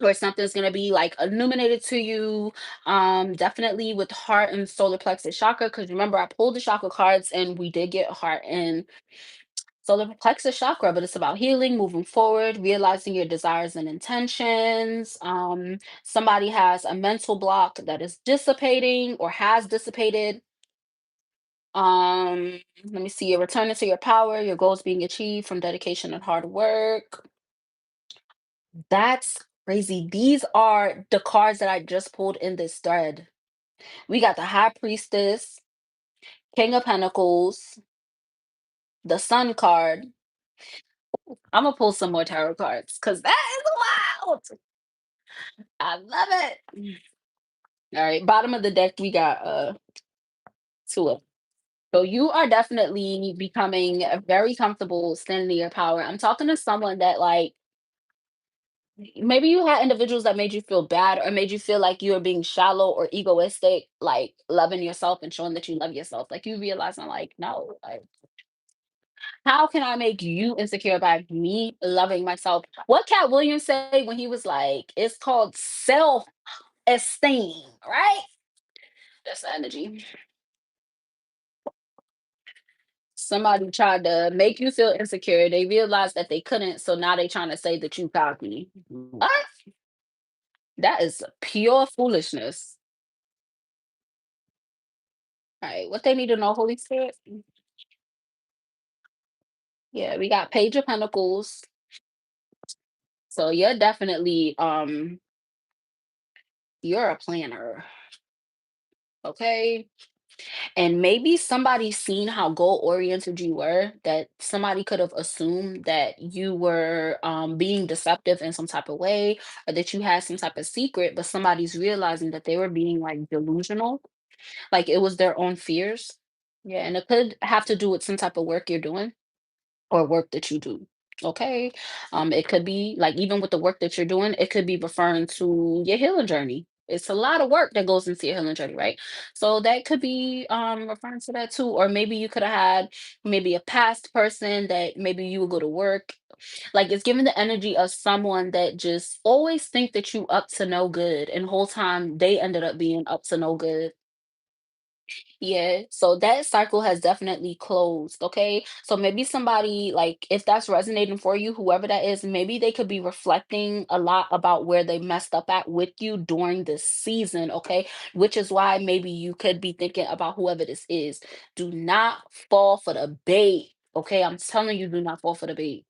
or something's gonna be like illuminated to you. Definitely with heart and solar plexus chakra, because remember I pulled the chakra cards and we did get heart and solar plexus chakra, but it's about healing, moving forward, realizing your desires and intentions. Somebody has a mental block that is dissipating or has dissipated. Let me see, you're returning to your power, your goals being achieved from dedication and hard work. That's crazy. These are the cards that I just pulled in this thread. We got the High Priestess, King of Pentacles, the Sun card. I'm gonna pull some more tarot cards because that is wild. I love it. All right, bottom of the deck, we got two of. So you are definitely becoming very comfortable standing in your power. I'm talking to someone that like maybe you had individuals that made you feel bad or made you feel like you were being shallow or egoistic, like loving yourself and showing that you love yourself. Like you realizing like no, like How can I make you insecure by me loving myself? What Cat Williams say when he was like, it's called self-esteem, right? That's the energy. Somebody tried to make you feel insecure. They realized that they couldn't, so now they trying to say that you cocky. What? That is pure foolishness. All right, what they need to know, Holy Spirit? Yeah, we got Page of Pentacles. So you're definitely you're a planner, okay? And maybe somebody seen how goal oriented you were, that somebody could have assumed that you were being deceptive in some type of way, or that you had some type of secret, but somebody's realizing that they were being like delusional, like it was their own fears. Yeah, and it could have to do with some type of work you're doing or work that you do. Okay. It could be like even with the work that you're doing, it could be referring to your healing journey. It's a lot of work that goes into your healing journey, right? So that could be referring to that too. Or maybe you could have had maybe a past person that maybe you would go to work. Like it's giving the energy of someone that just always think that you up to no good, and whole time they ended up being up to no good. Yeah, so that cycle has definitely closed, okay? So maybe somebody, like, if that's resonating for you, whoever that is, maybe they could be reflecting a lot about where they messed up at with you during this season, okay? Which is why maybe you could be thinking about whoever this is. Do not fall for the bait, okay? I'm telling you, do not fall for the bait.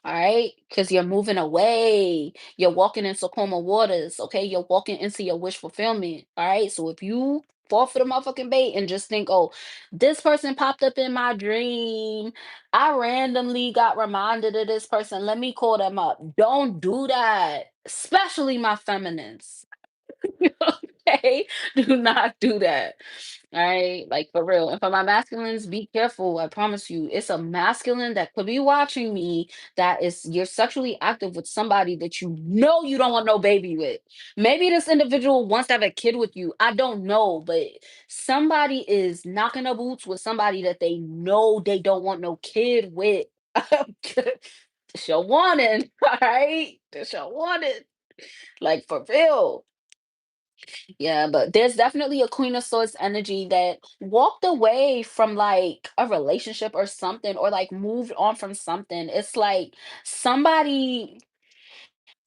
All right, because you're moving away. You're walking into calmer waters. Okay, you're walking into your wish fulfillment. All right, so if you fall for the motherfucking bait and just think, oh, this person popped up in my dream, I randomly got reminded of this person. Let me call them up. Don't do that, especially my feminines. Okay, do not do that. All right, like for real. And for my masculines, be careful. I promise you, it's a masculine that could be watching me, that is you're sexually active with somebody that you know you don't want no baby with. Maybe this individual wants to have a kid with you. I don't know, but somebody is knocking the boots with somebody that they know they don't want no kid with. This your warning, all right? This your warning. Like for real. Yeah, but there's definitely a Queen of Swords energy that walked away from like a relationship or something, or like moved on from something. It's like somebody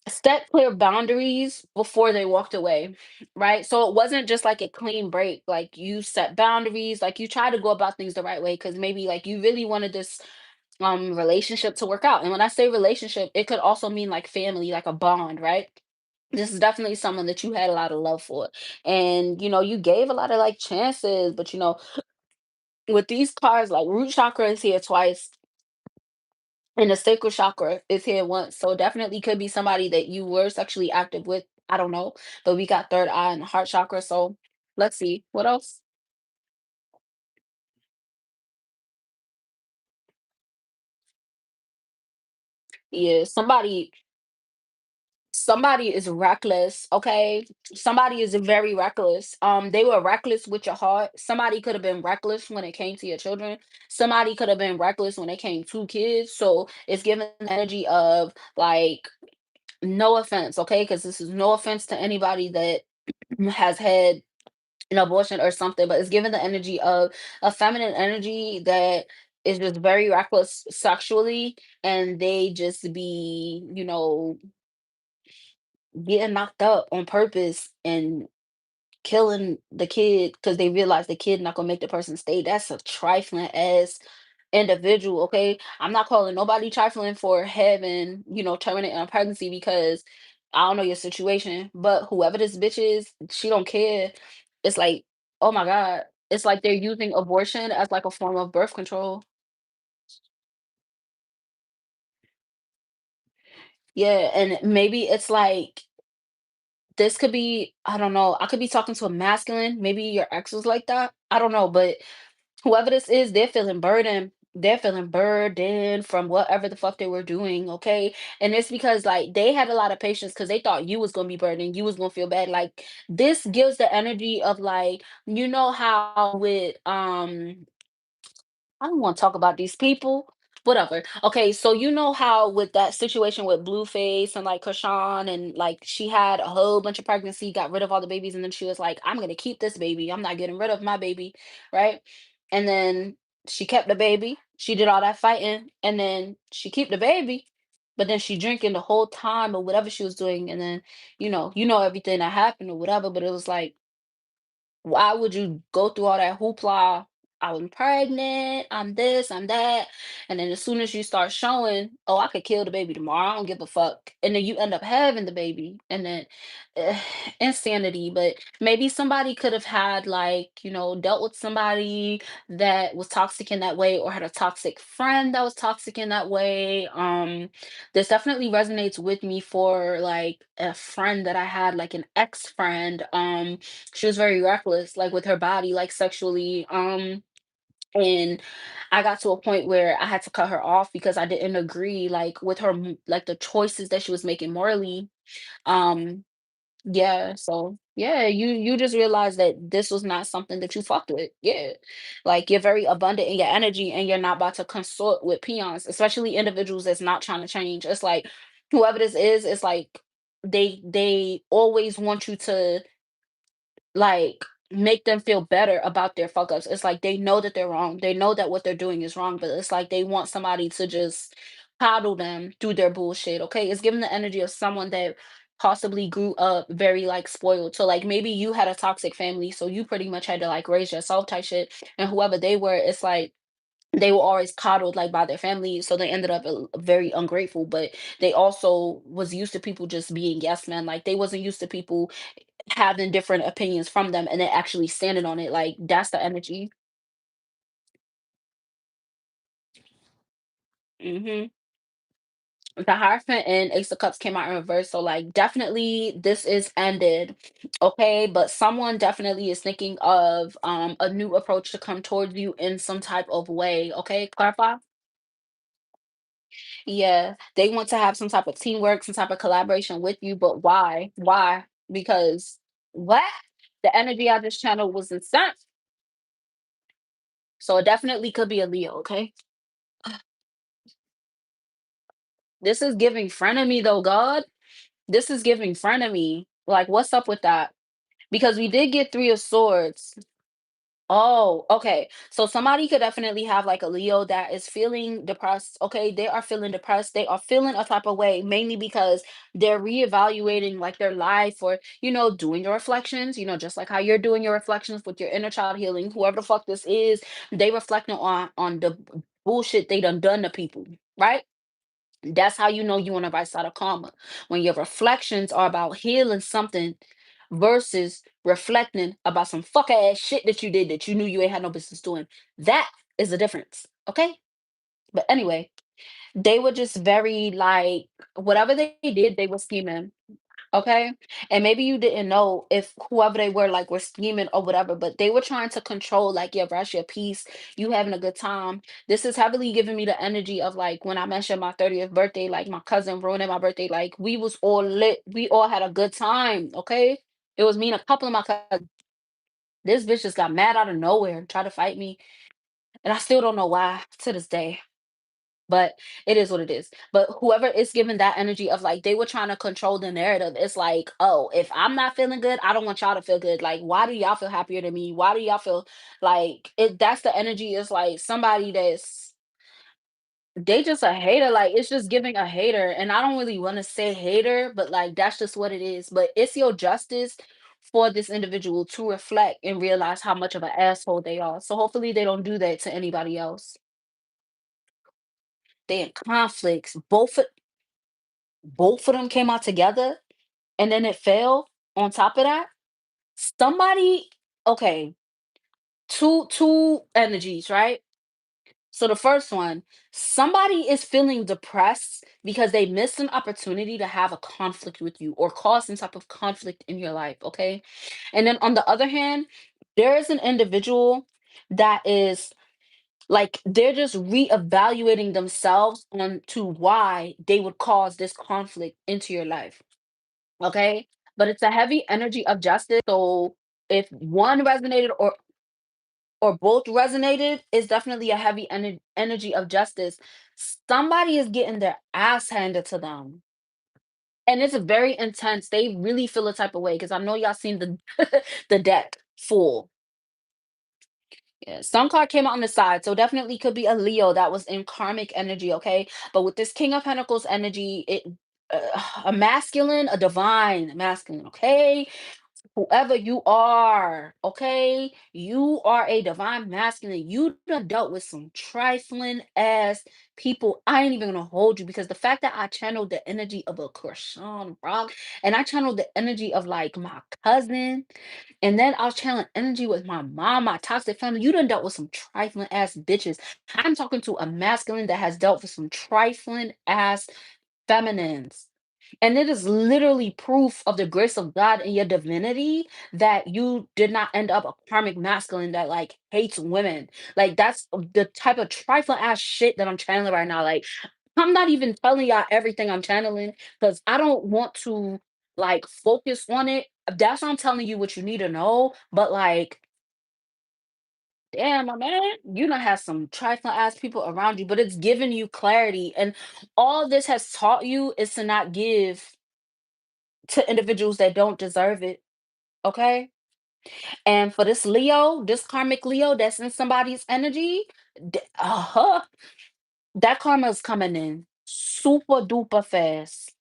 set clear boundaries before they walked away, right? So it wasn't just like a clean break. Like you set boundaries, like you try to go about things the right way because maybe like you really wanted this relationship to work out. And when I say relationship, it could also mean like family, like a bond, right? This is definitely someone that you had a lot of love for, and you gave a lot of like chances, but with these cards, like root chakra is here twice and the sacral chakra is here once, so definitely could be somebody that you were sexually active with. I don't know, but we got third eye and heart chakra, so let's see what else. Yeah, somebody is reckless, okay? Somebody is very reckless. They were reckless with your heart. Somebody could have been reckless when it came to your children. Somebody could have been reckless when it came to kids. So it's giving the energy of like, no offense, okay? Because this is no offense to anybody that has had an abortion or something, but it's giving the energy of a feminine energy that is just very reckless sexually, and they just be, getting knocked up on purpose and killing the kid because they realize the kid not gonna make the person stay. That's a trifling ass individual. Okay, I'm not calling nobody trifling for having terminating a pregnancy because I don't know your situation, but whoever this bitch is, she don't care. It's like, oh my god, it's like they're using abortion as like a form of birth control. Yeah, and maybe it's like this could be, I don't know, I could be talking to a masculine, maybe your ex was like that. I don't know, but whoever this is, they're feeling burdened. They're feeling burdened from whatever the fuck they were doing, okay? And it's because like they had a lot of patience because they thought you was gonna be burdened, you was gonna feel bad. Like this gives the energy of like, how with I don't want to talk about these people. Whatever. Okay, so you know how with that situation with Blueface and like Krishan and like she had a whole bunch of pregnancy, got rid of all the babies, and then she was like, I'm gonna keep this baby. I'm not getting rid of my baby, right? And then she kept the baby. She did all that fighting, and then she keep the baby, but then she drinking the whole time or whatever she was doing, and then you know everything that happened or whatever. But it was like, why would you go through all that hoopla? I'm pregnant, I'm this, I'm that. And then as soon as you start showing, oh, I could kill the baby tomorrow, I don't give a fuck. And then you end up having the baby. And then eh, insanity. But maybe somebody could have had, like, dealt with somebody that was toxic in that way or had a toxic friend that was toxic in that way. This definitely resonates with me for like a friend that I had, like an ex-friend. She was very reckless, like with her body, like sexually. And I got to a point where I had to cut her off because I didn't agree, like with her, like the choices that she was making morally. Um, yeah, so yeah, you just realize that this was not something that you fucked with. Yeah. Like you're very abundant in your energy and you're not about to consort with peons, especially individuals that's not trying to change. It's like whoever this is, it's like they always want you to like make them feel better about their fuck ups. It's like they know that they're wrong. They know that what they're doing is wrong, but it's like they want somebody to just coddle them through their bullshit. Okay. It's giving the energy of someone that possibly grew up very like spoiled. So like maybe you had a toxic family, so you pretty much had to like raise yourself type shit. And whoever they were, it's like they were always coddled like by their family, so they ended up very ungrateful. But they also was used to people just being yes men. Like they wasn't used to people having different opinions from them and then actually standing on it. Like that's the energy. Hmm. The Hierophant and Ace of Cups came out in reverse, so like definitely this is ended. Okay, but someone definitely is thinking of a new approach to come towards you in some type of way. Okay, clarify. Yeah, they want to have some type of teamwork, some type of collaboration with you, but why? Because what? The energy I just channeled was insane. So it definitely could be a Leo. Okay, this is giving frenemy though, God. This is giving frenemy. Like, what's up with that? Because we did get Three of Swords. Oh, okay. So somebody could definitely have like a Leo that is feeling depressed. Okay, they are feeling depressed. They are feeling a type of way, mainly because they're reevaluating like their life or, doing your reflections, just like how you're doing your reflections with your inner child healing. Whoever the fuck this is, they reflecting on the bullshit they done to people, right? That's how you know you on the right side of karma. When your reflections are about healing something versus reflecting about some fuck ass shit that you did that you knew you ain't had no business doing. That is the difference. Okay? But anyway, they were just very like whatever they did, they were scheming. Okay. And maybe you didn't know if whoever they were like were scheming or whatever, but they were trying to control like your rest, your peace, you having a good time. This is heavily giving me the energy of like when I mentioned my 30th birthday, like my cousin ruining my birthday, like we was all lit. We all had a good time. Okay. It was me and a couple of my cousins. This bitch just got mad out of nowhere and tried to fight me. And I still don't know why to this day. But it is what it is. But whoever is given that energy of like they were trying to control the narrative, it's like, oh, if I'm not feeling good, I don't want y'all to feel good. Like, why do y'all feel happier than me? Why do y'all feel like it? That's the energy. It's like somebody that's they just a hater. Like it's just giving a hater. And I don't really want to say hater, but like that's just what it is. But it's your justice for this individual to reflect and realize how much of an asshole they are. So hopefully they don't do that to anybody else. They in conflicts. Both of them came out together and then it failed on top of that. Somebody, okay, two energies, right? So the first one, somebody is feeling depressed because they missed an opportunity to have a conflict with you or cause some type of conflict in your life, okay? And then on the other hand, there is an individual that is like they're just reevaluating themselves on to why they would cause this conflict into your life. Okay? But it's a heavy energy of justice. So if one resonated or both resonated, is definitely a heavy energy of justice. Somebody is getting their ass handed to them. And it's very intense. They really feel a type of way because I know y'all seen the the deck full. Yeah, some card came out on the side, so definitely could be a Leo that was in karmic energy, okay? But with this King of Pentacles energy, a masculine, a divine masculine, okay? Whoever you are, okay? You are a divine masculine. You done dealt with some trifling ass people. I ain't even gonna hold you because the fact that I channeled the energy of a Krishan rock and I channeled the energy of like my cousin, and then I was channeling energy with my mom, my toxic family. You done dealt with some trifling ass bitches. I'm talking to a masculine that has dealt with some trifling ass feminines. And it is literally proof of the grace of God and your divinity that you did not end up a karmic masculine that like hates women. Like that's the type of trifling ass shit that I'm channeling right now. Like I'm not even telling y'all everything I'm channeling because I don't want to like focus on it. That's why I'm telling you what you need to know. But like, damn, my man, you don't have some trifling ass people around you, but it's giving you clarity. And all this has taught you is to not give to individuals that don't deserve it. Okay. And for this Leo, this karmic Leo that's in somebody's energy, that karma is coming in super duper fast.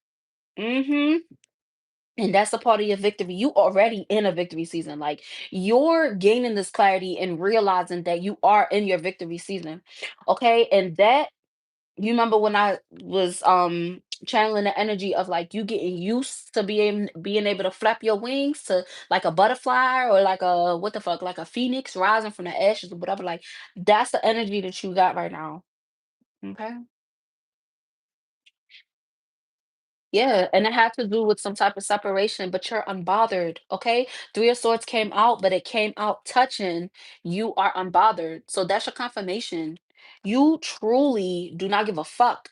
Hmm. And that's a part of your victory. You already in a victory season. Like you're gaining this clarity and realizing that you are in your victory season. Okay. And that you remember when I was channeling the energy of like you getting used to being able to flap your wings to like a butterfly or like a what the fuck, like a phoenix rising from the ashes or whatever. Like that's the energy that you got right now. Okay. Yeah, and it had to do with some type of separation, but you're unbothered, okay? Three of Swords came out, but it came out touching. You are unbothered. So that's your confirmation. You truly do not give a fuck.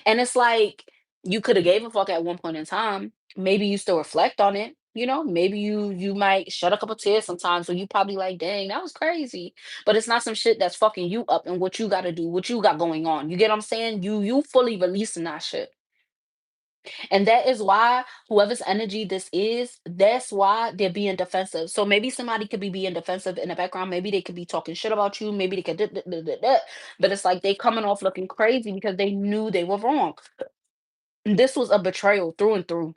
And it's like you could have gave a fuck at one point in time. Maybe you still reflect on it. Maybe you might shed a couple tears sometimes when you probably like, dang, that was crazy. But it's not some shit that's fucking you up and what you gotta do, what you got going on. You get what I'm saying? You fully releasing that shit. And that is why whoever's energy this is, that's why they're being defensive. So maybe somebody could be being defensive in the background. Maybe they could be talking shit about you. Maybe they could, but it's like they coming off looking crazy because they knew they were wrong. This was a betrayal through and through,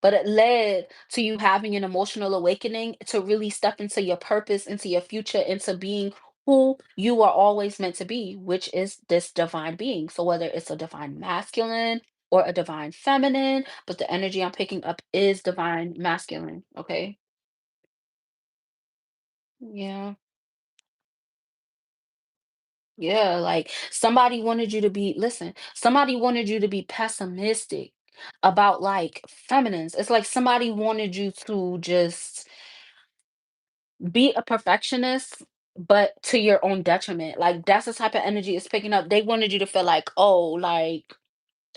but it led to you having an emotional awakening to really step into your purpose, into your future, into being who you are always meant to be, which is this divine being. So whether it's a divine masculine or a divine feminine, but the energy I'm picking up is divine masculine. Okay. Yeah. Yeah. Like somebody wanted you to be, listen, somebody wanted you to be pessimistic about like feminines. It's like somebody wanted you to just be a perfectionist, but to your own detriment. Like that's the type of energy it's picking up. They wanted you to feel like, oh, like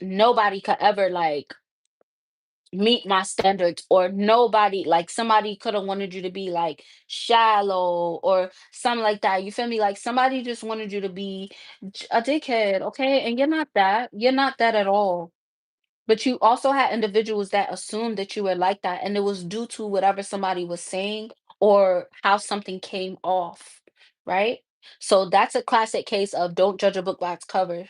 nobody could ever like meet my standards, or nobody like somebody could have wanted you to be like shallow or something like that. You feel me? Like somebody just wanted you to be a dickhead, okay? And you're not that. You're not that at all. But you also had individuals that assumed that you were like that, and it was due to whatever somebody was saying or how something came off, right? So that's a classic case of don't judge a book by its cover.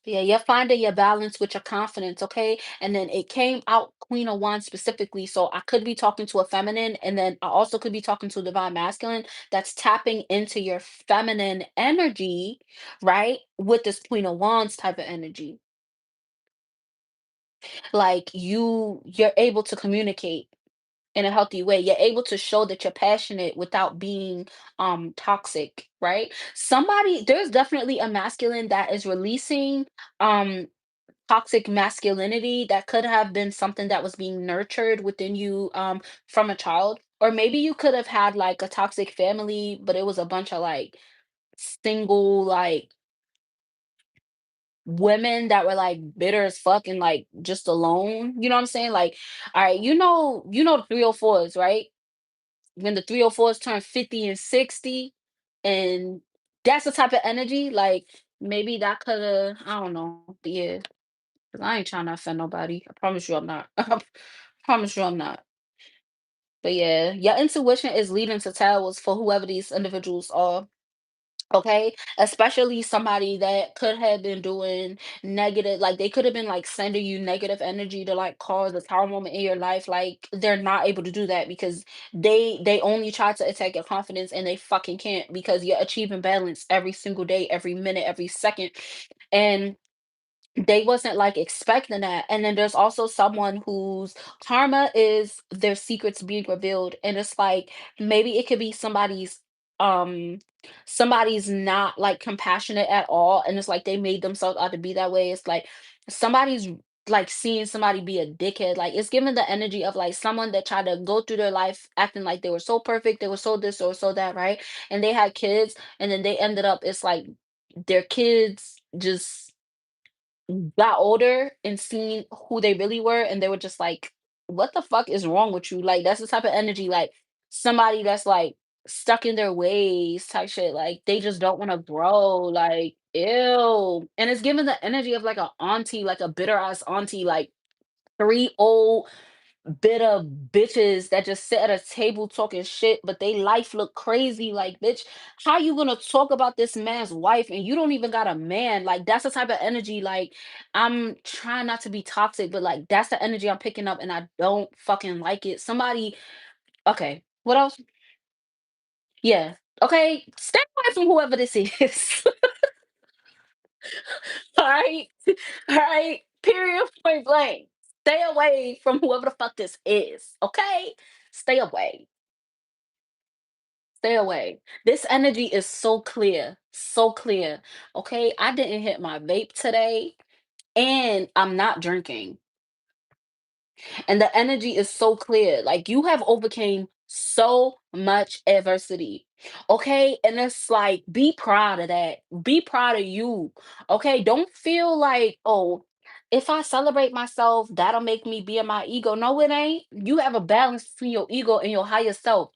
Yeah, you're finding your balance with your confidence, okay? And then it came out Queen of Wands specifically. So I could be talking to a feminine, and then I also could be talking to a divine masculine that's tapping into your feminine energy, right? With this Queen of Wands type of energy. Like you're able to communicate in a healthy way. You're able to show that you're passionate without being toxic, right? Somebody there's definitely a masculine that is releasing um toxic masculinity that could have been something that was being nurtured within you from a child. Or maybe you could have had like a toxic family, but it was a bunch of like single like women that were like bitter as fuck and like just alone. You know what I'm saying? Like, all right, you know the 304s, right? when the 304s turn 50 and 60, and that's the type of energy, like, maybe that coulda, I don't know, but yeah, 'cause I ain't trying to offend nobody. I promise you I'm not. I promise you I'm not. But yeah, your intuition is leading to towers for whoever these individuals are. Okay, especially somebody that could have been doing negative, like they could have been like sending you negative energy to like cause a tower moment in your life. Like they're not able to do that because they only try to attack your confidence and they fucking can't, because you're achieving balance every single day, every minute, every second. And they wasn't like expecting that. And then there's also someone whose karma is their secrets being revealed, and it's like maybe it could be um somebody's not like compassionate at all, and it's like they made themselves out to be that way. It's like somebody's like seeing somebody be a dickhead. Like it's giving the energy of like someone that tried to go through their life acting like they were so perfect, they were so this or so that, right? And they had kids, and then they ended up, it's like their kids just got older and seen who they really were, and they were just like, "What the fuck is wrong with you?" Like that's the type of energy, like somebody that's like stuck in their ways type shit. Like they just don't want to grow. Like ew, and it's giving the energy of like a auntie, like a bitter ass auntie, like three old bitter bitches that just sit at a table talking shit, but they life look crazy. Like, bitch, how you gonna talk about this man's wife and you don't even got a man? Like, that's the type of energy. Like, I'm trying not to be toxic, but like, that's the energy I'm picking up, and I don't fucking like it. Somebody, okay, what else? Yeah, okay, stay away from whoever this is. All right, all right. Period. Point blank. Stay away from whoever the fuck this is. Okay, stay away. Stay away. This energy is so clear, so clear. Okay, I didn't hit my vape today, and I'm not drinking. And the energy is so clear. Like you have overcame so much adversity. Okay, and it's like be proud of that. Be proud of you. Okay, don't feel like, oh, if I celebrate myself, that'll make me be in my ego. No, it ain't. You have a balance between your ego and your higher self.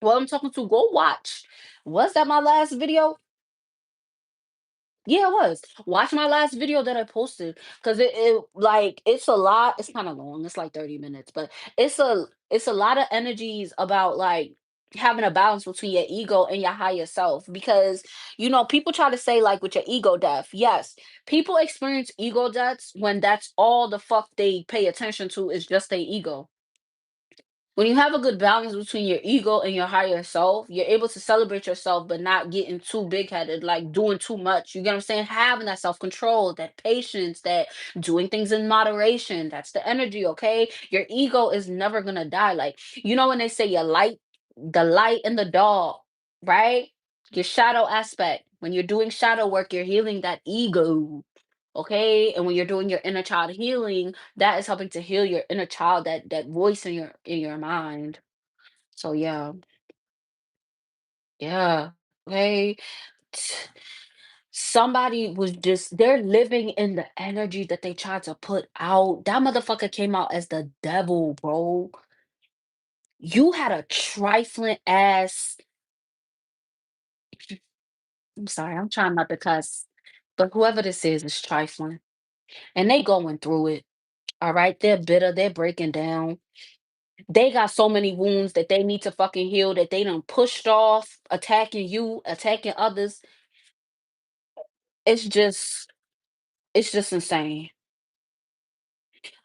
Well, I'm talking to, go watch. Was that my last video? Yeah, it was. Watch my last video that I posted, because it like it's a lot. It's kind of long. It's like 30 minutes, but it's a lot of energies about like having a balance between your ego and your higher self, because people try to say like with your ego death. Yes, people experience ego deaths when that's all the fuck they pay attention to is just their ego. When you have a good balance between your ego and your higher self, you're able to celebrate yourself, but not getting too big headed, like doing too much. You get what I'm saying? Having that self control, that patience, that doing things in moderation. That's the energy, okay? Your ego is never going to die. Like, when they say your light, the light in the dog, right? Your shadow aspect. When you're doing shadow work, you're healing that ego. Okay, and when you're doing your inner child healing, that is helping to heal your inner child, that voice in your mind. So yeah, yeah. Okay. T- Somebody was just, they're living in the energy that they tried to put out. That motherfucker came out as the devil, bro. You had a trifling ass. I'm sorry, I'm trying not to cuss, but whoever this is trifling. And they going through it. All right. They're bitter, they're breaking down. They got so many wounds that they need to fucking heal, that they done pushed off, attacking you, attacking others. It's just it's just insane.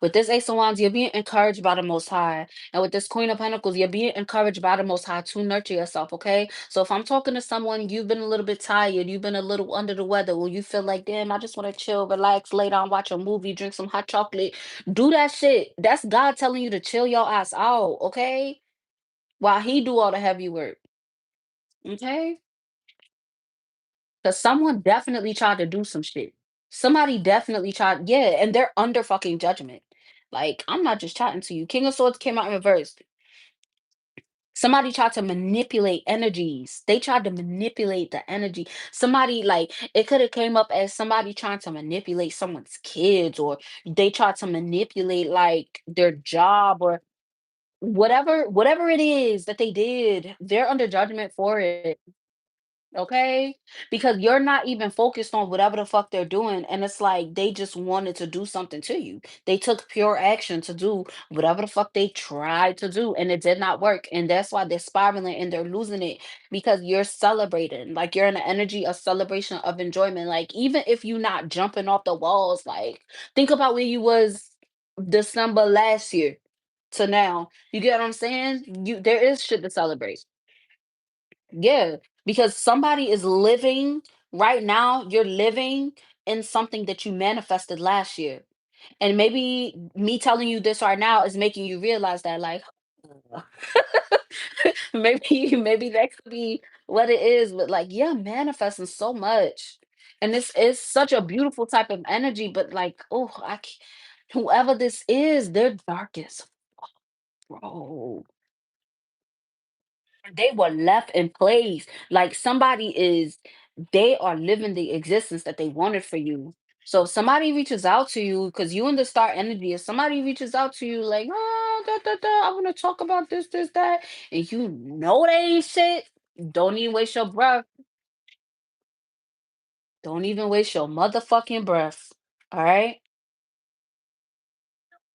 With this Ace of Wands, you're being encouraged by the Most High. And with this Queen of Pentacles, you're being encouraged by the Most High to nurture yourself, okay? So if I'm talking to someone, you've been a little bit tired, you've been a little under the weather, or you feel like, damn, I just want to chill, relax, lay down, watch a movie, drink some hot chocolate, do that shit. That's God telling you to chill your ass out, okay? While He do all the heavy work, okay? Because someone definitely tried to do some shit. Somebody definitely tried, yeah, and they're under fucking judgment. Like, I'm not just chatting to you. King of Swords came out in reverse. Somebody tried to manipulate energies. They tried to manipulate the energy. Somebody, like, it could have came up as somebody trying to manipulate someone's kids, or they tried to manipulate like their job, or whatever it is that they did, they're under judgment for it. Okay? Because you're not even focused on whatever the fuck they're doing. And it's like they just wanted to do something to you. They took pure action to do whatever the fuck they tried to do, and it did not work. And that's why they're spiraling and they're losing it because you're celebrating. Like you're in the energy of celebration of enjoyment. Like even if you're not jumping off the walls, like think about where you was December last year to now. You get what I'm saying? There is shit to celebrate. Yeah, because somebody is living right now, you're living in something that you manifested last year. And maybe me telling you this right now is making you realize that, like, maybe that could be what it is, but like, yeah, manifesting so much. And this is such a beautiful type of energy, but like, oh, whoever this is, they're darkest, bro. They were left in place. Like somebody is, they are living the existence that they wanted for you. So if somebody reaches out to you, because you in the star energy, if somebody reaches out to you like, oh, I want to talk about this, that, and you know they ain't shit, don't even waste your breath. Don't even waste your motherfucking breath. All right.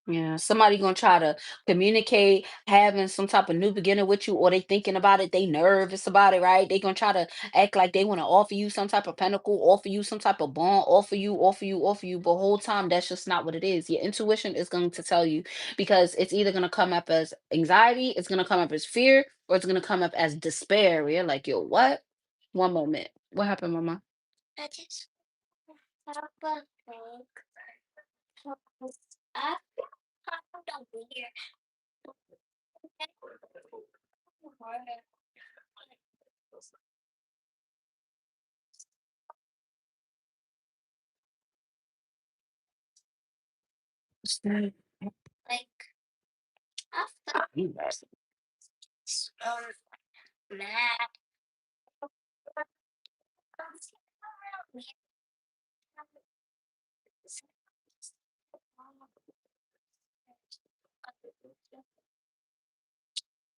Yeah, somebody gonna try to communicate, having some type of new beginning with you, or they thinking about it, they nervous about it, right? They gonna try to act like they want to offer you some type of pinnacle, offer you some type of bond, offer you, but whole time that's just not what it is. Your intuition is going to tell you because it's either gonna come up as anxiety, it's gonna come up as fear, or it's gonna come up as despair. You're like, yo, what? One moment. What happened, mama?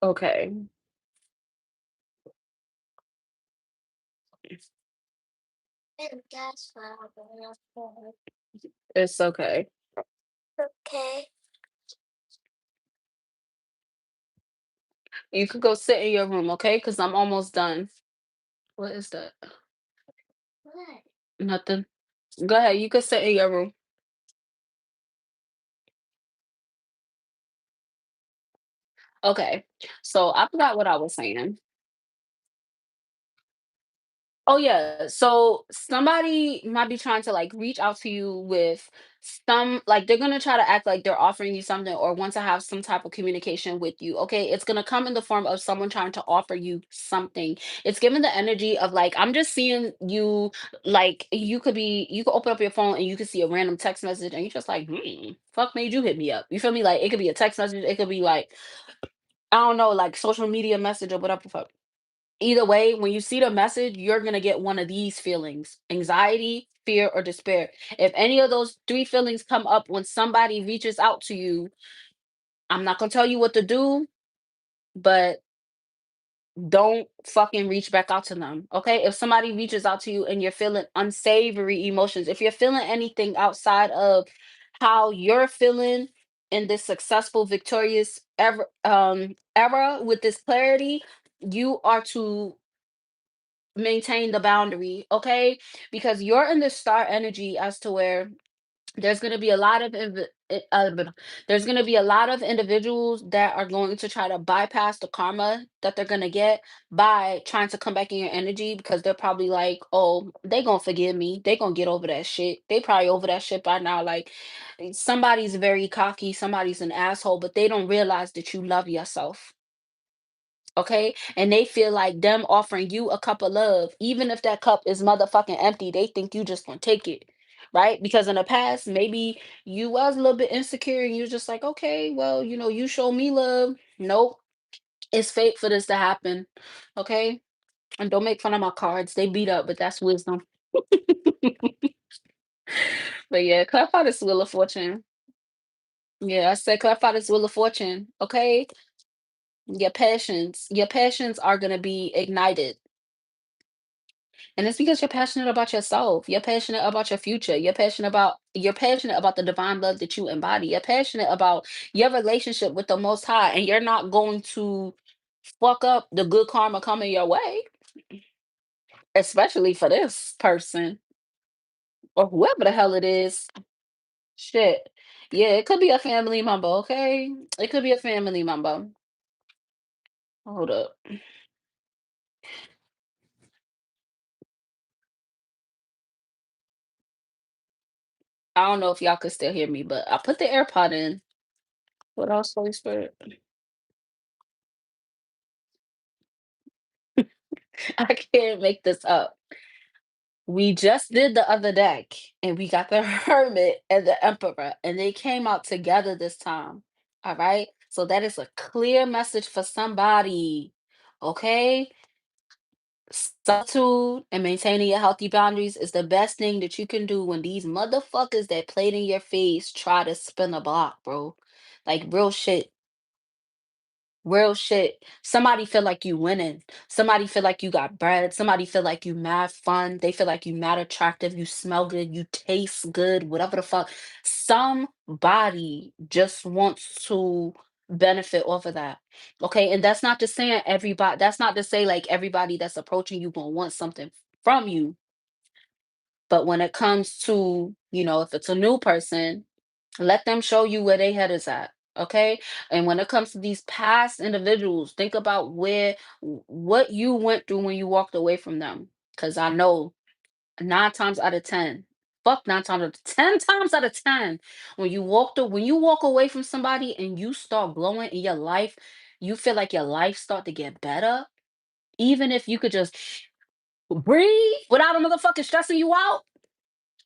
Okay, it's okay. You could go sit in your room, okay? Because I'm almost done. What is that? Nothing. Go ahead. You could sit in your room. Okay. So I forgot what I was saying. Oh yeah. So somebody might be trying to like reach out to you with some like they're gonna try to act like they're offering you something or want to have some type of communication with you. Okay. It's gonna come in the form of someone trying to offer you something. It's given the energy of like I'm just seeing you like you could open up your phone and you could see a random text message and you're just like, fuck made you hit me up. You feel me? Like it could be a text message, it could be like I don't know, like social media message or whatever the fuck. Either way, when you see the message, you're gonna get one of these feelings: anxiety, fear, or despair. If any of those three feelings come up when somebody reaches out to you, I'm not gonna tell you what to do, but don't fucking reach back out to them. Okay. If somebody reaches out to you and you're feeling unsavory emotions, if you're feeling anything outside of how you're feeling in this successful, victorious era with this clarity, you are to maintain the boundary, okay? Because you're in the star energy as to where there's going to be a lot of there's going to be a lot of individuals that are going to try to bypass the karma that they're going to get by trying to come back in your energy because they're probably like, oh, they going to forgive me, they going to get over that shit, they probably over that shit by now. Like somebody's very cocky, somebody's an asshole, but they don't realize that you love yourself. Okay. And they feel like them offering you a cup of love, even if that cup is motherfucking empty, they think you just gonna take it. Right. Because in the past, maybe you was a little bit insecure and you're just like, okay, well, you show me love. Nope. It's fake for this to happen. Okay. And don't make fun of my cards. They beat up, but that's wisdom. But yeah, clarify this wheel of fortune. Yeah, I said clarify this wheel of fortune. Okay. Your passions are gonna be ignited. And it's because you're passionate about yourself. You're passionate about your future. You're passionate about the divine love that you embody. You're passionate about your relationship with the most high. And you're not going to fuck up the good karma coming your way, especially for this person or whoever the hell it is. Shit. Yeah, it could be a family member, okay? It could be a family member. Hold up. I don't know if y'all could still hear me, but I put the AirPod in. What else, Holy Spirit? I can't make this up. We just did the other deck, and we got the Hermit and the Emperor, and they came out together this time. All right. So that is a clear message for somebody. Okay. Solitude and maintaining your healthy boundaries is the best thing that you can do when these motherfuckers that played in your face try to spin a block, bro. Like real shit. Real shit. Somebody feel like you winning. Somebody feel like you got bread. Somebody feel like you mad fun. They feel like you mad attractive. You smell good. You taste good. Whatever the fuck. Somebody just wants to benefit off of that. Okay. And that's not to say everybody. That's not to say like everybody that's approaching you gonna want something from you. But when it comes to, if it's a new person, let them show you where their head is at. Okay. And when it comes to these past individuals, think about what you went through when you walked away from them. Because I know 9 times out of 10, fuck 9 times out of 10 times out of 10, when you walk away from somebody and you start glowing in your life, you feel like your life start to get better. Even if you could just breathe without a motherfucker stressing you out,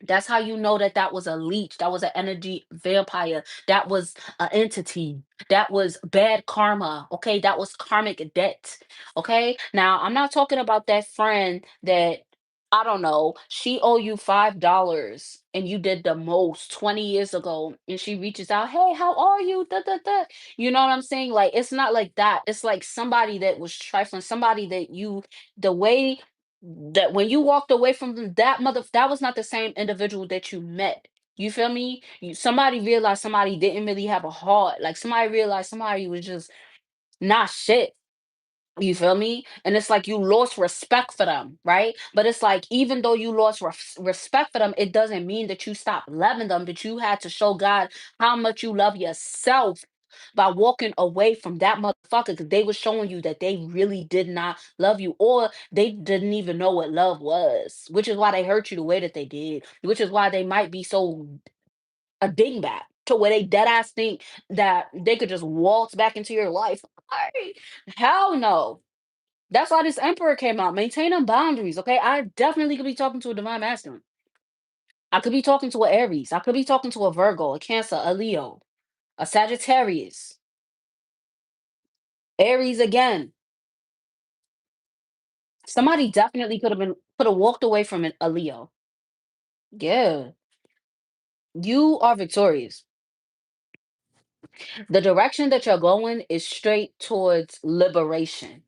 that's how you know that that was a leech. That was an energy vampire. That was an entity. That was bad karma. Okay. That was karmic debt. Okay. Now, I'm not talking about that friend that, I don't know, she owe you $5 and you did the most 20 years ago. And she reaches out, hey, how are you? Da, da, da. You know what I'm saying? Like, it's not like that. It's like somebody that was trifling, somebody that the way that when you walked away from them, that was not the same individual that you met. You feel me? Somebody realized somebody didn't really have a heart. Like somebody realized somebody was just not shit. You feel me? And it's like you lost respect for them, right? But it's like even though you lost respect for them, it doesn't mean that you stopped loving them, that you had to show God how much you love yourself by walking away from that motherfucker because they were showing you that they really did not love you or they didn't even know what love was, which is why they hurt you the way that they did, which is why they might be so a dingbat to where they dead ass think that they could just waltz back into your life. Like, hell no. That's why this emperor came out. Maintain them boundaries, okay? I definitely could be talking to a divine masculine. I could be talking to a Aries. I could be talking to a Virgo, a Cancer, a Leo, a Sagittarius, Aries again. Somebody definitely could have walked away from a Leo. Yeah, you are victorious. The direction that you're going is straight towards liberation.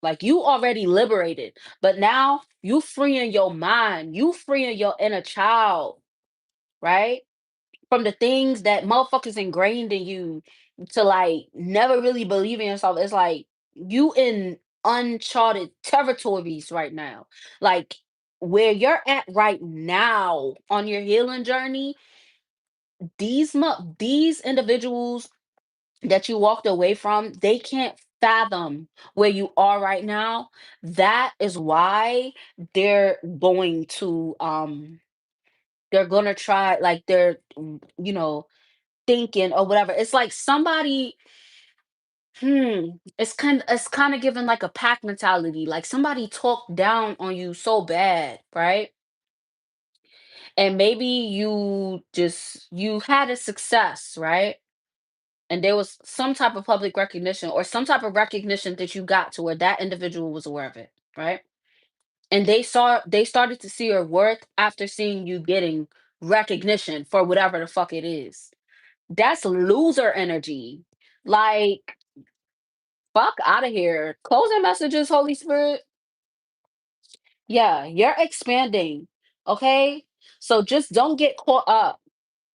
Like you already liberated, but now you freeing your mind, you freeing your inner child, right? From the things that motherfuckers ingrained in you to like never really believe in yourself. It's like you in uncharted territories right now. Like where you're at right now on your healing journey, these individuals that you walked away from, they can't fathom where you are right now. That is why they're going to try like you know thinking or whatever. It's like somebody, it's kind of given like a pack mentality. Like somebody talked down on you so bad, right? And maybe you had a success, right? And there was some type of public recognition or some type of recognition that you got to where that individual was aware of it, right? And they started to see your worth after seeing you getting recognition for whatever the fuck it is. That's loser energy. Like Fuck out of here. Closing messages, Holy Spirit. Yeah, you're expanding. Okay? So just don't get caught up.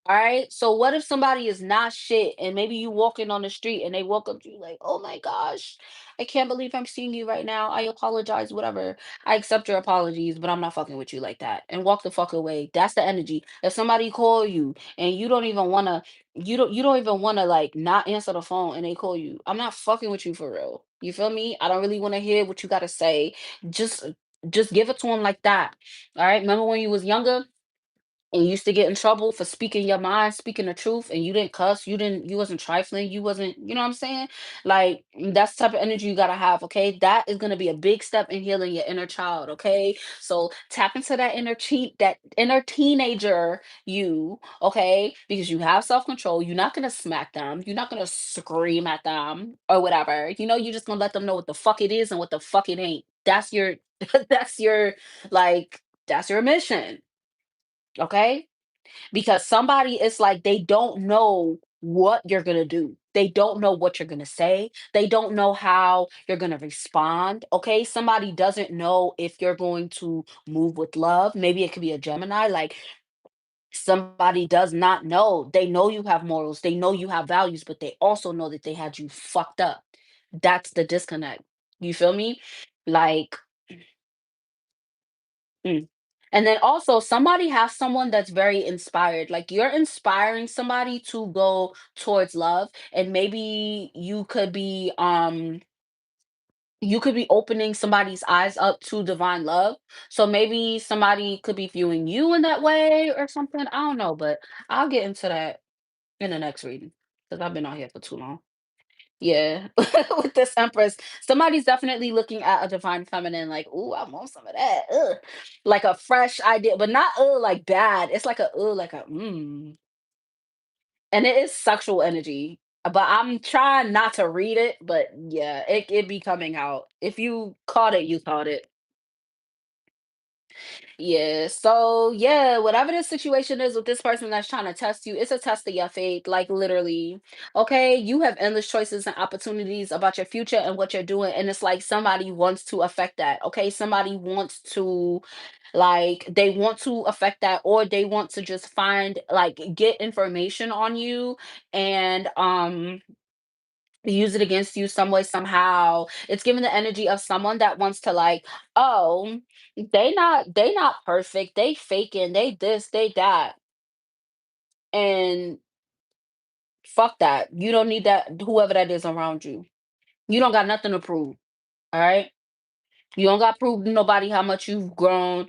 All right. So what if somebody is not shit and maybe you walking on the street and they walk up to you like, oh my gosh, I can't believe I'm seeing you right now. I apologize, whatever. I accept your apologies, but I'm not fucking with you like that. And walk the fuck away. That's the energy. If somebody call you and you don't even wanna like not answer the phone and they call you, I'm not fucking with you for real. You feel me? I don't really want to hear what you gotta say. Just just give it to them like that. All right. Remember when you was younger? And you used to get in trouble for speaking your mind, speaking the truth, and you didn't cuss, you wasn't trifling, you wasn't, you know what I'm saying? Like that's the type of energy you gotta have, okay? That is gonna be a big step in healing your inner child, okay? So tap into that inner teenager you, okay? Because you have self-control. You're not gonna smack them, you're not gonna scream at them or whatever. You're just gonna let them know what the fuck it is and what the fuck it ain't. That's your that's your like that's your mission, okay? Because somebody is like they don't know what you're going to do. They don't know what you're going to say. They don't know how you're going to respond. Okay? Somebody doesn't know if you're going to move with love. Maybe it could be a Gemini. Like somebody does not know. They know you have morals. They know you have values, but they also know that they had you fucked up. That's the disconnect. You feel me? Like mm. And then also somebody has someone that's very inspired. Like you're inspiring somebody to go towards love and maybe you could be opening somebody's eyes up to divine love. So maybe somebody could be viewing you in that way or something. I don't know, but I'll get into that in the next reading because I've been on here for too long. Yeah, with this Empress, somebody's definitely looking at a divine feminine like, "Ooh, I want some of that." Ugh. Like a fresh idea, but not like bad. It's like like a and it is sexual energy. But I'm trying not to read it, but yeah, it be coming out. If you caught it, you caught it. Yeah. So yeah, whatever the situation is with this person that's trying to test you, it's a test of your faith. Like literally. Okay. You have endless choices and opportunities about your future and what you're doing. And it's like somebody wants to affect that. Okay. Somebody wants to they want to affect that, or they want to just find get information on you and use it against you some way somehow. It's giving the energy of someone that wants to oh, they not perfect. They faking. They this, they that. And fuck that. You don't need that whoever that is around you. You don't got nothing to prove. All right? You don't got to prove to nobody how much you've grown.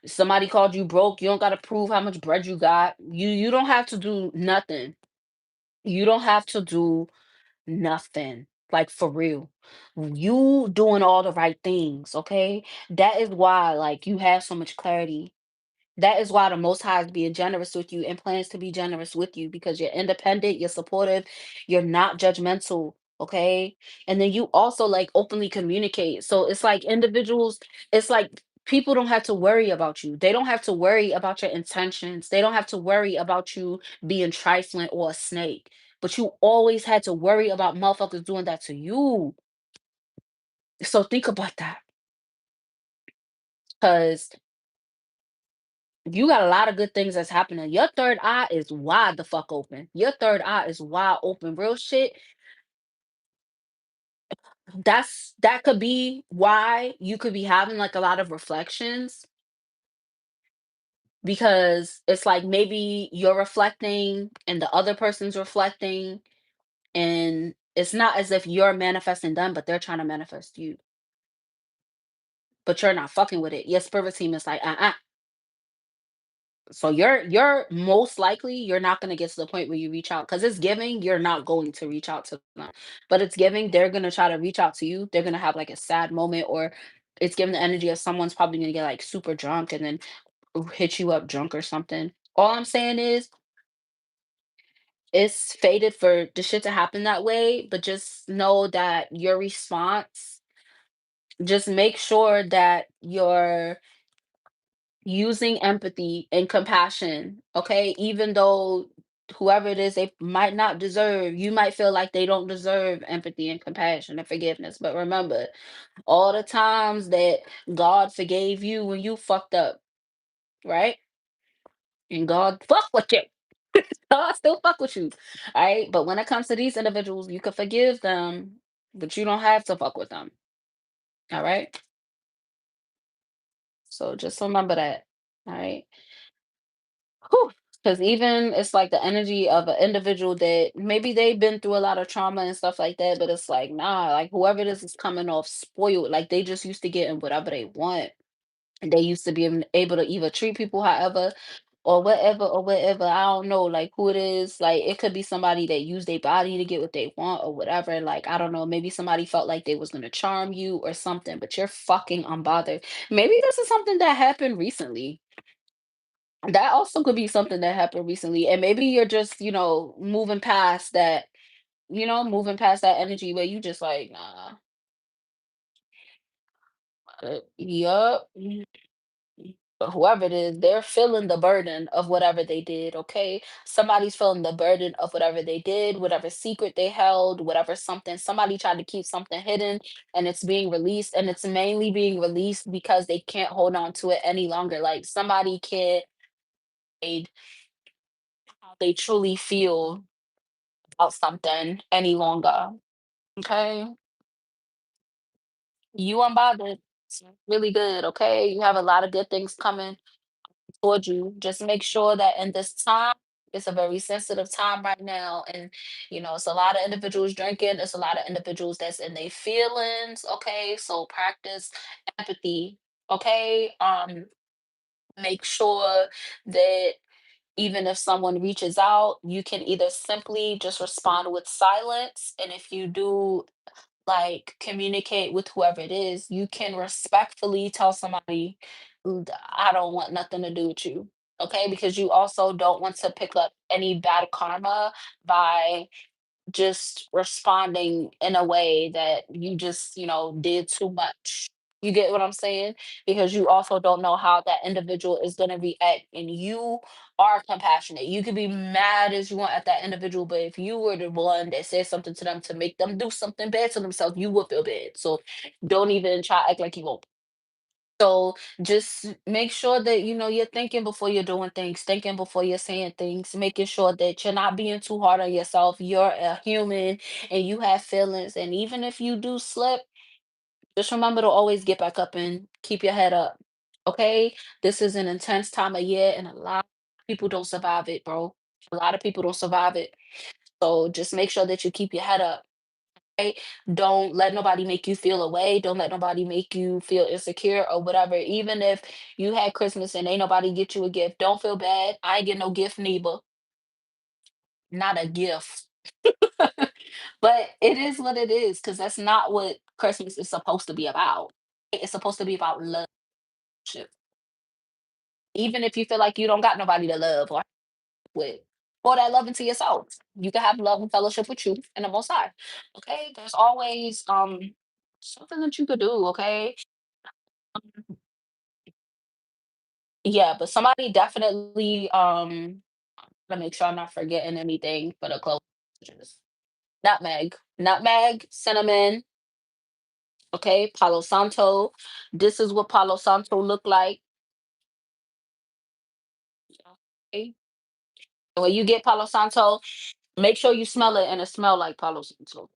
Somebody called you broke. You don't got to prove how much bread you got. You don't have to do nothing. You don't have to do nothing. Like for real. You doing all the right things, okay? That is why you have so much clarity. That is why the Most High is being generous with you and plans to be generous with you because you're independent, you're supportive, you're not judgmental, okay? And then you also openly communicate. So it's like individuals, it's like people don't have to worry about you. They don't have to worry about your intentions. They don't have to worry about you being trifling or a snake. But you always had to worry about motherfuckers doing that to you. So think about that. Because you got a lot of good things that's happening. Your third eye is wide the fuck open. Your third eye is wide open. Real shit. That could be why you could be having a lot of reflections because it's like maybe you're reflecting and the other person's reflecting and it's not as if you're manifesting them, but they're trying to manifest you. But you're not fucking with it. Your spirit team is like, so you're most likely you're not going to get to the point where you reach out because it's giving you're not going to reach out to them, but it's giving they're going to try to reach out to you. They're going to have a sad moment, or it's giving the energy of someone's probably going to get super drunk and then hit you up drunk or something. All I'm saying is it's fated for the shit to happen that way, but just know that your response, just make sure that you're using empathy and compassion, okay? Even though whoever it is, they might not deserve. You might feel like they don't deserve empathy and compassion and forgiveness. But remember, all the times that God forgave you when you fucked up, right? And God fuck with you. God still fuck with you. All right. But when it comes to these individuals, you can forgive them, but you don't have to fuck with them. All right. So just remember that. All right. Because even it's like the energy of an individual that maybe they've been through a lot of trauma and stuff like that, but it's like, nah, like whoever this is coming off spoiled. Like they just used to getting whatever they want. They used to be able to either treat people however or whatever. I don't know like who it is. Like it could be somebody that used their body to get what they want or whatever. Like I don't know, maybe somebody felt like they was gonna charm you or something, but you're fucking unbothered. Maybe this is something that happened recently. That also could be something that happened recently. And maybe you're just, moving past that, moving past that energy where you just like, nah, yup. But whoever it is, they're feeling the burden of whatever they did, okay? Somebody's feeling the burden of whatever they did, whatever secret they held, whatever something, somebody tried to keep something hidden and it's being released. And it's mainly being released because they can't hold on to it any longer. Like somebody can't hide how they truly feel about something any longer, okay? You unbothered. It's really good, okay? You have a lot of good things coming towards you. Just make sure that in this time, it's a very sensitive time right now. And, it's a lot of individuals drinking, it's a lot of individuals that's in their feelings, okay? So practice empathy, okay? Make sure that even if someone reaches out, you can either simply just respond with silence. And if you do like communicate with whoever it is, you can respectfully tell somebody, I don't want nothing to do with you." Okay? Because you also don't want to pick up any bad karma by just responding in a way that you just, did too much. You get what I'm saying? Because you also don't know how that individual is going to react. And you are compassionate. You could be mad as you want at that individual, but if you were the one that said something to them to make them do something bad to themselves, you would feel bad. So don't even try to act like you won't. So just make sure that you're thinking before you're doing things, thinking before you're saying things, making sure that you're not being too hard on yourself. You're a human and you have feelings. And even if you do slip, just remember to always get back up and keep your head up. Okay? This is an intense time of year and a lot of people don't survive it, bro. A lot of people don't survive it. So just make sure that you keep your head up. Right? Don't let nobody make you feel away. Don't let nobody make you feel insecure or whatever. Even if you had Christmas and ain't nobody get you a gift, don't feel bad. I ain't get no gift neither. Not a gift. But it is what it is, because that's not what Christmas is supposed to be about. It's supposed to be about love. Even if you feel like you don't got nobody to love or with, pour that love into yourself. You can have love and fellowship with you and the most high. Okay. There's always something that you could do, okay? Yeah, but somebody definitely to make sure I'm not forgetting anything for the close messages. Nutmeg. Nutmeg, cinnamon, okay, Palo Santo. This is what Palo Santo look like. Okay. When you get Palo Santo, make sure you smell it and it smell like Palo Santo.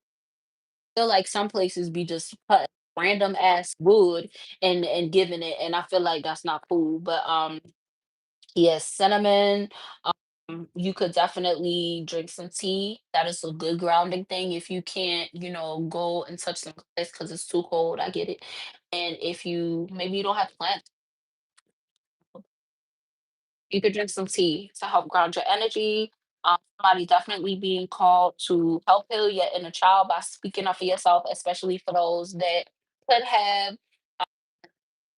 Feel like some places be just put random ass wood and giving it, and I feel like that's not cool. But yes, cinnamon. You could definitely drink some tea. That is a good grounding thing. If you can't, go and touch some place because it's too cold, I get it. And if you maybe you don't have plants, you could drink some tea to help ground your energy. Somebody definitely being called to help heal your inner child by speaking up for yourself, especially for those that could have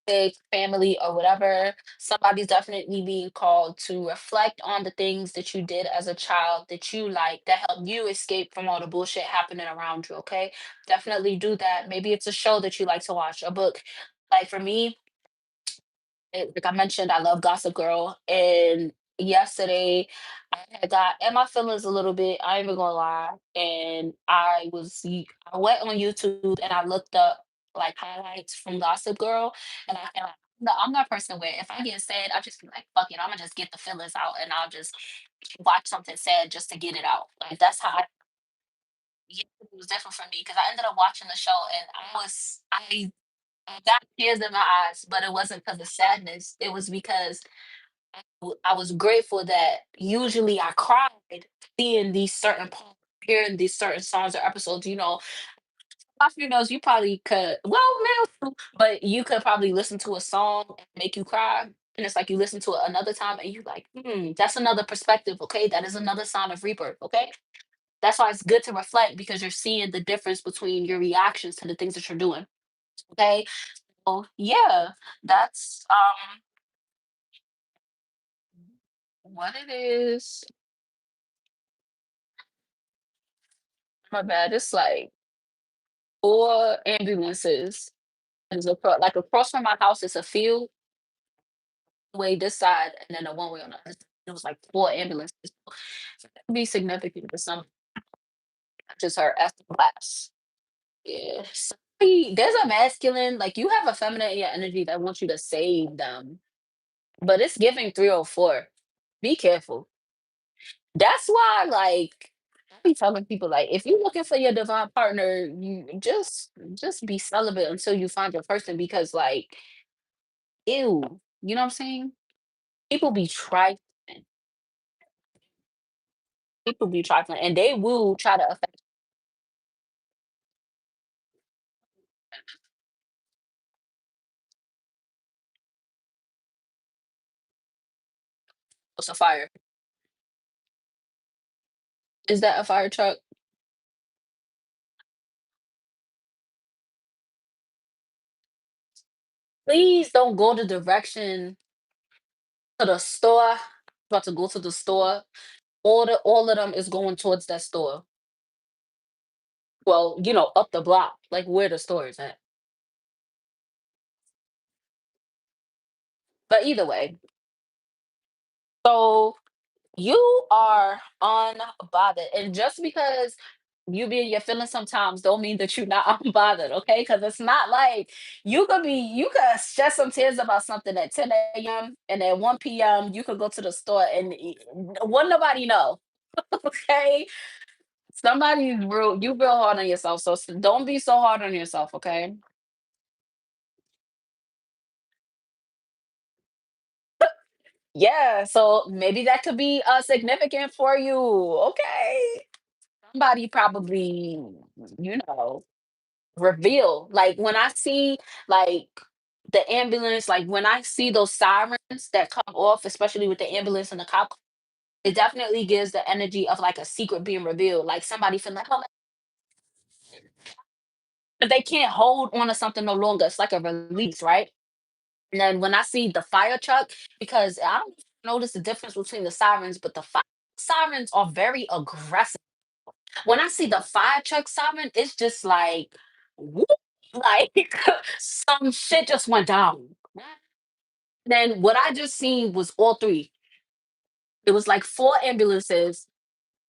big family or whatever. Somebody's definitely being called to reflect on the things that you did as a child that you like that helped you escape from all the bullshit happening around you. Okay, definitely do that. Maybe it's a show that you like to watch, a book. Like for me, like I mentioned, I love Gossip Girl, and yesterday I had got in my feelings a little bit. I ain't even gonna lie. And I went on YouTube and I looked up like highlights from Gossip Girl. And no, I'm that person where if I get sad, I just be like, fuck it, I'm gonna just get the feelings out and I'll just watch something sad just to get it out. Like that's how yeah, it was different for me because I ended up watching the show and I got tears in my eyes, but it wasn't because of sadness. It was because I was grateful that usually I cried seeing these certain parts, hearing these certain songs or episodes. My females, you probably could, well, males too, but you could probably listen to a song and make you cry. And it's like you listen to it another time and you like, that's another perspective. Okay. That is another sign of rebirth. Okay. That's why it's good to reflect because you're seeing the difference between your reactions to the things that you're doing. Okay. So yeah, that's what it is. My bad. It's like 4 ambulances. Like across from my house is a field way this side and then a one way on the other side. It was like 4 ambulances. So that could be significant for some. I just heard after blast. Yeah. There's a masculine, like you have a feminine in your energy that wants you to save them. But it's giving 304. Be careful. That's why, like, I be telling people, like, if you're looking for your divine partner, you just be celibate until you find your person because, like, ew, you know what I'm saying? People be trifling. People be trifling, and they will try to affect us a fire. Is that a fire truck? Please don't go the direction to the store. About to go to the store. All of them is going towards that store. Well, up the block, like where the store is at. But either way, so you are unbothered. And just because you be in your feelings sometimes don't mean that you're not unbothered, okay? Because it's not like you could shed some tears about something at 10 a.m. and at 1 p.m. you could go to the store and wouldn't nobody know, okay? Somebody's you real hard on yourself. So don't be so hard on yourself, okay? Yeah, so maybe that could be significant for you, okay? Somebody probably, you know, reveal. Like when I see like the ambulance, like when I see those sirens that come off, especially with the ambulance and the cop, it definitely gives the energy of like a secret being revealed. Like somebody feeling like, oh, but they can't hold on to something no longer. It's like a release, right? And then when I see the fire truck, because I don't notice the difference between the sirens, but the fire sirens are very aggressive. When I see the fire truck siren, it's just like, whoop, like some shit just went down. Then what I just seen was all three. It was like 4 ambulances,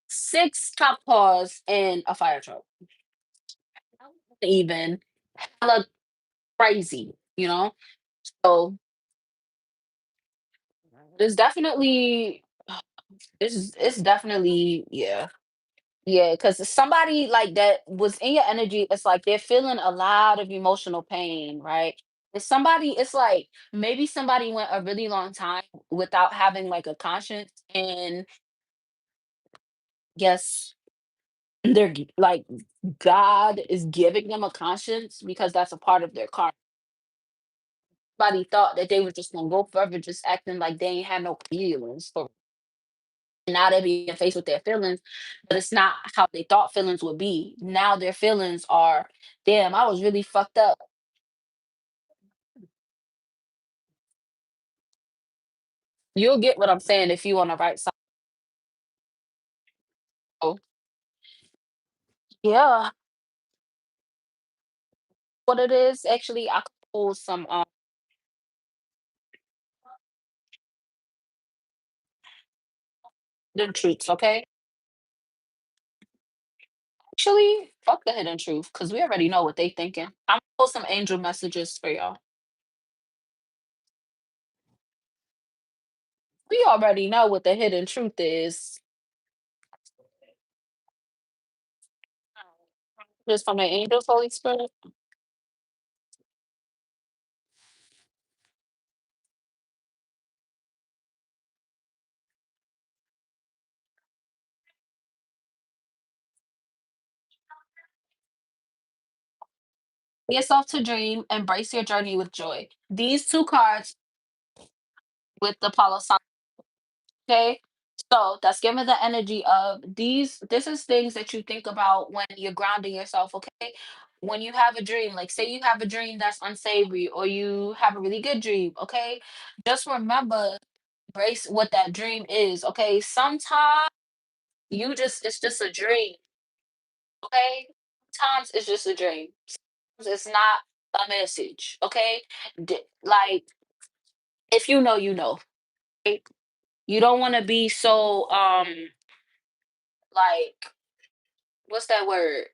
6 cop cars, and a fire truck. Even hella crazy, you know? So it's definitely it's definitely yeah. Yeah, because somebody like that was in your energy, it's like they're feeling a lot of emotional pain, right? It's like maybe somebody went a really long time without having like a conscience, and yes, like God is giving them a conscience because that's a part of their karma. Somebody thought that they were just gonna go forever just acting like they ain't had no feelings for now they're being faced with their feelings, but it's not how they thought feelings would be. Now their feelings are, damn, I was really fucked up. You'll get what I'm saying if you on the right side. So, yeah, what it is actually, I could pull some. hidden truths, okay? Actually, fuck the hidden truth, because we already know what they thinking. I'm gonna post some angel messages for y'all. We already know what the hidden truth is. Just from the angels, Holy Spirit. Yourself to dream, embrace your journey with joy. These two cards with the Palo Santo, okay? So that's giving the energy of these. This is things that you think about when you're grounding yourself, okay? When you have a dream, like say you have a dream that's unsavory or you have a really good dream, okay? Just remember, embrace what that dream is, okay? Sometimes it's just a dream, okay? Sometimes it's just a dream. It's not a message, okay? Like if you know, you know. Right? You don't want to be so like what's that word?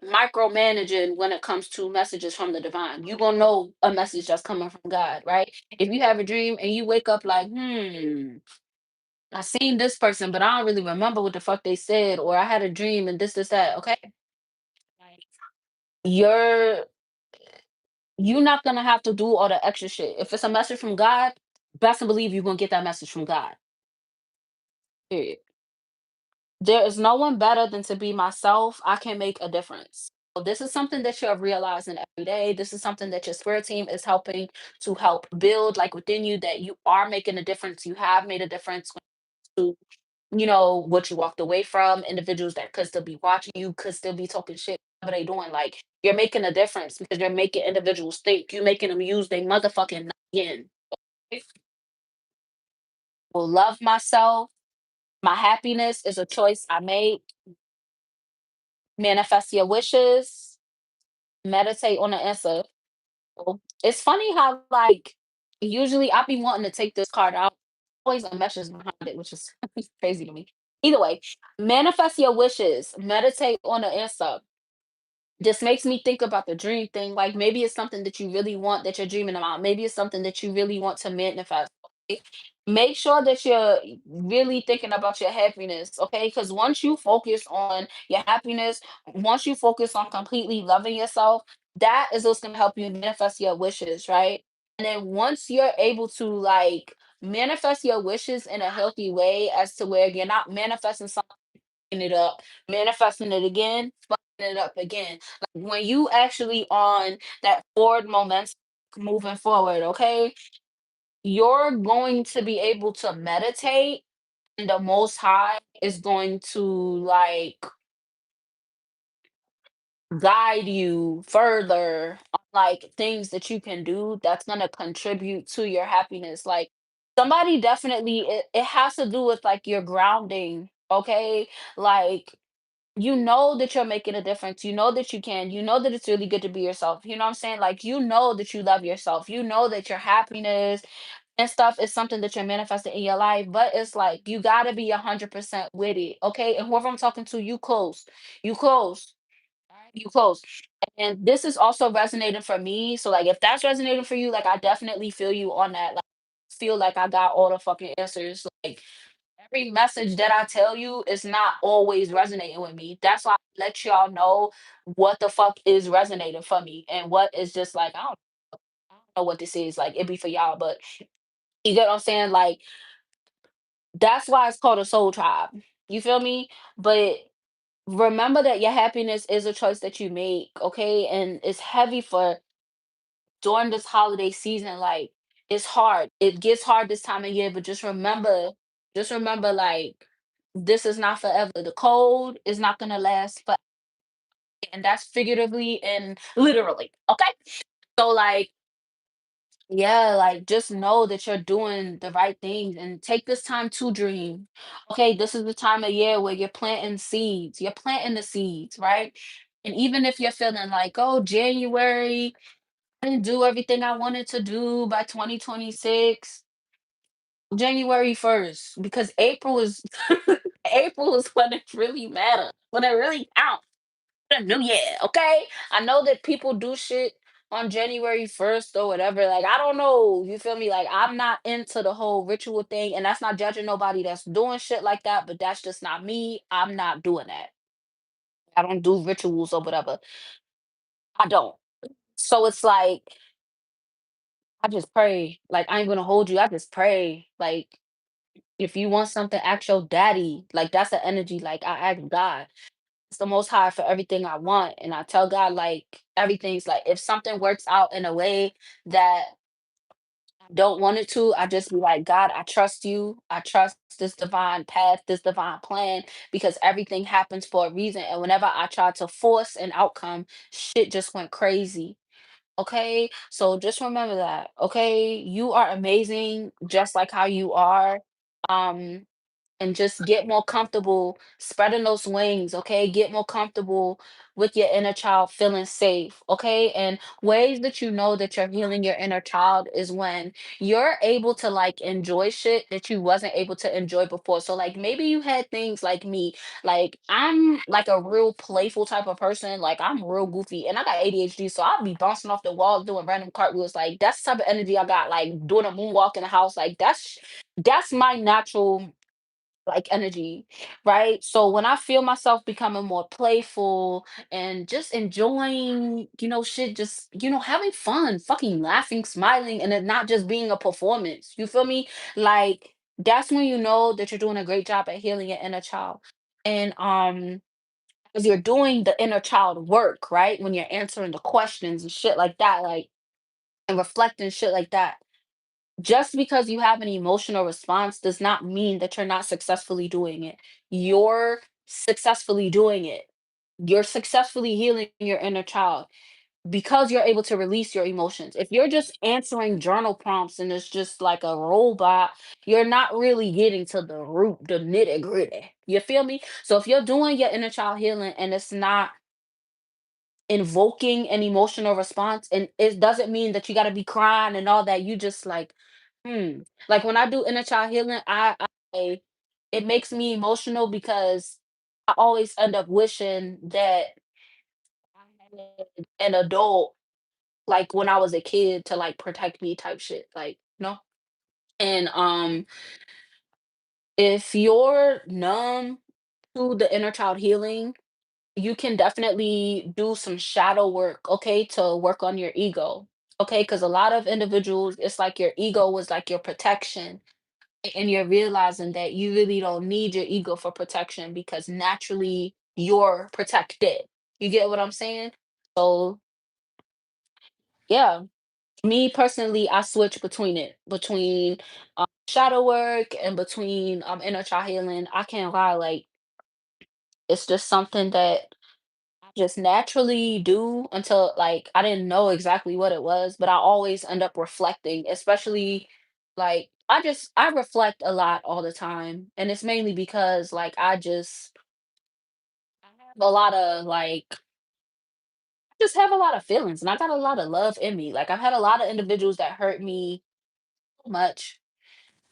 Micromanaging when it comes to messages from the divine. You gonna know a message that's coming from God, right? If you have a dream and you wake up like, I seen this person, but I don't really remember what the fuck they said, or I had a dream and this, that. Okay, like, you're you're not gonna have to do all the extra shit. If it's a message from God, best to believe you're gonna get that message from God. Period. There is no one better than to be myself. I can make a difference. So this is something that you're realizing every day. This is something that your spirit team is helping to help build like within you that you are making a difference. You have made a difference to, what you walked away from, individuals that could still be watching you, could still be talking shit, whatever they doing. Like you're making a difference because you're making individuals think. You making them use their motherfucking again. Will love myself. My happiness is a choice I make. Manifest your wishes. Meditate on the answer. It's funny how like usually I be wanting to take this card out. Always a message behind it, which is crazy to me. Either way, manifest your wishes. Meditate on the answer. Just makes me think about the dream thing. Like maybe it's something that you really want that you're dreaming about. Maybe it's something that you really want to manifest. Okay? Make sure that you're really thinking about your happiness, okay? Because once you focus on your happiness, once you focus on completely loving yourself, that is what's gonna help you manifest your wishes, right? And then once you're able to like manifest your wishes in a healthy way as to where you're not manifesting something it up, manifesting it again, fucking it up again. Like when you actually on that forward momentum moving forward, okay, you're going to be able to meditate and the most high is going to like guide you further on like things that you can do that's going to contribute to your happiness. Like somebody definitely it has to do with like your grounding, okay? Like you know that you're making a difference. You know that you can. You know that it's really good to be yourself. You know what I'm saying? Like, you know that you love yourself. You know that your happiness and stuff is something that you're manifesting in your life. But it's like, you got to be 100% with it. Okay. And whoever I'm talking to, you close. You close. Alright? You close. And this is also resonating for me. So, like, if that's resonating for you, like, I definitely feel you on that. Like, feel like I got all the fucking answers. Like, every message that I tell you is not always resonating with me. That's why I let y'all know what the fuck is resonating for me and what is just like I don't know what this is. Like it be for y'all, but you get what I'm saying? Like that's why it's called a soul tribe. You feel me? But remember that your happiness is a choice that you make, okay? And it's heavy for during this holiday season. Like it's hard. It gets hard this time of year, but just remember, like this is not forever. The cold is not gonna last forever, and that's figuratively and literally. Okay, so like, yeah, like just know that you're doing the right things and take this time to dream. Okay, this is the time of year where you're planting seeds. You're planting the seeds, right? And even if you're feeling like, oh, January, I didn't do everything I wanted to do by 2026. January 1st, because April is April is when it really matters, when it really counts. The new year, okay? I know that people do shit on January 1st or whatever. Like, I don't know. You feel me? Like, I'm not into the whole ritual thing. And that's not judging nobody that's doing shit like that, but that's just not me. I'm not doing that. I don't do rituals or whatever. I don't. So it's like, I just pray. Like, I ain't gonna hold you. I just pray. Like, if you want something, ask your daddy. Like, that's the energy. Like, I ask God. It's the most high for everything I want. And I tell God, like, everything's like, if something works out in a way that I don't want it to, I just be like, God, I trust you. I trust this divine path, this divine plan, because everything happens for a reason. And whenever I try to force an outcome, shit just went crazy. Okay. So just remember that. Okay. You are amazing, just like how you are. Um, and just get more comfortable spreading those wings, okay? Get more comfortable with your inner child feeling safe, okay? And ways that you know that you're healing your inner child is when you're able to like enjoy shit that you wasn't able to enjoy before. So like maybe you had things like me, like I'm like a real playful type of person, like I'm real goofy and I got ADHD, so I'll be bouncing off the walls doing random cartwheels. Like that's the type of energy I got, like doing a moonwalk in the house. Like that's my natural like energy, right? So when I feel myself becoming more playful and just enjoying, shit, just, having fun, fucking laughing, smiling, and it not just being a performance. You feel me? Like that's when you know that you're doing a great job at healing your inner child. And as you're doing the inner child work, right? When you're answering the questions and shit like that, like and reflecting shit like that, just because you have an emotional response does not mean that you're not successfully doing it. You're successfully doing it. You're successfully healing your inner child because you're able to release your emotions. If you're just answering journal prompts and it's just like a robot, you're not really getting to the root, the nitty gritty. You feel me? So if you're doing your inner child healing and it's not invoking an emotional response, and it doesn't mean that you got to be crying and all that, you just like like when I do inner child healing, I it makes me emotional because I always end up wishing that I had an adult like when I was a kid to like protect me type shit, like and if you're numb to the inner child healing, you can definitely do some shadow work, okay, to work on your ego. Okay, because a lot of individuals, it's like your ego was like your protection, and you're realizing that you really don't need your ego for protection because naturally you're protected. You get what I'm saying? So, yeah, me personally, I switch between between shadow work and between inner child healing. I can't lie, like it's just something that just naturally do until like I didn't know exactly what it was, but I always end up reflecting, especially like I reflect a lot all the time. And it's mainly because like I have a lot of like I just have a lot of feelings and I got a lot of love in me. Like I've had a lot of individuals that hurt me so much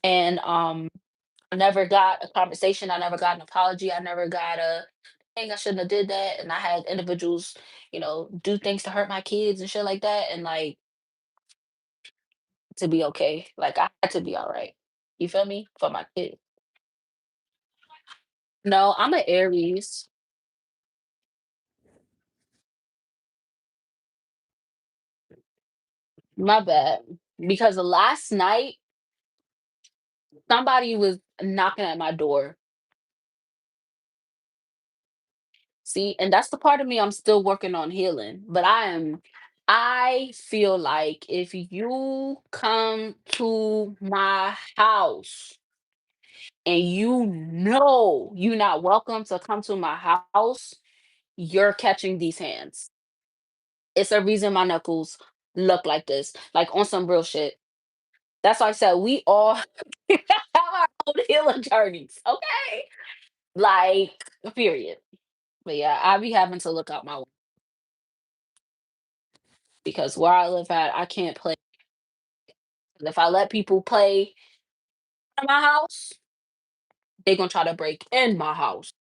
and I never got a conversation, I never got an apology, I never got a thing I shouldn't have did that. And I had individuals, do things to hurt my kids and shit like that. And like to be okay. Like I had to be all right. You feel me? For my kids. No, I'm an Aries. My bad. Because last night somebody was knocking at my door. See, and that's the part of me I'm still working on healing. But I feel like if you come to my house and you know you're not welcome to come to my house, you're catching these hands. It's a reason my knuckles look like this, like on some real shit. That's why I said we all have our own healing journeys, okay? Like, period. But yeah, I be having to look out my because where I live at, I can't play. If I let people play in my house, they gonna try to break in my house.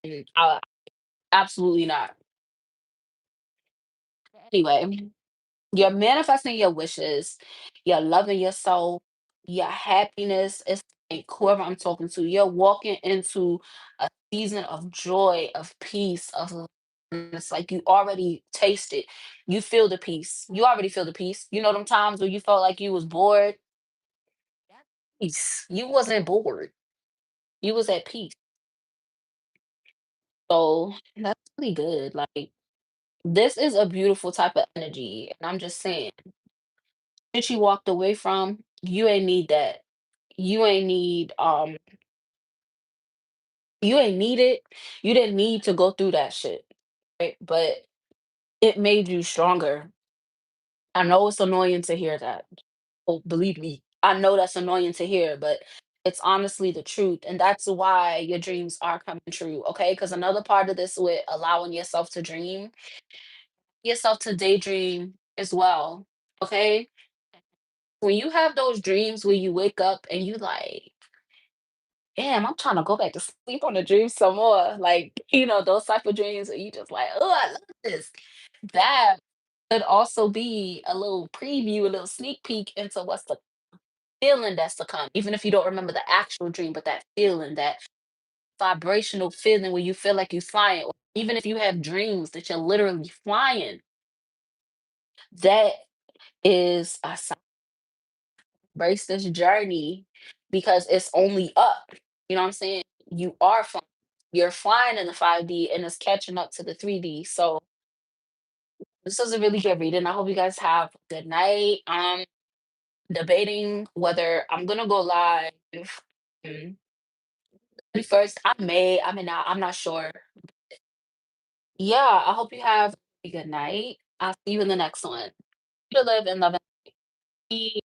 And absolutely not. Anyway, you're manifesting your wishes, you're loving yourself, your happiness is like whoever I'm talking to, you're walking into a season of joy, of peace, of love. And it's like you already taste it. You feel the peace. You already feel the peace. You know them times where you felt like you was bored? Peace. You wasn't bored. You was at peace. So that's really good. Like this is a beautiful type of energy. And I'm just saying, shit you walked away from, you ain't need that. You ain't need you ain't need it. You didn't need to go through that shit. Right? But it made you stronger. I know it's annoying to hear that. Oh, believe me. I know that's annoying to hear, but it's honestly the truth. And that's why your dreams are coming true. Okay. Because another part of this with allowing yourself to dream, yourself to daydream as well. Okay. When you have those dreams where you wake up and you like, damn, I'm trying to go back to sleep on the dream some more. Like, those type of dreams where you just like, oh, I love this. That could also be a little preview, a little sneak peek into what's the feeling that's to come. Even if you don't remember the actual dream, but that feeling, that vibrational feeling where you feel like you're flying. Or even if you have dreams that you're literally flying, that is a sign. Embrace this journey because it's only up. You know what I'm saying? You are flying. You're flying in the 5D and it's catching up to the 3D. So this is a really good reading. I hope you guys have a good night. Debating whether I'm gonna go live. mm, First, I mean, I'm not sure. Yeah, I hope you have a good night. I'll see you in the next one. To live and love and